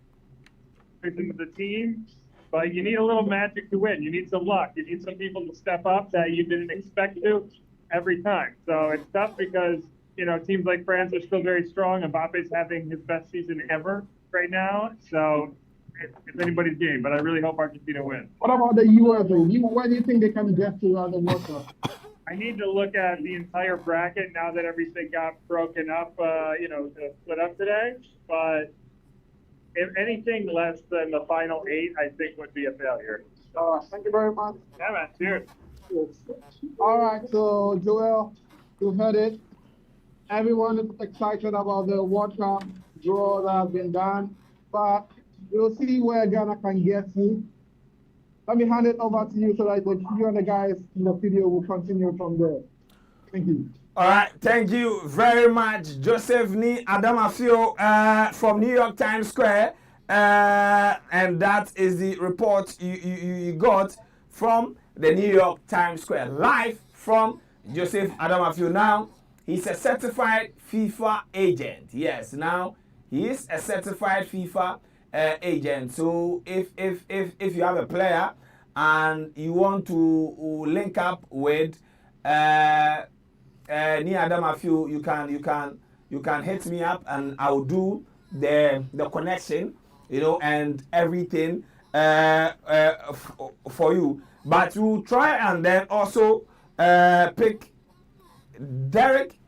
Speaker 12: into the team. But you need a little magic to win. You need some luck. You need some people to step up that you didn't expect to every time. So it's tough because, teams like France are still very strong. Mbappe's having his best season ever right now. So it's anybody's game, but I really hope Argentina wins.
Speaker 10: What about the US? Where do you think they can get to at the World Cup?
Speaker 12: I need to look at the entire bracket now that everything got broken up, split up today. But if anything less than the final 8, I think would be a failure.
Speaker 10: Thank you very much.
Speaker 12: Yeah, man. Cheers.
Speaker 10: All right, so Joel, you've heard it. Everyone is excited about the World Cup draw that has been done, but we'll see where Ghana can get to. Let me hand it over to you so that you and the guys in the studio will continue from there. Thank you.
Speaker 13: All right, thank you very much, Joseph Ni Adamafio from New York Times Square. And that is the report you got from the New York Times Square, live from Joseph Adamafio. Now, he's a certified FIFA agent. Yes, now he is a certified FIFA agent. So if you have a player and you want to link up with Ni Adamafio, you can hit me up and I'll do the connection, and everything for you. But we'll try and then also pick Derek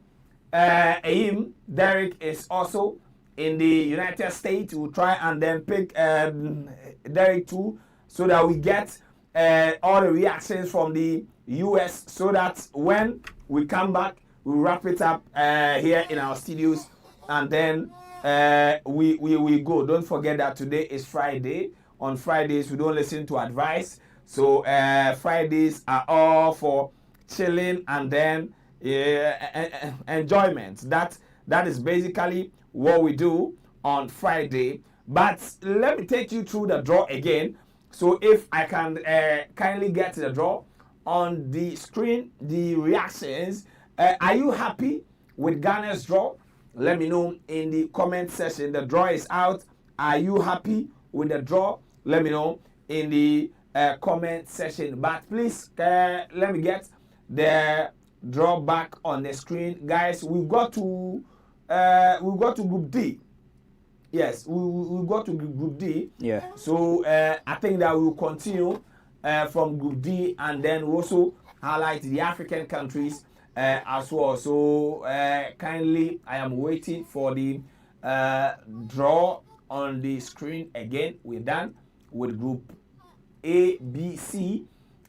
Speaker 13: Aim. Derek is also in the United States. We'll try and then pick Derek too, so that we get all the reactions from the US, so that when we come back, we'll wrap it up here in our studios, and then we go. Don't forget that today is Friday. On Fridays, we don't listen to advice. So Fridays are all for chilling and then enjoyment. That is basically what we do on Friday. But let me take you through the draw again. So if I can kindly get the draw on the screen, the reactions. Are you happy with Ghana's draw? Let me know in the comment section. The draw is out. Are you happy with the draw? Let me know in the comment section. But please let me get the draw back on the screen, guys. We've got to Group D. Yes, we got to Group D.
Speaker 4: Yeah. So
Speaker 13: I think that we'll continue from Group D, and then we'll also highlight the African countries as well. So kindly, I am waiting for the draw on the screen again. We're done with Group A, B, C,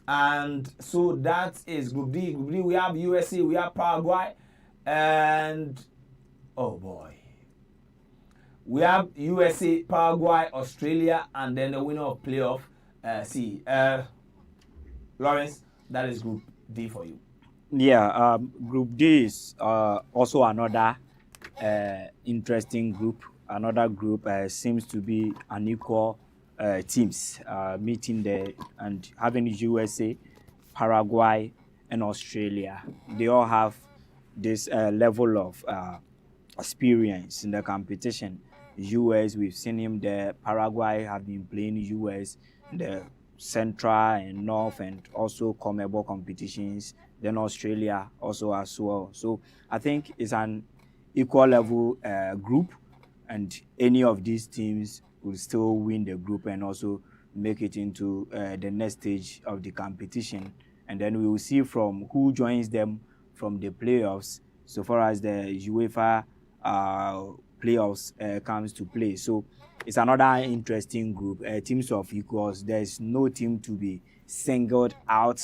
Speaker 13: and so that is Group D. Group D, we have USA, we have Paraguay, and oh boy, we have USA, Paraguay, Australia, and then the winner of playoff C. Lawrence, that is Group D for you.
Speaker 4: Yeah, Group D is also another interesting group. Another group seems to be unequal teams meeting there and having USA, Paraguay, and Australia. They all have this level of experience in the competition. US, we've seen him there. Paraguay have been playing US, the Central and North, and also CONMEBOL competitions. Then Australia also as well. So I think it's an equal level group, and any of these teams will still win the group and also make it into the next stage of the competition. And then we will see from who joins them from the playoffs, so far as the UEFA playoffs comes to play. So it's another interesting group, teams of equals. There's no team to be singled out